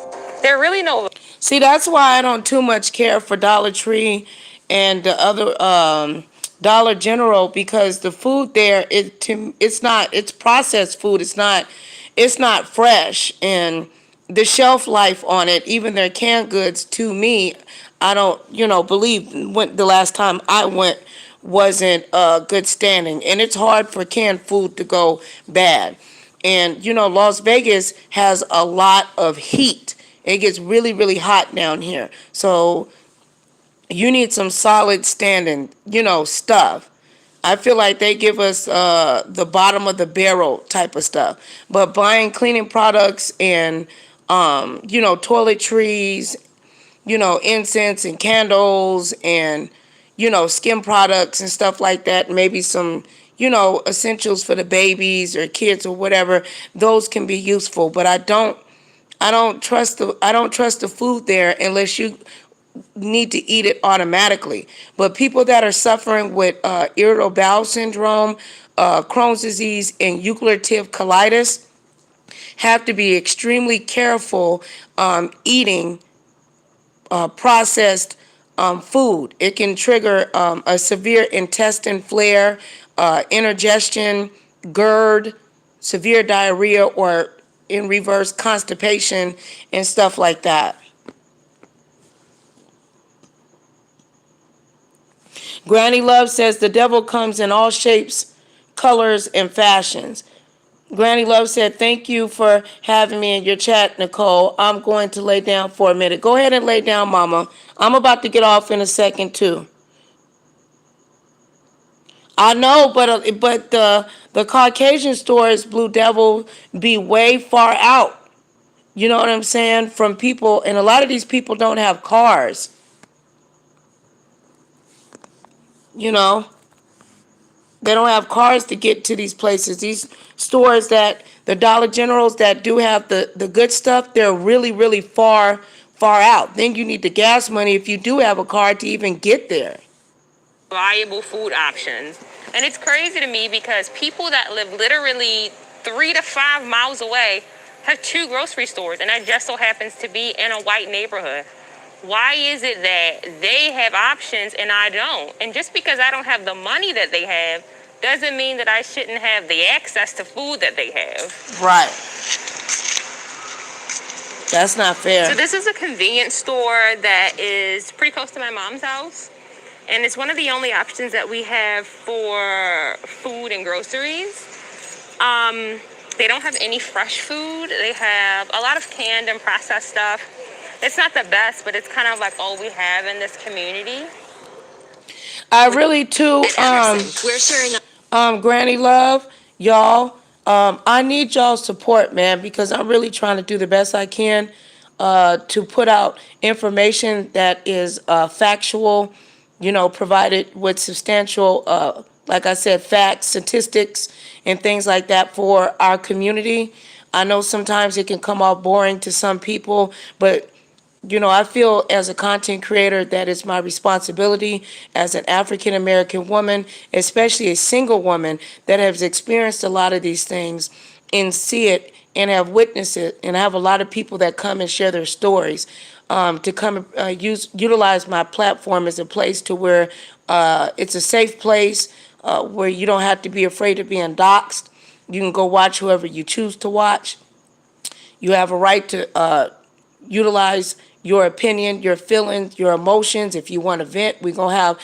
There are really no See, that's why I don't too much care for Dollar Tree and the other Dollar General, because the food there, it's processed food. It's not fresh, and the shelf life on it, even their canned goods, to me, I don't believe when the last time I went wasn't good standing, and it's hard for canned food to go bad. And Las Vegas has a lot of heat. It gets really, really hot down here. So you need some solid standing, stuff. I feel like they give us the bottom of the barrel type of stuff. But buying cleaning products and, toiletries, incense and candles and, skin products and stuff like that, maybe some, essentials for the babies or kids or whatever, those can be useful. But I don't trust the food there unless you need to eat it automatically. But people that are suffering with irritable bowel syndrome, Crohn's disease, and ulcerative colitis have to be extremely careful eating processed food. It can trigger a severe intestine flare, indigestion, GERD, severe diarrhea, or in reverse constipation and stuff like that. Granny Love says the devil comes in all shapes, colors, and fashions. Granny Love said, thank you for having me in your chat, Nicole. I'm going to lay down for a minute. Go ahead and lay down, Mama. I'm about to get off in a second, too. I know, but the Caucasian stores, Blue Devil, be way far out. You know what I'm saying? From people, and a lot of these people don't have cars. You know? They don't have cars to get to these places. These stores the Dollar Generals that do have the good stuff, they're really, really far out. Then you need the gas money if you do have a car to even get there. Viable food options. And it's crazy to me because people that live literally 3 to 5 miles away have 2 grocery stores, and that just so happens to be in a white neighborhood. Why is it that they have options and I don't? And just because I don't have the money that they have doesn't mean that I shouldn't have the access to food that they have. Right. That's not fair. So this is a convenience store that is pretty close to my mom's house. And it's one of the only options that we have for food and groceries. They don't have any fresh food. They have a lot of canned and processed stuff. It's not the best, but it's kind of like all we have in this community. I really too, We're sharing Granny Love, y'all, I need y'all's support, man, because I'm really trying to do the best I can to put out information that is factual, provided with substantial, like I said, facts, statistics, and things like that for our community. I know sometimes it can come off boring to some people, but I feel as a content creator that it's my responsibility as an African American woman, especially a single woman that has experienced a lot of these things and see it and have witnessed it. And I have a lot of people that come and share their stories to come utilize my platform as a place to where it's a safe place where you don't have to be afraid of being doxxed. You can go watch whoever you choose to watch. You have a right to utilize your opinion, your feelings, your emotions. If you want to vent, we're going to have,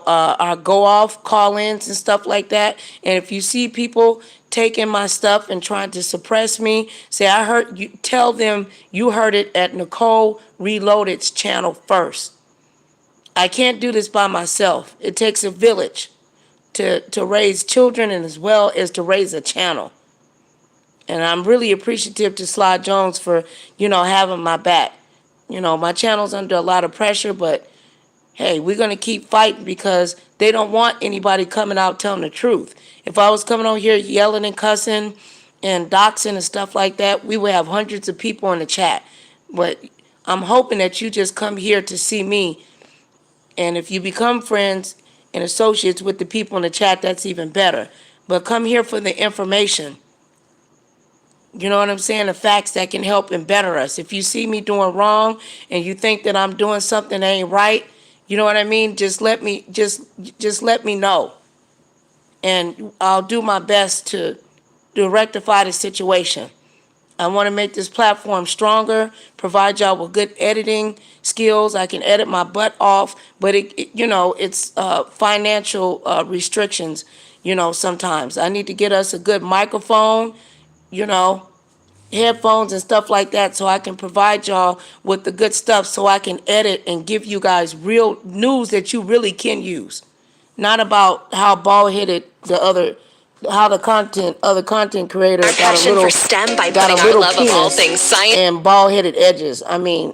our go off call ins and stuff like that. And if you see people taking my stuff and trying to suppress me, say, I heard you, tell them you heard it at Nicole Reloaded's channel first. I can't do this by myself. It takes a village to raise children and as well as to raise a channel. And I'm really appreciative to Sly Jones for, having my back. My channel's under a lot of pressure, but hey, we're going to keep fighting because they don't want anybody coming out telling the truth. If I was coming on here yelling and cussing and doxing and stuff like that, we would have hundreds of people in the chat. But I'm hoping that you just come here to see me. And if you become friends and associates with the people in the chat, that's even better. But come here for the information. You know what I'm saying? The facts that can help and better us. If you see me doing wrong and you think that I'm doing something that ain't right, you know what I mean? Just let me know. And I'll do my best to rectify the situation. I want to make this platform stronger, provide y'all with good editing skills. I can edit my butt off, but it's financial restrictions, sometimes. I need to get us a good microphone, you know, headphones and stuff like that so I can provide y'all with the good stuff so I can edit and give you guys real news that you really can use. Not about how bald-headed how the other content creators Our passion for STEM by got a putting our little love of all penis things science and bald-headed edges. I mean,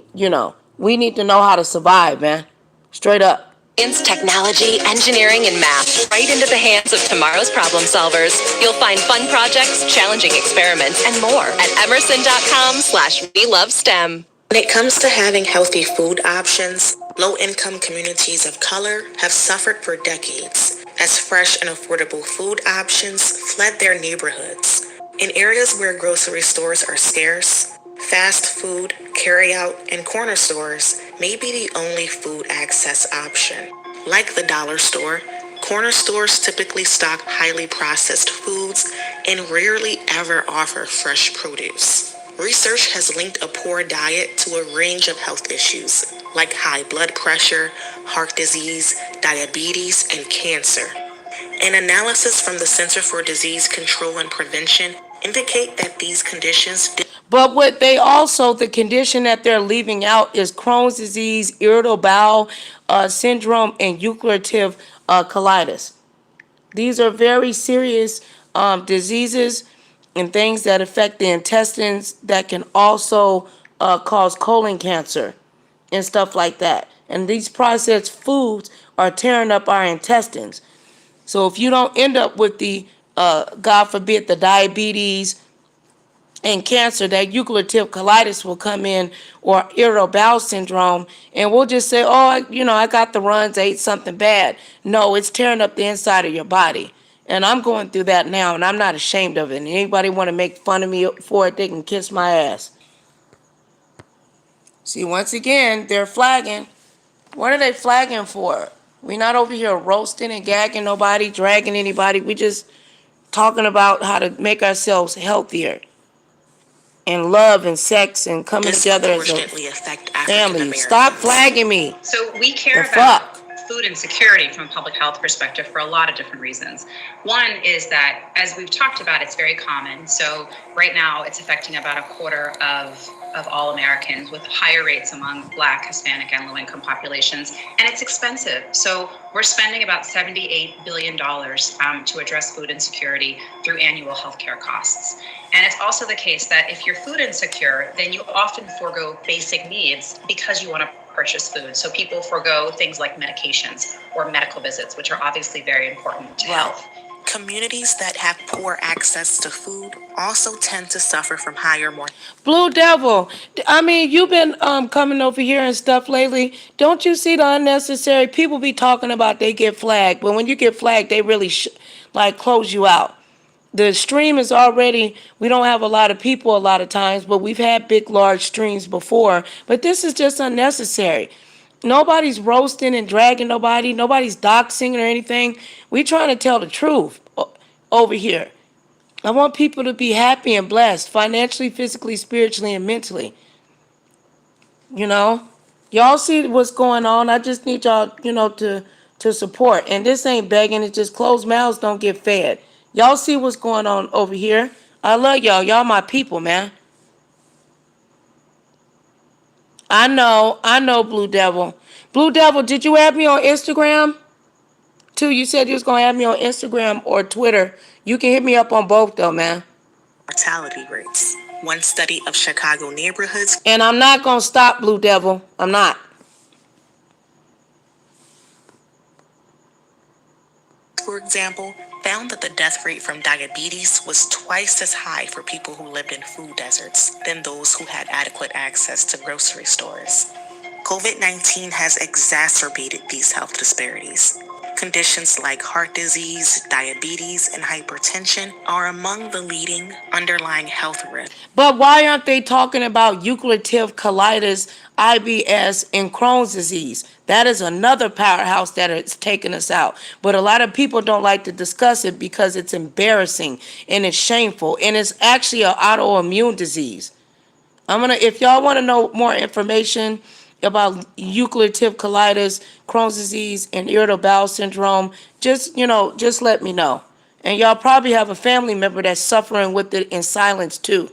we need to know how to survive, man. Straight up. technology, engineering, and math right into the hands of tomorrow's problem solvers. You'll find fun projects, challenging experiments, and more at emerson.com/we love STEM. When it comes to having healthy food options, low-income communities of color have suffered for decades as fresh and affordable food options fled their neighborhoods. In areas where grocery stores are scarce, fast food, carry-out, and corner stores may be the only food access option. Like the dollar store, corner stores typically stock highly processed foods and rarely ever offer fresh produce. Research has linked a poor diet to a range of health issues like high blood pressure, heart disease, diabetes, and cancer. An analysis from the Center for Disease Control and Prevention indicate that these conditions. But what they also, the condition that they're leaving out is Crohn's disease, irritable bowel syndrome, and ulcerative colitis. These are very serious diseases and things that affect the intestines that can also cause colon cancer and stuff like that. And these processed foods are tearing up our intestines. So if you don't end up with God forbid, the diabetes and cancer, that ulcerative colitis will come in, or irritable bowel syndrome, and we'll just say, oh, I got the runs, I ate something bad. No, it's tearing up the inside of your body. And I'm going through that now, and I'm not ashamed of it. And anybody want to make fun of me for it, they can kiss my ass. See, once again, they're flagging. What are they flagging for? We're not over here roasting and gagging nobody, dragging anybody. We just talking about how to make ourselves healthier and love and sex and coming together as a family. Stop flagging me. So we care The about fuck? food insecurity from a public health perspective for a lot of different reasons. One is that, as we've talked about, it's very common. So right now it's affecting about a quarter of all Americans, with higher rates among Black, Hispanic, and low-income populations, and it's expensive. So we're spending about $78 billion to address food insecurity through annual healthcare costs. And it's also the case that if you're food insecure, then you often forego basic needs because you want to purchase food. So people forego things like medications or medical visits, which are obviously very important to health. Communities that have poor access to food also tend to suffer from higher mortality. Blue Devil, I mean, you've been coming over here and stuff lately. Don't you see the unnecessary? People be talking about they get flagged, but when you get flagged, they really close you out. The stream is already, we don't have a lot of people a lot of times, but we've had big, large streams before. But this is just unnecessary. Nobody's roasting and dragging nobody. Nobody's doxing or anything. We trying to tell the truth over here. I want people to be happy and blessed, financially, physically, spiritually, and mentally. Y'all see what's going on. I just need y'all, to support. And this ain't begging. It's just closed mouths don't get fed. Y'all see what's going on over here. I love y'all. Y'all my people, man. I know, Blue Devil. Blue Devil, did you add me on Instagram? Too, you said you was gonna add me on Instagram or Twitter. You can hit me up on both though, man. Mortality rates. One study of Chicago neighborhoods. And I'm not gonna stop, Blue Devil. I'm not. For example, found that the death rate from diabetes was twice as high for people who lived in food deserts than those who had adequate access to grocery stores. COVID-19 has exacerbated these health disparities. Conditions like heart disease, diabetes, and hypertension are among the leading underlying health risks. But why aren't they talking about ulcerative colitis, IBS, and Crohn's disease? That is another powerhouse that is taking us out. But a lot of people don't like to discuss it because it's embarrassing and it's shameful and it's actually an autoimmune disease. If y'all want to know more information about ulcerative colitis, Crohn's disease, and irritable bowel syndrome, just let me know. And y'all probably have a family member that's suffering with it in silence too.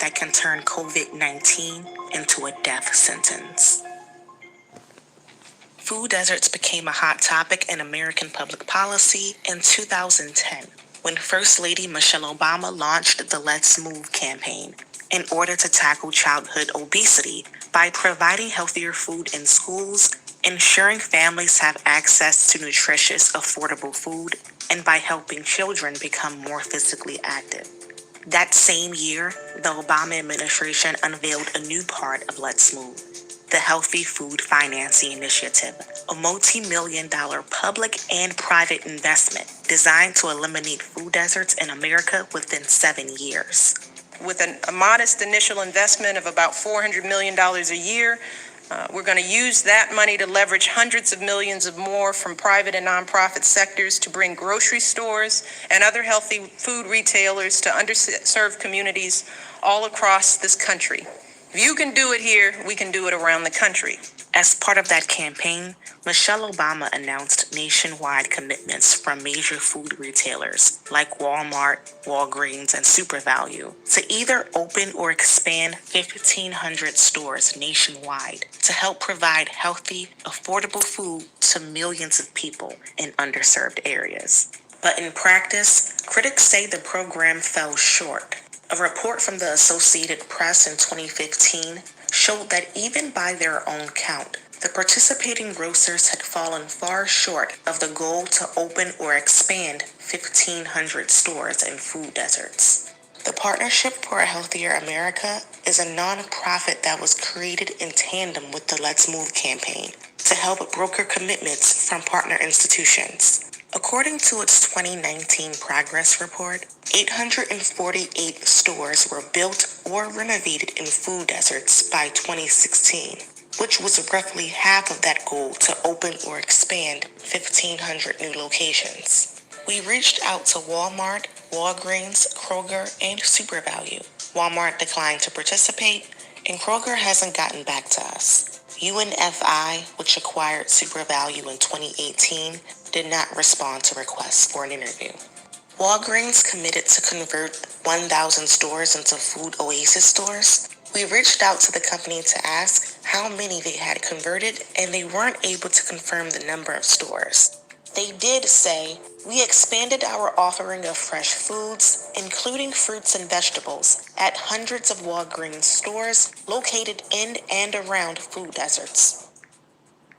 That can turn COVID-19 into a death sentence. Food deserts became a hot topic in American public policy in 2010 when First Lady Michelle Obama launched the Let's Move campaign in order to tackle childhood obesity by providing healthier food in schools, ensuring families have access to nutritious, affordable food, and by helping children become more physically active. That same year, the Obama administration unveiled a new part of Let's Move, the Healthy Food Financing Initiative, a multi-million-dollar public and private investment designed to eliminate food deserts in America within 7 years. With a modest initial investment of about $400 million a year, we're going to use that money to leverage hundreds of millions of more from private and nonprofit sectors to bring grocery stores and other healthy food retailers to underserved communities all across this country. If you can do it here, we can do it around the country. As part of that campaign, Michelle Obama announced nationwide commitments from major food retailers like Walmart, Walgreens, and SuperValue to either open or expand 1,500 stores nationwide to help provide healthy, affordable food to millions of people in underserved areas. But in practice, critics say the program fell short. A report from the Associated Press in 2015 showed that even by their own count, the participating grocers had fallen far short of the goal to open or expand 1,500 stores in food deserts. The Partnership for a Healthier America is a nonprofit that was created in tandem with the Let's Move campaign to help broker commitments from partner institutions. According to its 2019 progress report, 848 stores were built or renovated in food deserts by 2016, which was roughly half of that goal to open or expand 1,500 new locations. We reached out to Walmart, Walgreens, Kroger, and SuperValue. Walmart declined to participate, and Kroger hasn't gotten back to us. Ins.I, which acquired SuperValue in 2018, did not respond to requests for an interview. Walgreens committed to convert 1,000 stores into food oasis stores. We reached out to the company to ask how many they had converted, and they weren't able to confirm the number of stores. They did say, "We expanded our offering of fresh foods, including fruits and vegetables, at hundreds of Walgreens stores located in and around food deserts."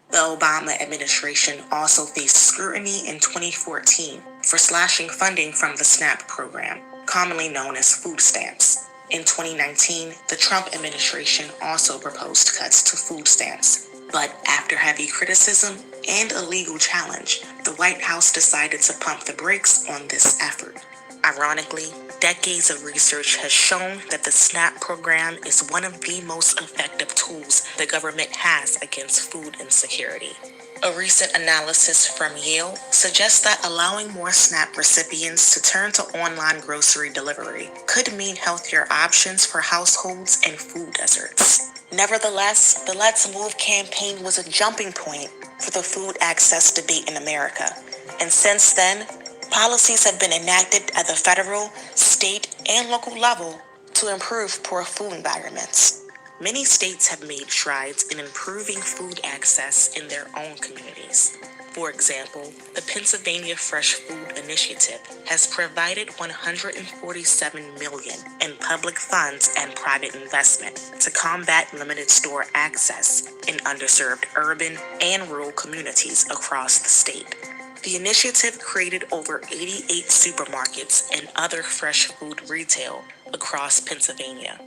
The Obama administration also faced scrutiny in 2014 for slashing funding from the SNAP program, commonly known as food stamps. In 2019, the Trump administration also proposed cuts to food stamps. But after heavy criticism and a legal challenge, the White House decided to pump the brakes on this effort. Ironically, decades of research has shown that the SNAP program is one of the most effective tools the government has against food insecurity. A recent analysis from Yale suggests that allowing more SNAP recipients to turn to online grocery delivery could mean healthier options for households and food deserts. Nevertheless, the Let's Move campaign was a jumping point for the food access debate in America. And since then, policies have been enacted at the federal, state, and local level to improve poor food environments. Many states have made strides in improving food access in their own communities. For example, the Pennsylvania Fresh Food Initiative has provided $147 million in public funds and private investment to combat limited store access in underserved urban and rural communities across the state. The initiative created over 88 supermarkets and other fresh food retail across Pennsylvania.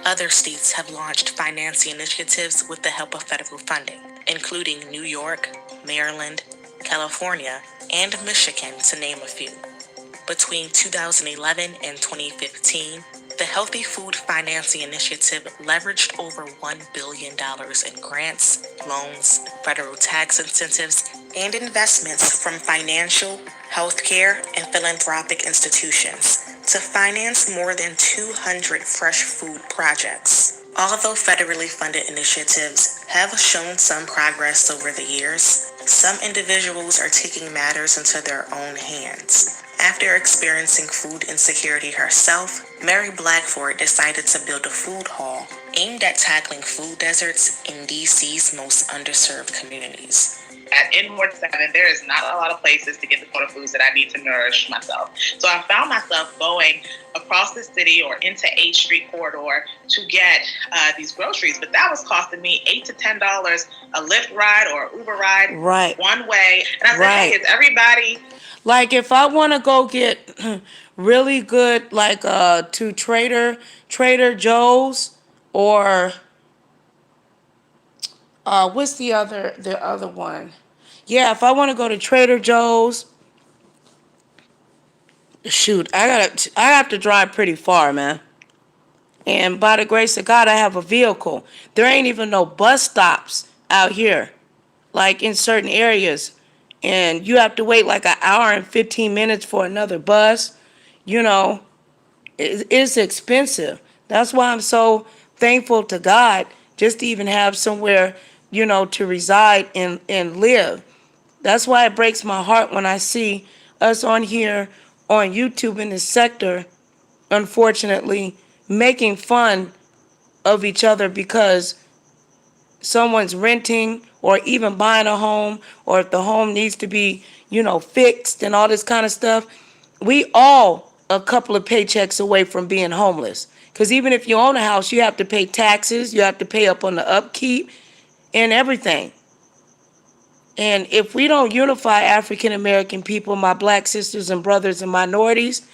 Other states have launched financing initiatives with the help of federal funding. including New York, Maryland, California, and Michigan, to name a few. Between 2011 and 2015, the Healthy Food Financing Initiative leveraged over $1 billion in grants, loans, federal tax incentives, and investments from financial, healthcare, and philanthropic institutions to finance more than 200 fresh food projects. Although federally funded initiatives have shown some progress over the years, some individuals are taking matters into their own hands. After experiencing food insecurity herself, Mary Blackford decided to build a food hall aimed at tackling food deserts in DC's most underserved communities. At N-Ward 7, there is not a lot of places to get the sort of foods that I need to nourish myself. So I found myself going across the city or into 8th Street corridor to get these groceries, but that was costing me $8 to $10 a Lyft ride or Uber ride one way. And I said, hey, is everybody... Like if I want to go get really good, like to Trader Joe's, or what's the other one? Yeah, if I want to go to Trader Joe's, shoot, I have to drive pretty far, man. And by the grace of God, I have a vehicle. There ain't even no bus stops out here, like in certain areas. And you have to wait like an hour and 15 minutes for another bus. You know, it's expensive. That's why I'm so thankful to God just to even have somewhere, you know, to reside and live. That's why it breaks my heart when I see us on here on YouTube in this sector, unfortunately, making fun of each other because someone's renting or even buying a home, or if the home needs to be, you know, fixed and all this kind of stuff. We all a couple of paychecks away from being homeless. Because even if you own a house, you have to pay taxes, you have to pay up on the upkeep and everything. And if we don't unify African American people, my black sisters and brothers and minorities,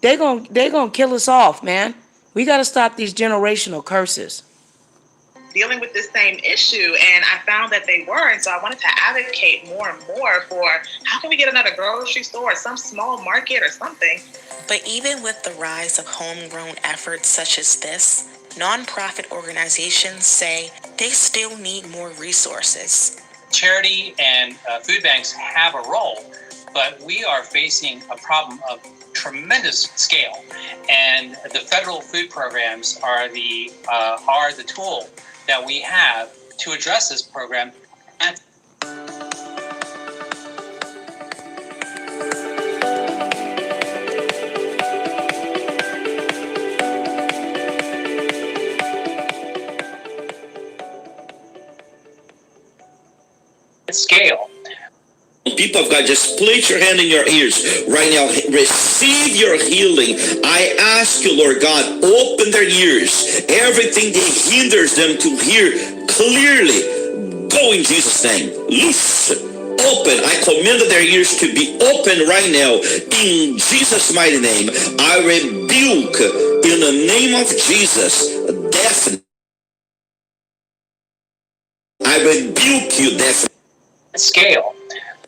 they're gonna kill us off, man. We got to stop these generational curses. Dealing with this same issue, and I found that they were, and so I wanted to advocate more and more for how can we get another grocery store or some small market or something. But even with the rise of homegrown efforts such as this, nonprofit organizations say they still need more resources. Charity and food banks have a role, but we are facing a problem of tremendous scale, and the federal food programs are the tool that we have to address this program. Scale. People of God, just place your hand in your ears right now. Receive your healing. I ask you, Lord God, open their ears. Everything that hinders them to hear clearly, go in Jesus' name. Loose, open. I command their ears to be open right now in Jesus' mighty name. I rebuke in the name of Jesus death. I rebuke you, death. Scale.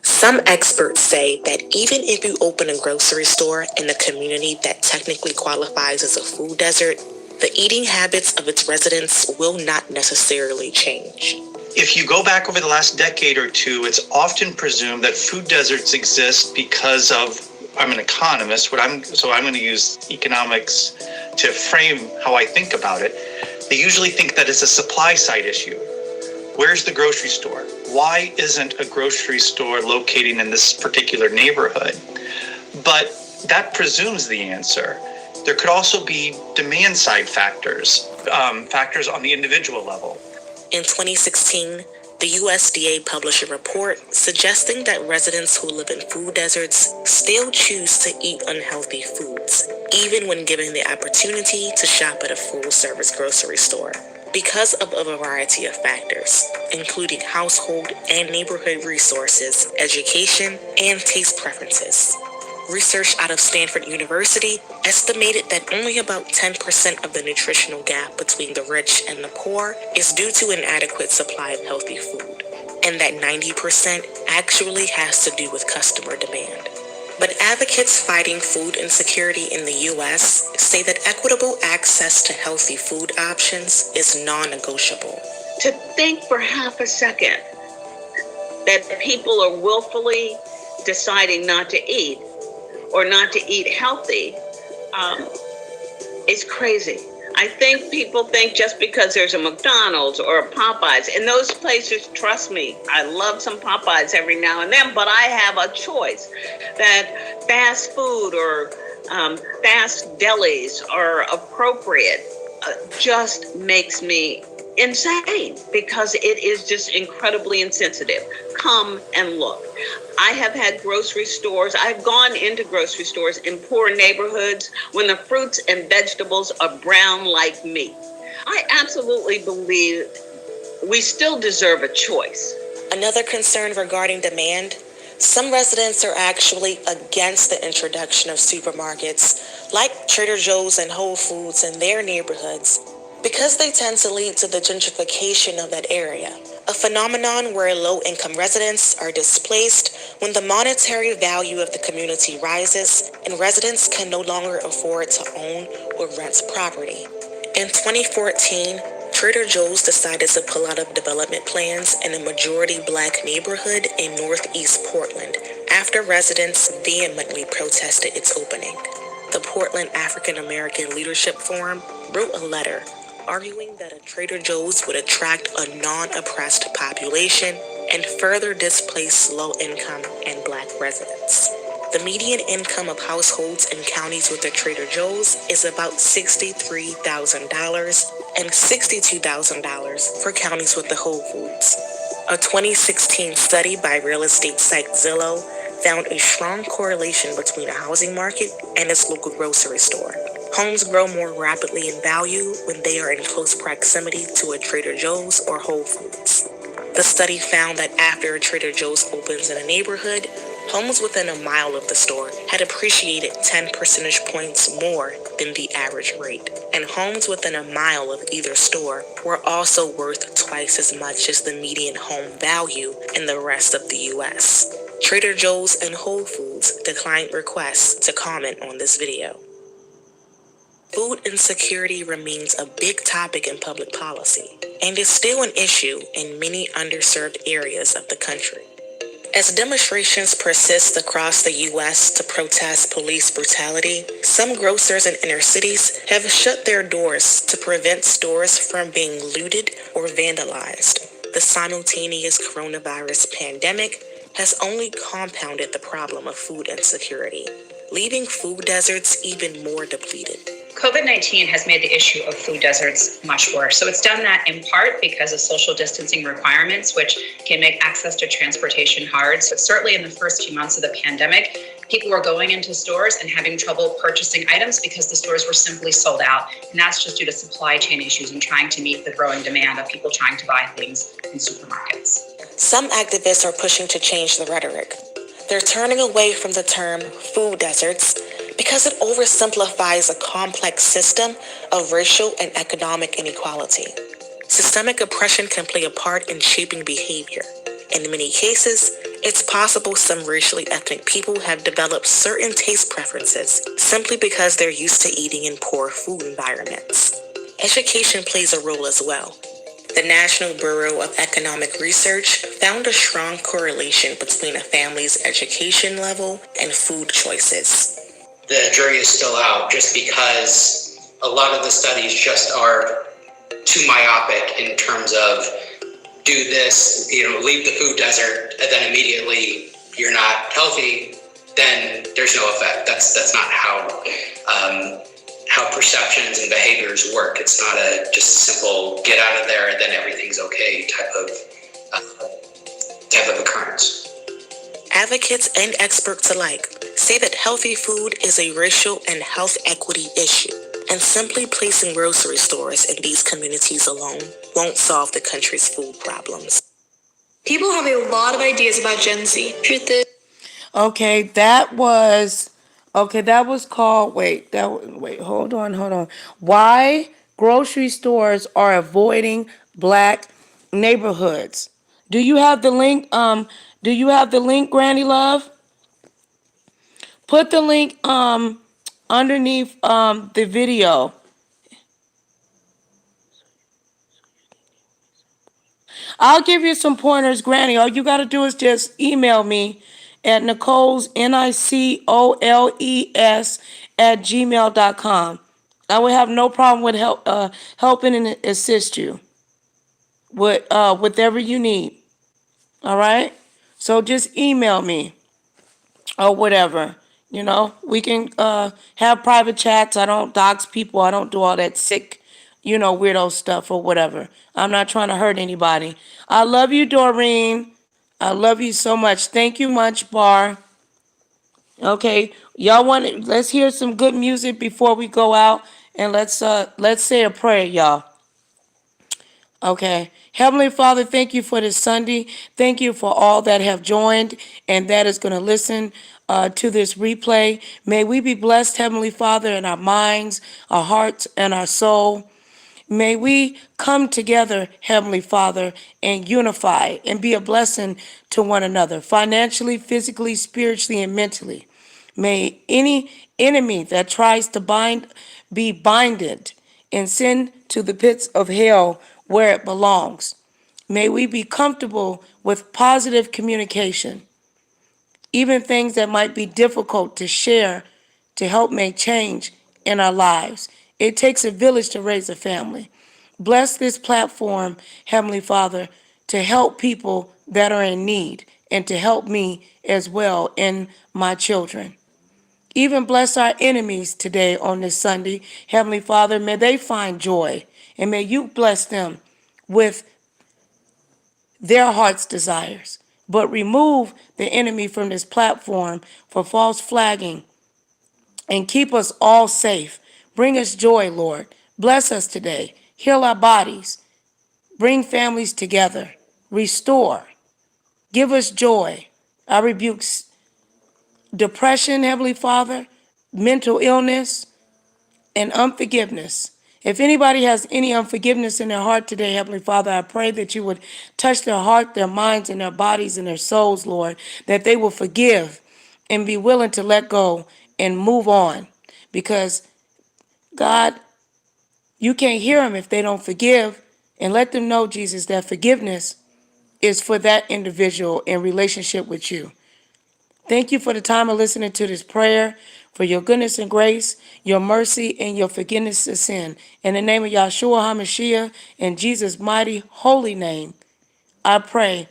Some experts say that even if you open a grocery store in a community that technically qualifies as a food desert, the eating habits of its residents will not necessarily change. If you go back over the last decade or two, it's often presumed that food deserts exist because of, I'm an economist, so I'm going to use economics to frame how I think about it. They usually think that it's a supply side issue. Where's the grocery store? Why isn't a grocery store located in this particular neighborhood? But that presumes the answer. There could also be demand side factors, factors on the individual level. In 2016, the USDA published a report suggesting that residents who live in food deserts still choose to eat unhealthy foods, even when given the opportunity to shop at a full-service grocery store, because of a variety of factors, including household and neighborhood resources, education, and taste preferences. Research out of Stanford University estimated that only about 10% of the nutritional gap between the rich and the poor is due to an inadequate supply of healthy food. and that 90% actually has to do with customer demand. But advocates fighting food insecurity in the U.S. say that equitable access to healthy food options is non-negotiable. To think for half a second that people are willfully deciding not to eat or not to eat healthy is crazy. I think people think just because there's a McDonald's or a Popeyes, and those places, trust me, I love some Popeyes every now and then, but I have a choice that fast food or fast delis are appropriate just makes me insane because it is just incredibly insensitive. Come and look. I have had grocery stores, I've gone into grocery stores in poor neighborhoods when the fruits and vegetables are brown like me. I absolutely believe we still deserve a choice. Another concern regarding demand, some residents are actually against the introduction of supermarkets like Trader Joe's and Whole Foods in their neighborhoods because they tend to lead to the gentrification of that area, a phenomenon where low-income residents are displaced when the monetary value of the community rises and residents can no longer afford to own or rent property. In 2014, Trader Joe's decided to pull out of development plans in a majority Black neighborhood in Northeast Portland after residents vehemently protested its opening. The Portland African American Leadership Forum wrote a letter arguing that a Trader Joe's would attract a non-oppressed population and further displace low-income and Black residents. The median income of households in counties with a Trader Joe's is about $63,000 and $62,000 for counties with the Whole Foods. A 2016 study by real estate site Zillow found a strong correlation between a housing market and its local grocery store. Homes grow more rapidly in value when they are in close proximity to a Trader Joe's or Whole Foods. The study found that after a Trader Joe's opens in a neighborhood, homes within a mile of the store had appreciated 10 percentage points more than the average rate, and homes within a mile of either store were also worth twice as much as the median home value in the rest of the U.S. Trader Joe's and Whole Foods declined requests to comment on this video. Food insecurity remains a big topic in public policy and is still an issue in many underserved areas of the country. As demonstrations persist across the U.S. to protest police brutality, some grocers in inner cities have shut their doors to prevent stores from being looted or vandalized. The simultaneous coronavirus pandemic has only compounded the problem of food insecurity, leaving food deserts even more depleted. COVID-19 has made the issue of food deserts much worse. So it's done that in part because of social distancing requirements, which can make access to transportation hard. So certainly in the first few months of the pandemic, people were going into stores and having trouble purchasing items because the stores were simply sold out. And that's just due to supply chain issues and trying to meet the growing demand of people trying to buy things in supermarkets. Some activists are pushing to change the rhetoric. They're turning away from the term food deserts because it oversimplifies a complex system of racial and economic inequality. Systemic oppression can play a part in shaping behavior. In many cases, it's possible some racially ethnic people have developed certain taste preferences simply because they're used to eating in poor food environments. Education plays a role as well. The National Bureau of Economic Research found a strong correlation between a family's education level and food choices. The jury is still out just because a lot of the studies just are too myopic in terms of do this, leave the food desert, and then immediately you're not healthy, then there's no effect. That's not how perceptions and behaviors work. It's not a just simple get out of there and then everything's okay type of occurrence. Advocates and experts alike say that healthy food is a racial and health equity issue, and simply placing grocery stores in these communities alone won't solve the country's food problems. People have a lot of ideas about Gen Z. Okay, that was called, hold on. Why grocery stores are avoiding Black neighborhoods. Do you have the link? Do you have the link, Granny Love? Put the link underneath the video. I'll give you some pointers, Granny. All you gotta do is just email me at Nicole's NicoLes @gmail.com. I would have no problem with helping and assist you with whatever you need. All right. So just email me or whatever. You know, we can have private chats. I don't dox people. I don't do all that sick, weirdo stuff or whatever. I'm not trying to hurt anybody. I love you, Doreen. I love you so much. Thank you much, Bar. Okay, y'all let's hear some good music before we go out, and let's say a prayer, y'all. Okay. Heavenly Father, thank you for this Sunday. Thank you for all that have joined and that is going to listen to this replay. May we be blessed, Heavenly Father, in our minds, our hearts, and our soul. May we come together, Heavenly Father, and unify and be a blessing to one another, financially, physically, spiritually, and mentally. May any enemy that tries to be binded and send to the pits of hell where it belongs. May we be comfortable with positive communication, even things that might be difficult to share to help make change in our lives. It takes a village to raise a family. Bless this platform, Heavenly Father, to help people that are in need and to help me as well and my children. Even bless our enemies today on this Sunday. Heavenly Father, may they find joy and may you bless them with their heart's desires. But remove the enemy from this platform for false flagging and keep us all safe. Bring us joy, Lord. Bless us today. Heal our bodies. Bring families together. Restore. Give us joy. I rebuke depression, Heavenly Father, mental illness, and unforgiveness. If anybody has any unforgiveness in their heart today, Heavenly Father, I pray that you would touch their heart, their minds, and their bodies and their souls, Lord, that they will forgive and be willing to let go and move on. Because, God, you can't hear them if they don't forgive. And let them know, Jesus, that forgiveness is for that individual in relationship with you. Thank you for the time of listening to this prayer, for your goodness and grace, your mercy, and your forgiveness of sin. In the name of Yahshua HaMashiach, in Jesus' mighty, holy name, I pray.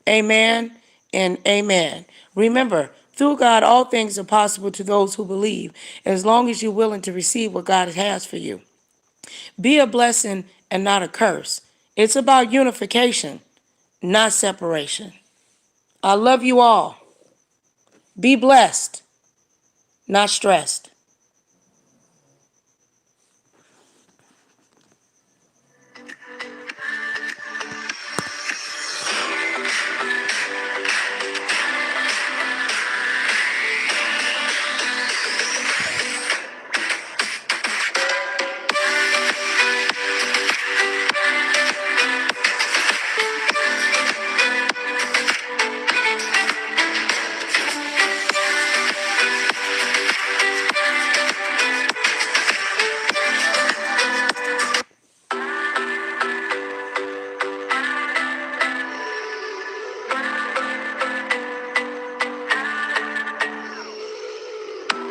Amen and amen. Remember, through God, all things are possible to those who believe, as long as you're willing to receive what God has for you. Be a blessing and not a curse. It's about unification, not separation. I love you all. Be blessed, not stressed.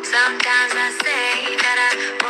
Sometimes I say that I